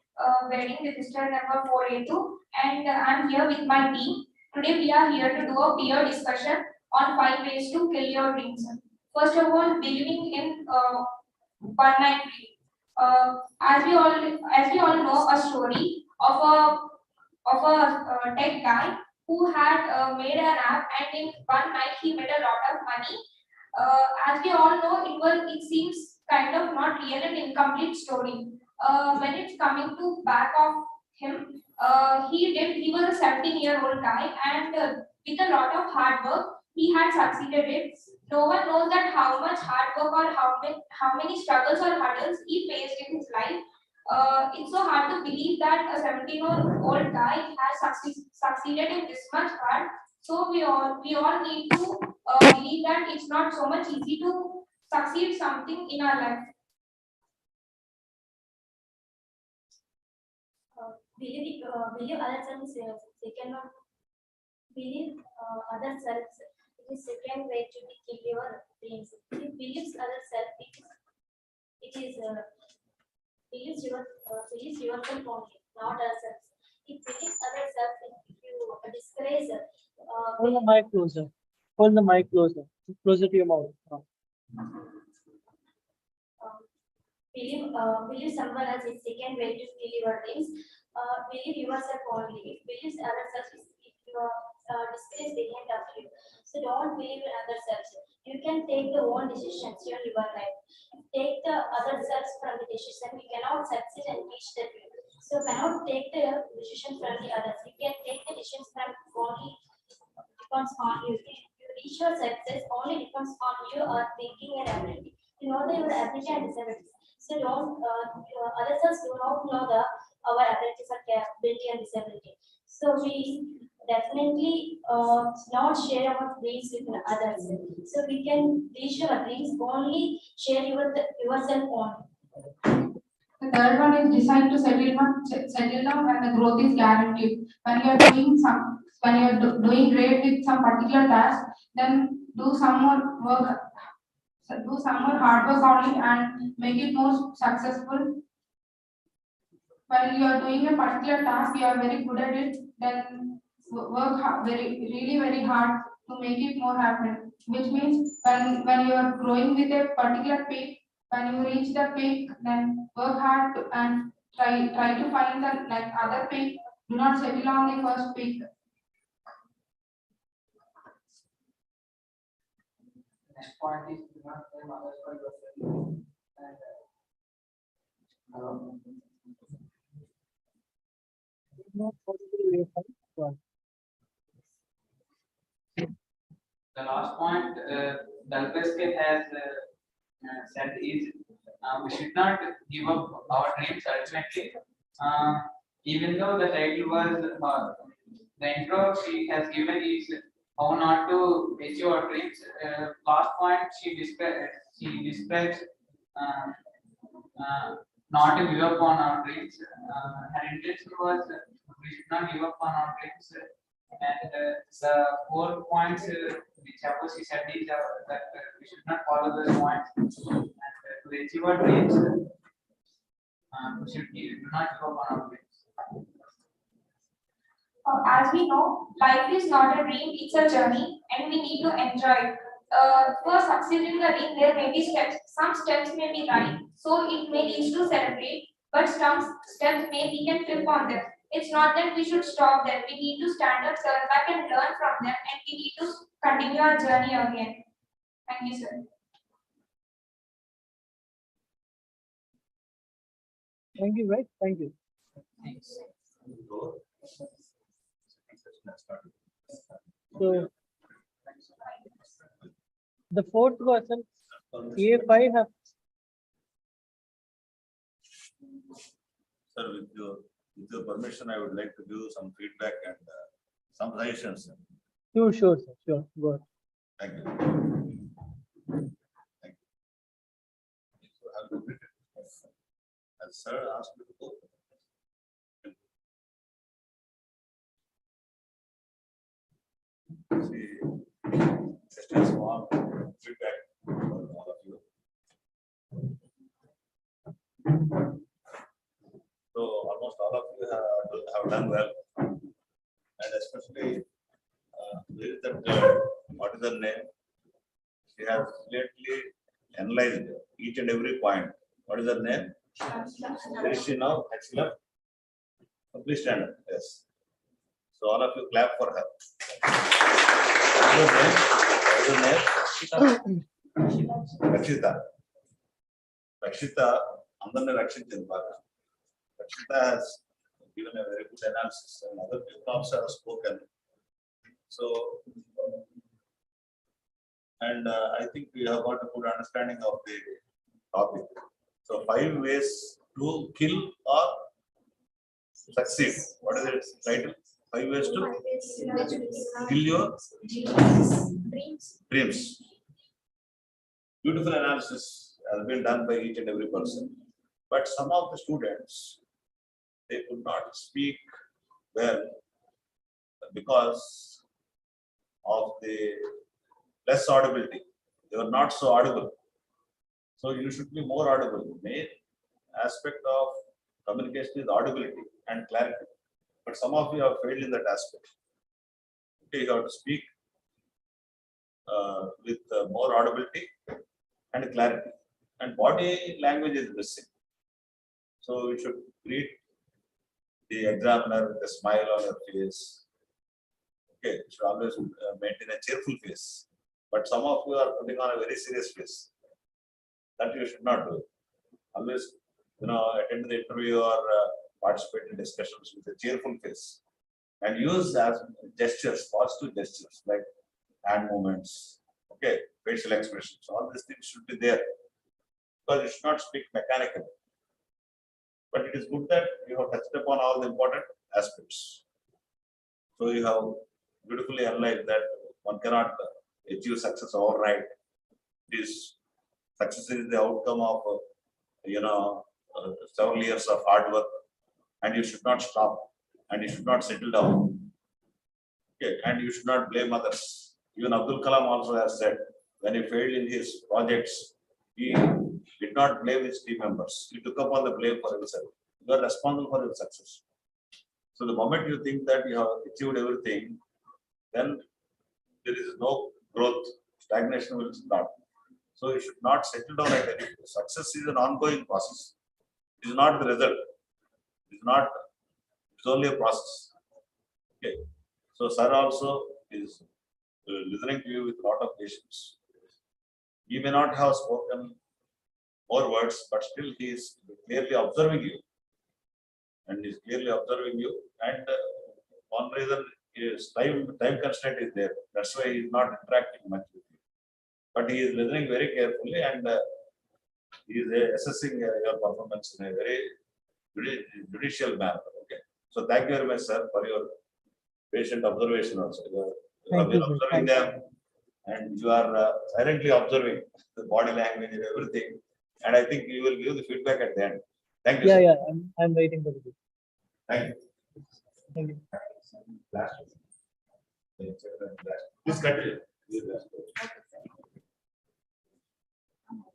wedding register number 482, and I'm here with my team. Today we are here to do a peer discussion on 5 ways to kill your dreams. First of all, believing in one night dream. As we all know a story of a tech guy who had made an app, and in one night he made a lot of money. As we all know, it seems kind of not real and incomplete story. When it's coming to back of him, he was a 17-year-old guy, and with a lot of hard work, he had succeeded it. No one knows that how much hard work or how many struggles or hurdles he faced in his life. It's so hard to believe that a 17-year-old guy has succeeded in this much hard. So we all need to believe that it's not so much easy to succeed something in our life. Believe other self second one. Believe other self. It is second way to kill your dreams. If believes other self, believes yourself only, not others. If believes other self, if you disgrace. Hold the mic closer. Hold the mic closer. Closer to your mouth. Believe someone else is second way to kill your dreams. Believe yourself only. If believes other self is if you disgrace behind of you. So don't believe in other selves. You can take the own decisions in your life. Take the other selves from the decision. You cannot succeed and reach the dream. So cannot take the decision from the others. You can take the decisions from only depends on you. You reach your success only depends on you or thinking and ability. You know your ability and disabilities. So don't others do not know our abilities or ability and disability. So we definitely not share our dreams with others. So we can reach our dreams only share yourself only. The third one is decide to settle down when the growth is guaranteed. When you are doing great with some particular task, then do some more work, do some more hard work on it and make it more successful. When you are doing a particular task, you are very good at it, then very hard to make it more happen. Which means when you are growing with a particular peak, when you reach the peak, then work hard and try to find the other peak. Do not settle on the first peak. Next point is do not blame others for your failure. The last point Dalpeske has said is we should not give up our dreams ultimately. Even though the title was the intro she has given is how not to achieve our dreams. Last point she describes not to give up on our dreams. Her intention was we should not give up on our dreams. And the 4 points which she said is that we should not follow those points. And to achieve our dreams, we should do not give up on our dreams. As we know, life is not a dream, it's a journey, and we need to enjoy it. for succeeding the dream, there may be steps. Some steps may be right, so it may lead to celebrate, but some steps may we can flip on them. It's not that we should stop them. We need to stand up, turn back, and learn from them, and we need to continue our journey again. Thank you, sir. Thank you, right? Thank you. So the fourth question, A5 have. Sir, with your permission, I would like to give some feedback and some suggestions. Sure, sure, sir. Sure. Go ahead. Thank you. Thank you. So, have completed. As sir asked me to go. See, just a small feedback for all of you. So almost all of you have done well, and especially there is that what is her name? She has lately analyzed each and every point. What is her name? Where is she now? Excellent. So please stand up. Yes. So all of you clap for her. What is her name? Rakshita. Rakshita, అందరిని రక్షించింది బాగా. Rakshita has given a very good analysis, and other people also have spoken. So, and I think we have got a good understanding of the topic. So, 5 ways to kill or succeed. What is it title? 5 ways to kill your dreams. Beautiful analysis has been done by each and every person. But some of the students, they could not speak well because of the less audibility. They were not so audible. So you should be more audible. The main aspect of communication is audibility and clarity. But some of you have failed in that aspect. Okay, you have to speak with more audibility and clarity. And body language is missing. So you should greet the examiner with a smile on your face. Okay, you should always maintain a cheerful face. But some of you are putting on a very serious face. That you should not do. Always, attend the interview or participate in discussions with a cheerful face. And use as gestures, positive gestures like hand movements, okay, facial expressions. All these things should be there. Because you should not speak mechanically. But it is good that you have touched upon all the important aspects. So you have beautifully analyzed that one cannot achieve success overnight. This success is the outcome of several years of hard work, and you should not stop, and you should not settle down. Okay, and you should not blame others. Even Abdul Kalam also has said when he failed in his projects, he did not blame his team members. He took upon the blame for himself. You are responsible for your success. So the moment you think that you have achieved everything, then there is no growth. Stagnation will start. So you should not settle down at any. Success is an ongoing process. It is not the result. It is not. It's only a process. Okay. So sir also is listening to you with a lot of patience. He may not have spoken more words, but still he is clearly observing you. And he is clearly observing you. And one reason is time constraint is there. That's why he is not interacting much with you. But he is listening very carefully, and he is assessing your performance in a very judicial manner. Okay. So thank you very much, sir, for your patient observation also. You have been observing them, and you are silently observing the body language and everything. And I think you will give the feedback at the end. Thank you. Yeah, sir. yeah. I'm waiting for the. Thank you. Thank you. Please continue.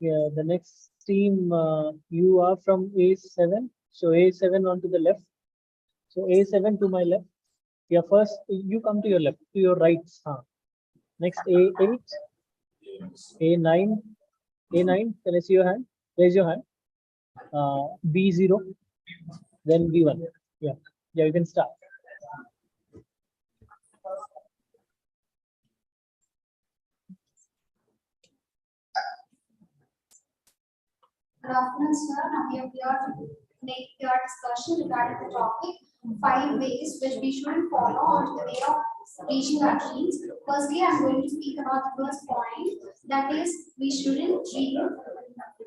Yeah, the next team, you are from A7. So A7 on to the left. So A7 to my left. Yeah, first you come to your left, to your right. Next A8. A9, A9, can I see your hand? Raise your hand. B0, then B1. Yeah, you can start. Good afternoon, sir. Now we are here to make your discussion regarding the topic 5 ways which we shouldn't follow on the way of reaching our dreams. Firstly, I'm going to speak about the first point, that is, we shouldn't dream.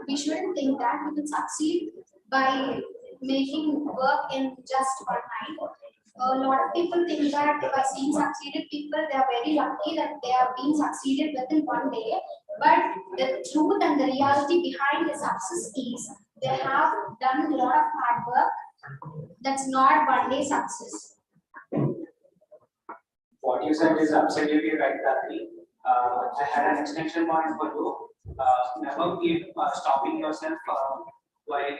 We shouldn't think that we will succeed by making work in just one night. A lot of people think that by seeing succeeded people, they are very lucky that they have been succeeded within one day. But the truth and the reality behind the success is they have done a lot of hard work. That's not one day success. What you said is absolutely right, Kathy. I had an extension point for you. Never keep stopping yourself while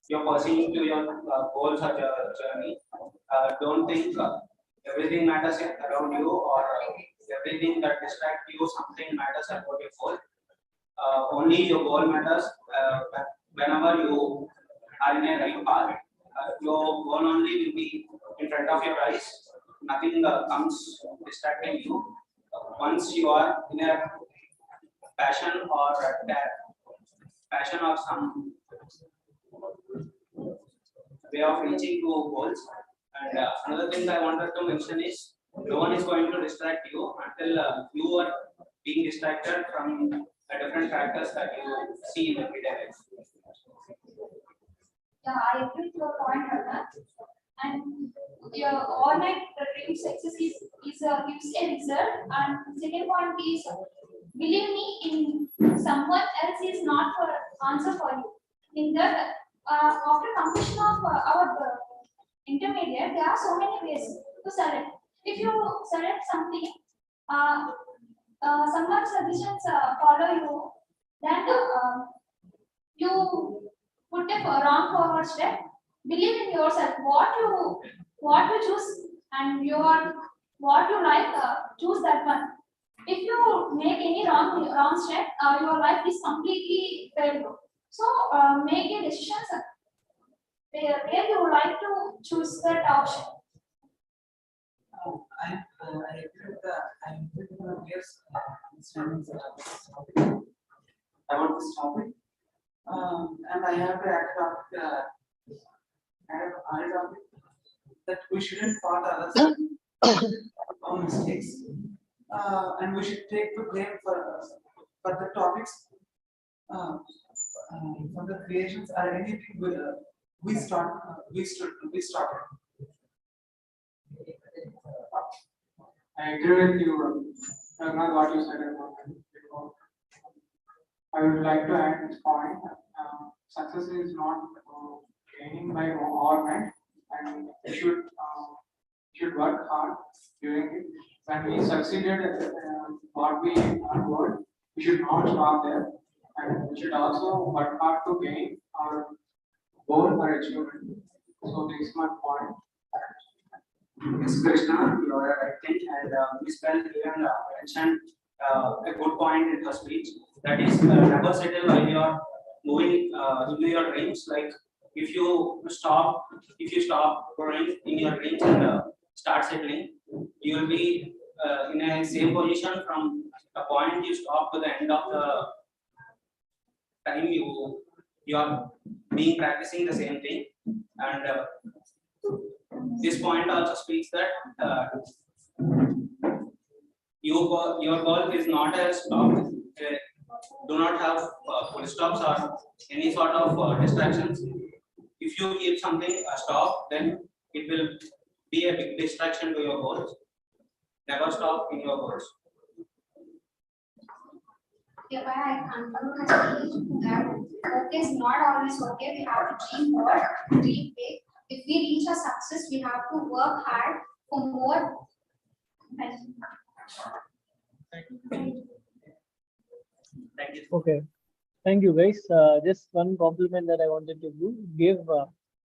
you're pursuing to your goals or your journey. Don't think everything matters around you or everything that distracts you, something matters about your goal. Only your goal matters whenever you are in a right path. Your goal only will be in front of your eyes. Nothing comes distracting you. Once you are in a passion or some way of reaching to goals. And another thing I wanted to mention is no one is going to distract you until you are being distracted from different factors that you see in everyday life. Yeah, I agree to your point, Rana. And your all-night dream success gives a result. And second point is, believe me, in someone else is not for answer for you. In that, after completion of our intermediate, there are so many ways to select. If you select something, someone suggestions follow you, then you put a wrong forward step. Believe in yourself. What you choose and what you like, choose that one. If you make any wrong step, your life is completely failed. So make a decision where you would like to choose that option. I agree with yes, about this topic. And I have to add a topic that we shouldn't fault others our mistakes, and we should take the blame for the topics, for the creations or anything we started. I agree with you, Raghunath, what you said about it. I would like to add this point. Success is not gaining by overnight, and you should work hard during it. When we succeeded at what we want, we should not stop there, and we should also work hard to gain our goal or achievement. So this is my point. Yes, Krishna, you are right, I think, and Ms. Bell even mentioned a good point in her speech. That is, never settle while you are moving into your dreams. Like if you stop growing in your dreams and start settling, you will be in a same position from the point you stop to the end of the time you are being practicing the same thing. And this point also speaks that your goal is not a stop. Do not have full stops or any sort of distractions. If you keep something a stop, then it will be a big distraction to your goals. Never stop in your goals. Yeah, but I conclude my speech that work is not always okay. We have to dream more, dream big. If we reach a success, we have to work hard for more. Thank you. Okay, thank you guys. Just one compliment that I wanted to give.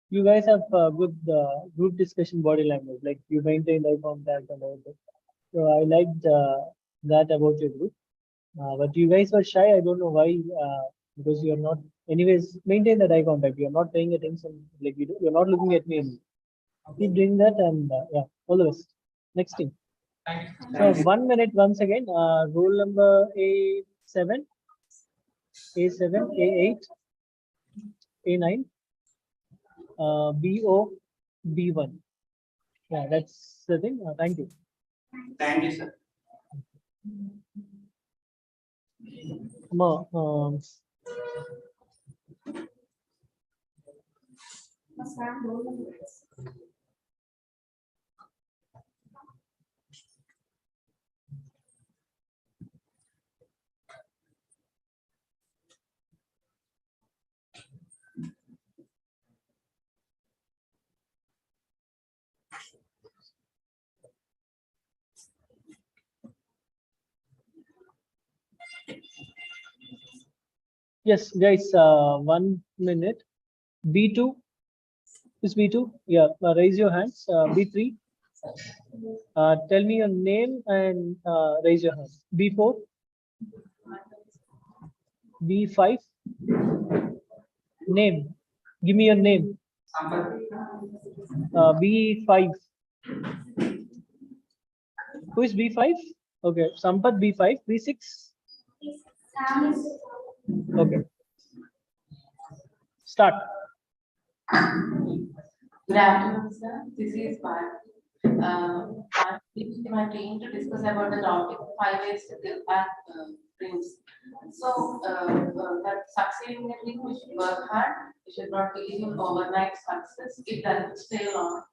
You guys have good group discussion body language. Like you maintain eye contact and everything. So I liked that about your group. But you guys were shy. I don't know why. Because you're not. Anyways, maintain that eye contact. You're not paying attention. Like you're not looking at me. Keep doing that, and yeah, all the best. Next team. So 1 minute once again. Roll number A7, A7, A8, A9, BO, B1. Yeah, that's the thing. Thank you. Thank you, sir. Yes, guys, 1 minute. B2 is B2. Yeah, raise your hands. B3. Tell me your name and raise your hand. B4. B5. Name. Give me your name. B5. Who is B5? Okay, Sampath B5. B6. Okay. Start. Good afternoon, sir. This is Bharat. I'm speaking to my team to discuss about the topic 5 ways to kill dreams. So, that succeeding in a dream, we should work hard. We should not believe in overnight success. It doesn't stay long.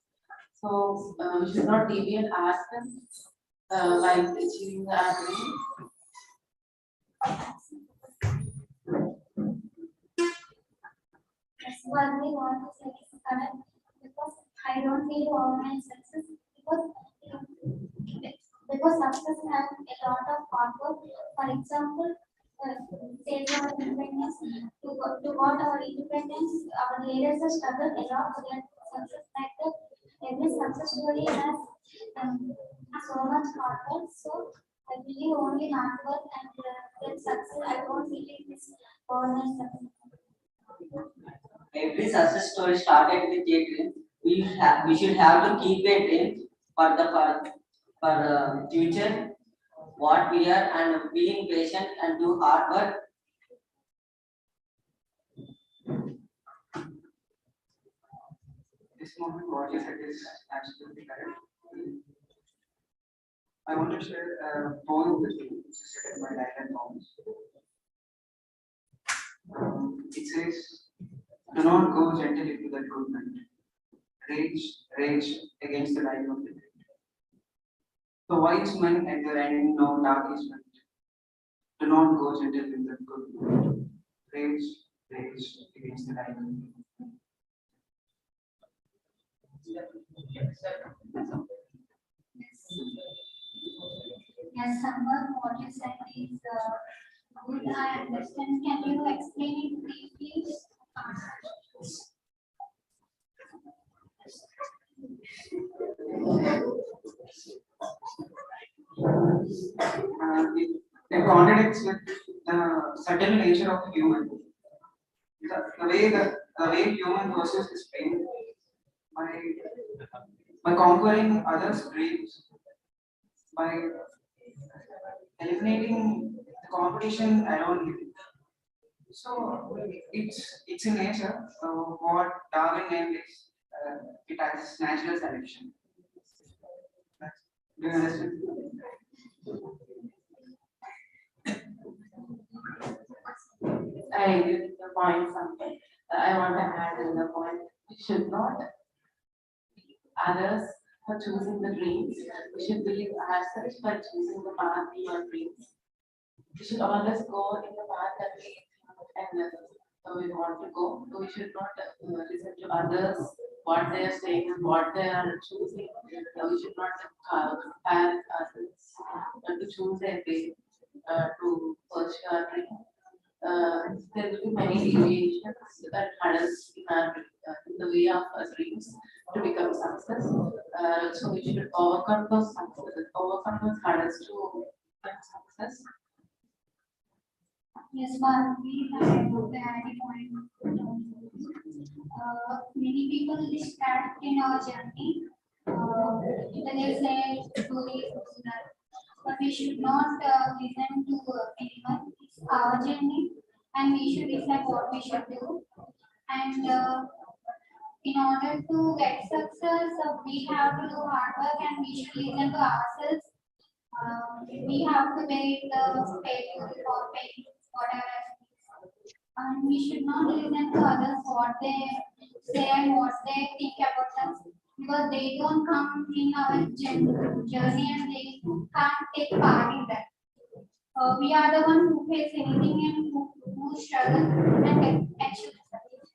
So, we should not deviate ourselves while achieving our dream. That's what we want to say is correct because I don't feel overnight success because success has a lot of hard work. For example, save our independence to got our independence. Our leaders have struggled a lot to get success like that. Every success story has so much hard work. So I believe only hard work and get success. I don't believe this overnight success. Every success story started with a dream. We should have to keep a dream for the future. What we are and being patient and do hard work. This moment, what you said is absolutely correct. I want to share a poem with you. It's written by Diane Thomas. It says, "Do not go gently to that good night. Rage against the light of the day. The wise men at their end know dark is night. Do not go gently to that good night. Rage against the light of the day." Yes, someone what you said is good. I understand. Can you explain it briefly? It contradicts with the certain nature of human. The way human versus his pain by conquering others' dreams, by eliminating the competition around him. So it's in nature. What Darwin named is it as natural selection. Do you understand? I agree with the point something. I want to add another point. We should not others for choosing the dreams. We should believe ourselves by choosing the path we are dreams. We should always go in the path that we think and we want to go. So we should not listen to others, what they are saying and what they are choosing. We should not compare ourselves but to choose their way to pursue our dream. There will be many deviations that hurdles in the way of our dreams to become success. So we should overcome those hurdles to get success. Yes, ma'am. We have the added point. Many people distract in our journey. When they say do this, do that, but we should not listen to anyone. It's our journey, and we should decide what we should do. And in order to get success, we have to do hard work, and we should listen to ourselves. We have to wait failure or pain, whatever. And we should not listen to others what they say and what they think about us, because they don't come in our journey and they can't take part in that. We are the one who face anything and who struggle and achieve success.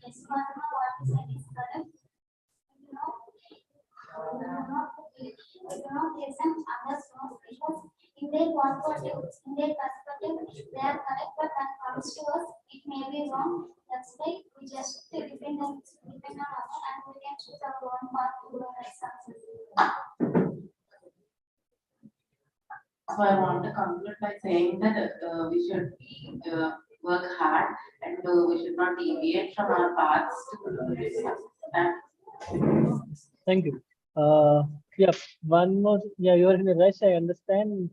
Yes, Fatma, what you said is correct. Do not listen others most, because in their point of view, in their perspective, they are correct, but when it comes to us, it may be wrong. That's why we just depend on others, and we can choose our own path to success. So I want to conclude by saying that we should work hard and we should not deviate from our paths to success. Thank you. Yeah, one more. Yeah, you are in a rush. I understand.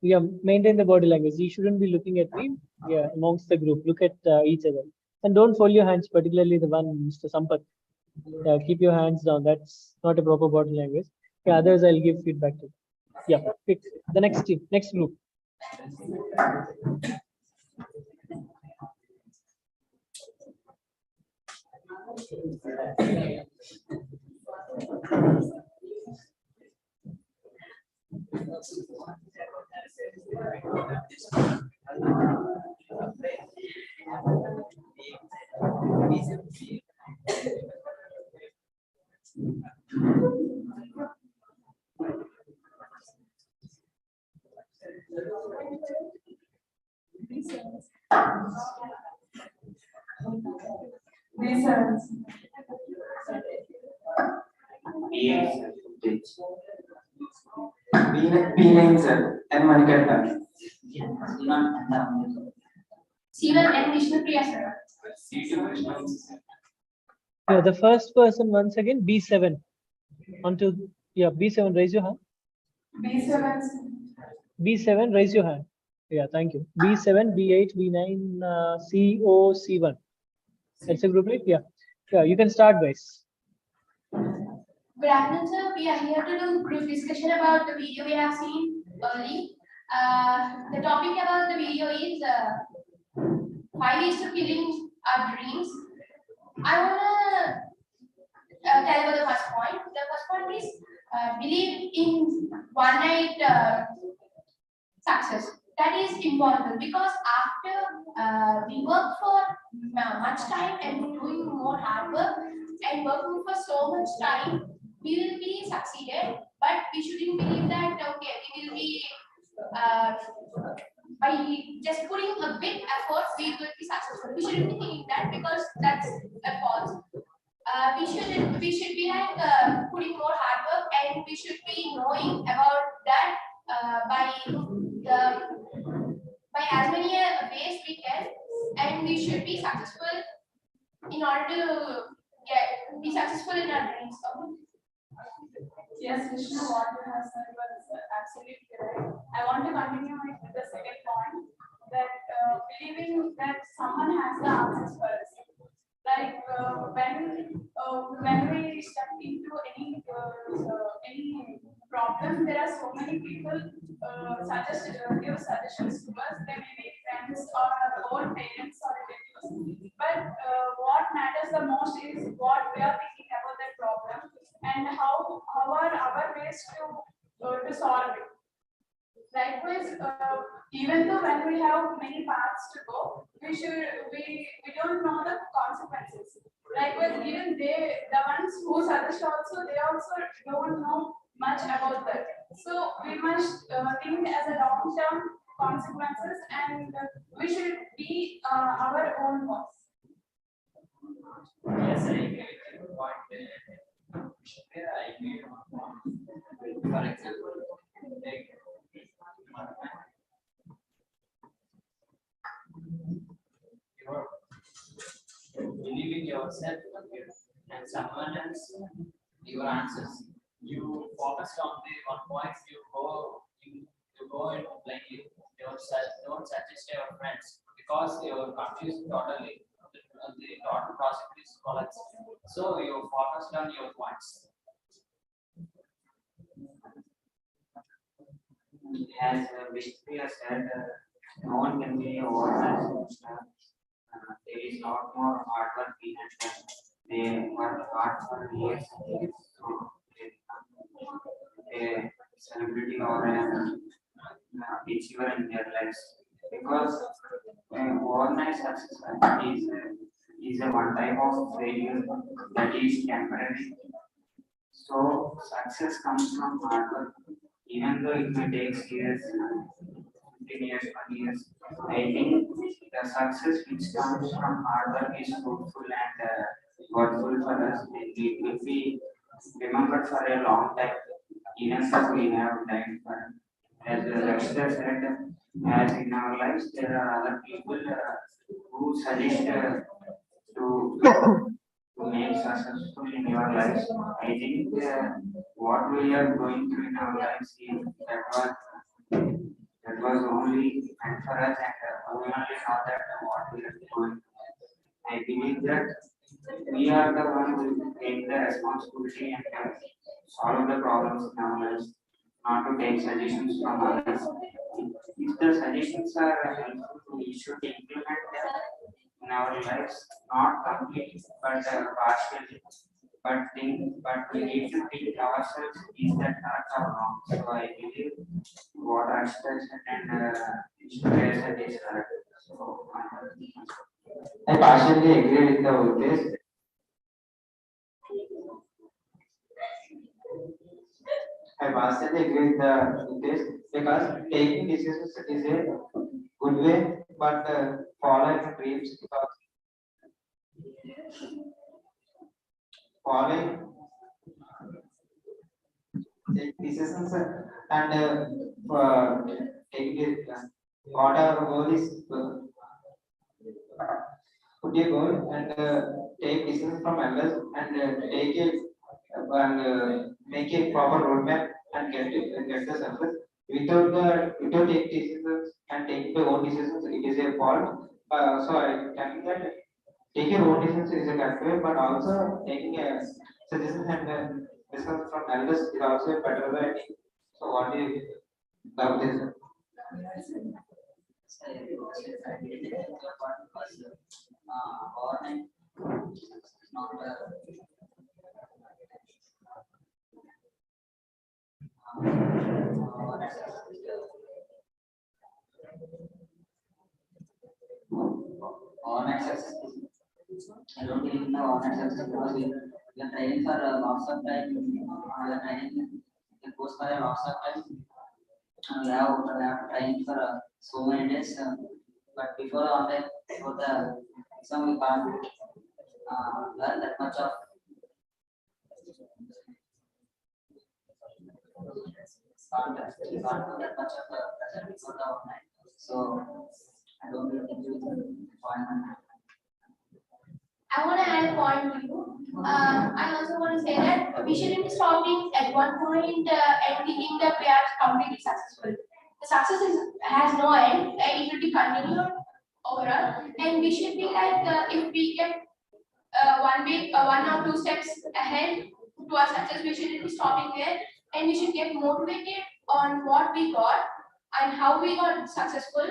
Yeah, maintain the body language. You shouldn't be looking at me. Yeah, amongst the group, look at each other, and don't fold your hands. Particularly the one, Mr. Sampath. Keep your hands down. That's not a proper body language. Yeah, others I'll give feedback to. Yeah, pick the next team, next group. B9 sir and Manikanta. C1 and Vishnu Priya sir. Yeah, the first person once again, B7. Onto, yeah, B7, raise your hand. B7. B7, raise your hand. Yeah, thank you. B7, B8, B9, CO, C1. That's a group, right? Yeah. Yeah, you can start, guys. Good afternoon, sir. We are here to do group discussion about the video we have seen early. The topic about the video is 5 ways to killing our dreams. I wanna tell about the first point. The first point is believe in one night success. That is important because after we work for much time and doing more hard work and working for so much time, we will be succeeded. But we shouldn't believe that okay, we will be by just putting a bit effort, we will be successful. We shouldn't be thinking that because that's a false. We should be like putting more hard work, and we should be knowing about that by as many ways we can, and we should be successful in order to be successful in our dreams. Yes, Vishnu, what you have said was absolutely right. I want to continue with the second point, that believing that someone has the answers for us. Like when we step into any problem, there are so many people give suggestions to us. They may be friends or our own parents or relatives. But what matters the most is what we are thinking about that problem and how are our ways to solve it. Likewise, even though when we have many paths to go, we don't know the consequences. Likewise, even the ones who suggest also, they also don't know much about that. So we must think as a long-term consequences, and we should be our own boss. Yes, I agree with your point. I agree. For example, yourself and someone else your answers. You focus on the one point, you go in blindly. Don't suggest your friends because you're confused totally. The thought process is collapsed. So you focused on your points. As Vishnu said, no one can be organized. There is lot more hard work behind them. They work hard for years and years. So they become a celebrity or an achiever in their lives. Because overnight success is a one type of failure that is temporary. So success comes from hard work, even though it may take years, 15 years, 20 years. I think the success which comes from hard work is fruitful and worthful for us. It will be remembered for a long time, even if we have time for it. As Lakshya said, as in our lives, there are other people who suggest to make successful in your lives. I think what we are going through in our lives is that was only meant for us, and we only know that what we are doing. I believe that we are the one who take the responsibility and solve the problems in our lives, not to take suggestions from others. If the suggestions are helpful, we should implement them in our lives, not completely, but partially. But we need to think ourselves: is that correct or wrong? So I believe what Ashta said and Ishmael said is correct. So I partially agree with the Udesh. I partially agree with the Udesh because taking decisions is a good way, but following dreams because following decisions and taking it, what our goal is, put a goal and take decisions from others and take it and make a proper roadmap and get the success. Without taking decisions and taking the own decisions, it is a fault. So I think that taking your own decisions is a correct way, but also taking a suggestions and discussions from elders is also a better way. I think. So what do you love this? Online success. I don't believe in the online success because we are training for lots of time. We are training it goes for a lots of time. We have training for so many days. But before online, before the exam, we can't learn that much of. We can't do that much of present before the online. So I don't really think you point. I want to add a point to you. I also want to say that we shouldn't be stopping at one point and thinking that we are completely successful. The success has no end. It will be continued overall, and we should be like if we get one or two steps ahead to our success, we shouldn't be stopping there, and we should get motivated on what we got and how we got successful,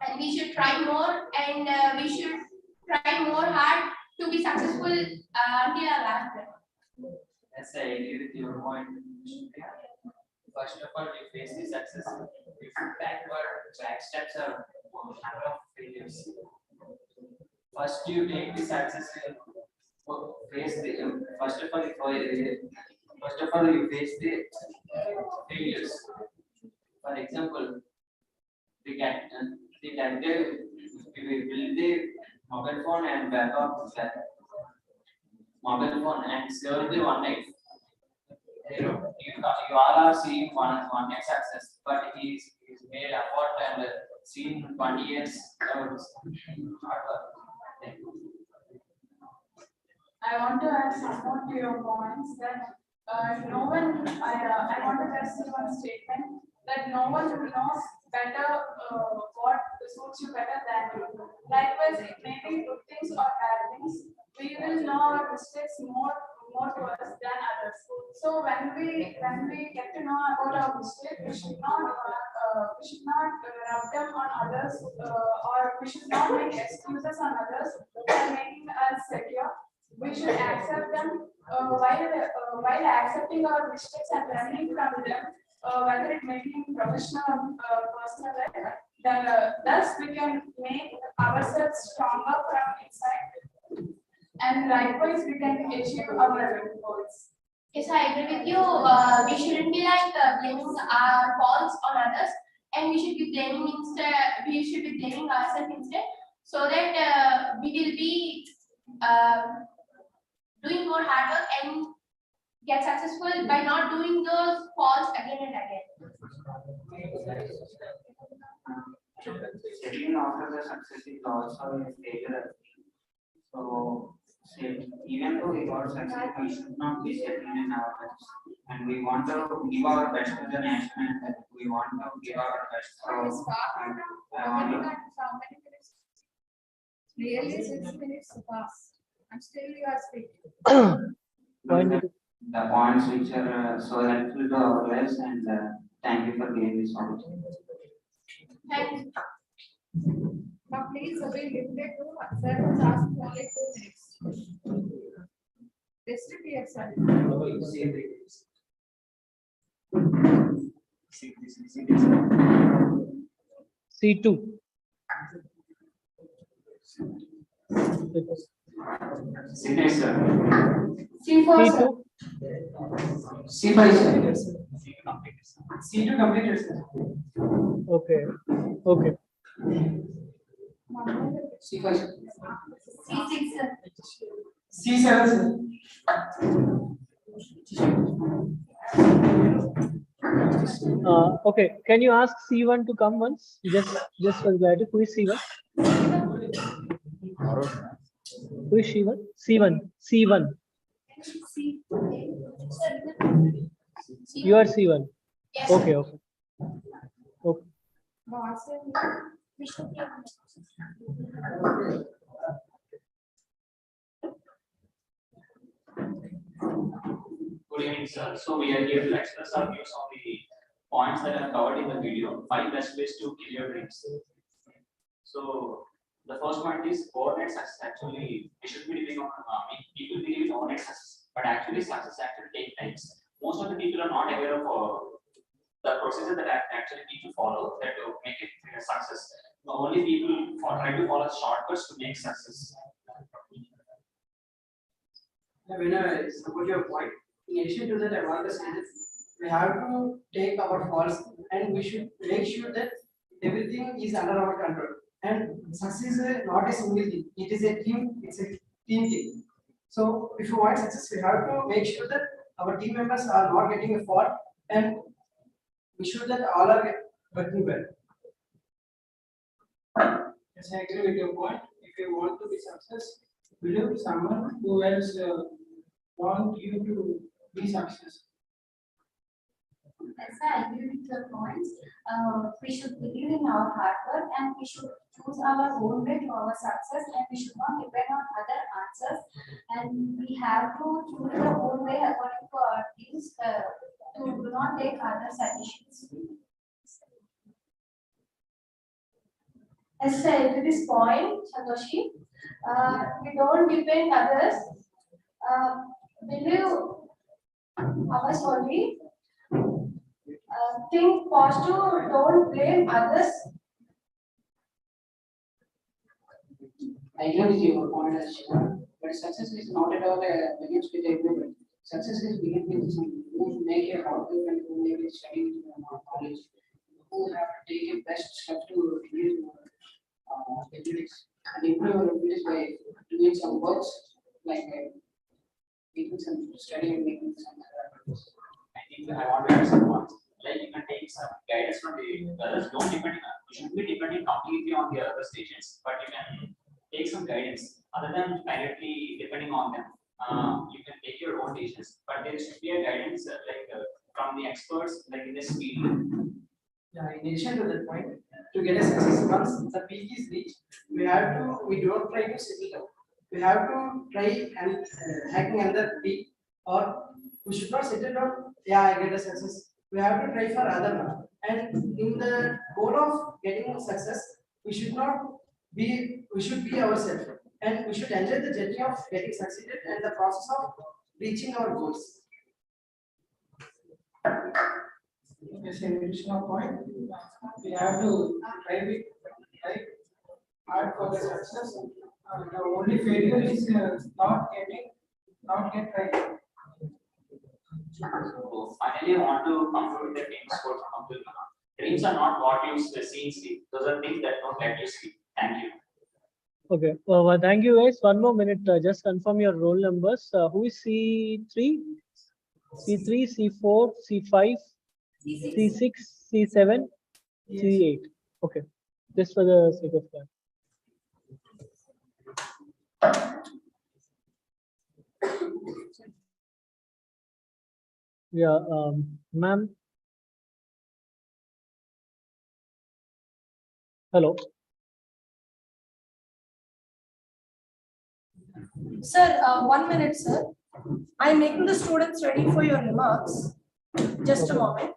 and we should try more and we should try more hard to be successful until our last breath. Yes, I agree with your point. First of all, we face the success. If back steps are number of failures. First, you take the success. Face the first of all, you face the failures. For example, we build the mobile phone and back up mobile phone and serve the one night. You all are seeing one night success, but he's made effort and seen 20 years hard work. I want to add some more to your points that no one, I want to just say one statement that no one knows better what suits you better than you. Likewise, it may be good things or bad things. We will know our mistakes more to us than others. So when we get to know about our mistake, we should not rub them on others or we should not make excuses on others for making us secure. We should accept them while accepting our mistakes and learning from them, whether it may be in professional or personal life. Then thus we can make ourselves stronger from inside, and likewise we can achieve our goals. Yes, I agree with you. We shouldn't be like blaming our faults on others, and we should be blaming instead. We should be blaming ourselves instead, so that we will be doing more hard work and get successful by not doing those faults again and again. Setting after the success is also a failure. So, even though we got success, we should not be settling in our lives. And we want to give our best to the nation, and we want to give our best. So, I want to. Really, 6 minutes passed. And still you are speaking. The points which are so helpful to our lives, and thank you for giving this opportunity. Thank you. Now please be limited to sir was asked only 2 minutes. Restrict yourself. C2. C3, sir. C4, sir. C5, sir. C2 completed, sir. Okay. Okay. C5, sir. C6, sir. C7, sir. Okay. Can you ask C1 to come once? Just for clarity, who is C1? Who is C1? C1. C1. You are C1. Yes. Okay. Okay. Okay. Good evening, sir. So we are here to express our views on the points that are covered in the video. 5 best ways to kill your dreams. So the first point is overnight success. Actually, we should be living on people believe in overnight success, but actually success actually takes time. Most of the people are not aware of the procedure that actually people follow that to make it a success. Only people try to follow shortcuts to make success. When I support your point, in addition to that, I want to say that we have to take our faults and we should make sure that everything is under our control. And success is not a single thing; it is a team. It's a team thing. So, if you want success, we have to make sure that our team members are not getting a fault, and be sure that all are working well. Yes, I agree with your point. If you want to be success, believe someone who else want you to be successful. Yes, I agree with your points. We should believe in our hard work and we should choose our own way to our success and we should not depend on other answers. And we have to choose our own way according to our dreams to do not take other suggestions. Yes, I agree this point, Santoshi. We don't depend others. Believe ours only. Think positive, don't blame others. I agree with your point, but success is not at all begins with everyone. Success is begins with some who make a hard work and who make a study knowledge, who have to take a best step to increase abilities and improve your abilities by doing some works like making some study and making some. I think I want to add some points. Like you can take some guidance from the others. Don't depend. You shouldn't be depending completely on the other stations, but you can take some guidance other than directly depending on them. you can take your own decisions, but there should be a guidance from the experts like in this field. Yeah, in addition to that point, to get a success, once the peak is reached, we don't try to settle down. We have to try and hacking another peak, or we should not settle down. Yeah, I get a success. We have to try for other one. And in the goal of getting success, we should be ourselves, and we should enjoy the journey of getting succeeded and the process of reaching our goals. Yes, in additional point, we have to try hard for the success. The only failure is not get right. So finally, I want to conclude the famous quote from Abdul Kalam. Dreams are not what you see in sleep. Those are things that don't let you sleep. Thank you. Okay. Well, thank you guys. One more minute. Just confirm your roll numbers. Who is C3? C3, C4, C5, C6, C7, C8. Okay. Just for the sake of time. Yeah, ma'am. Hello. Sir, 1 minute, sir. I'm making the students ready for your remarks. Just a moment.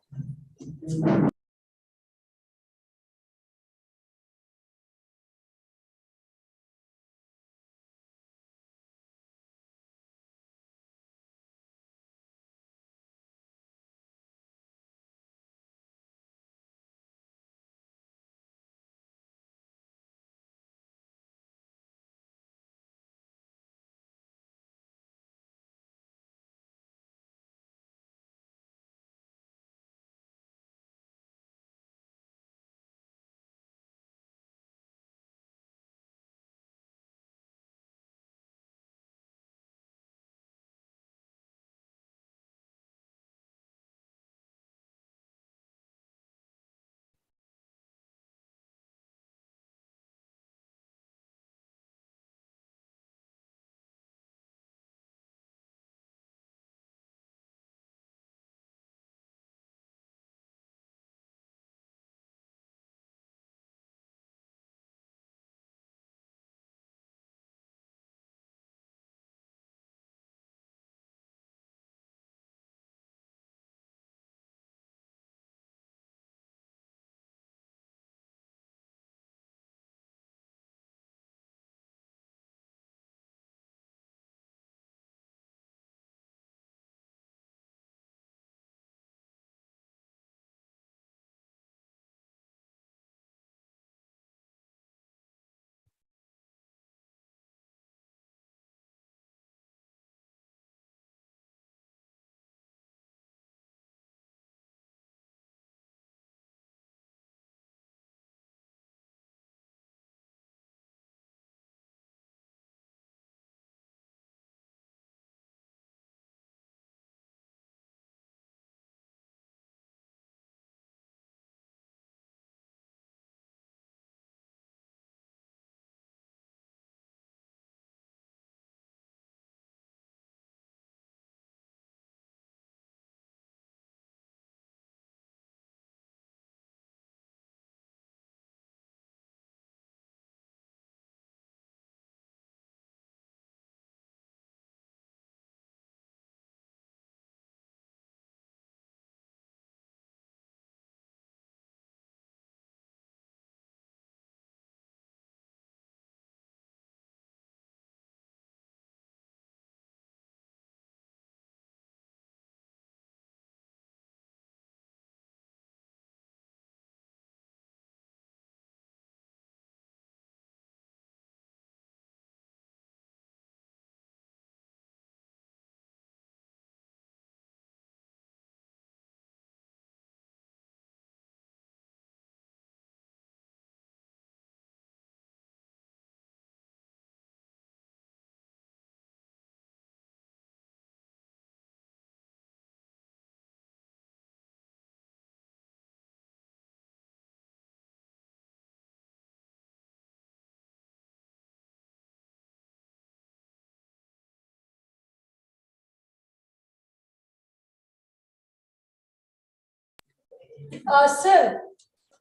Sir,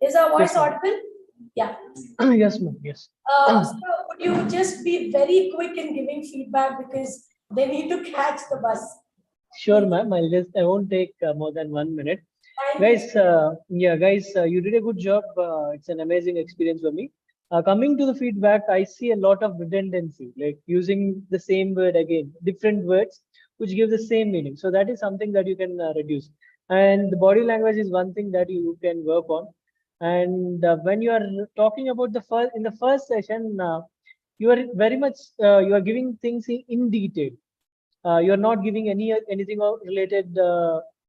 is our voice Yes, ma'am. audible? Yeah. Yes, ma'am. Yes. So would you just be very quick in giving feedback because they need to catch the bus? Sure, ma'am. I won't take more than 1 minute. Thank Guys, you. guys, you did a good job. It's an amazing experience for me. Coming to the feedback, I see a lot of redundancy, like using the same word again, different words, which give the same meaning. So that is something that you can reduce. And the body language is one thing that you can work on. And when you are talking about in the first session, you are very much you are giving things in detail. You're not giving anything related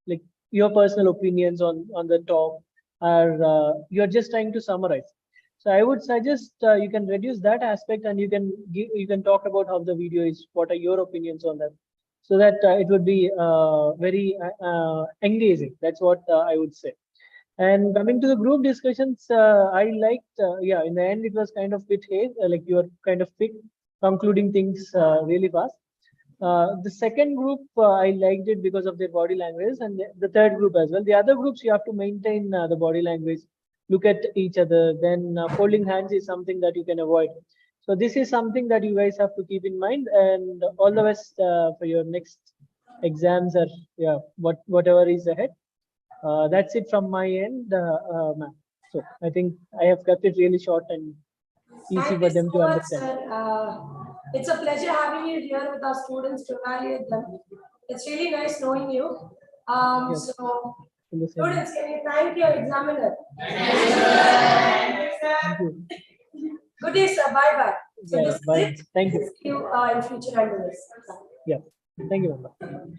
like your personal opinions on the talk, or you're just trying to summarize. So I would suggest you can reduce that aspect, and you can talk about how the video is, what are your opinions on that, so that it would be very engaging. That's what I would say. And coming to the group discussions, I liked, yeah, in the end, it was kind of bit haze, like you were kind of quick, concluding things really fast. The second group, I liked it because of their body language, and the third group as well. The other groups, you have to maintain the body language, look at each other, then holding hands is something that you can avoid. So this is something that you guys have to keep in mind, and all the best for your next exams, or yeah, whatever is ahead. That's it from my end, ma'am. So I think I have kept it really short and easy Thank for you them so to much, understand. sir. It's a pleasure having you here with our students to evaluate them. It's really nice knowing you. Yes. So, In the same way. students, can you thank your examiner? Thank you. Good day, sir. Bye bye. So Yeah, this is bye. it. Thank you. See you in future endeavors. Yeah. Thank you, ma'am.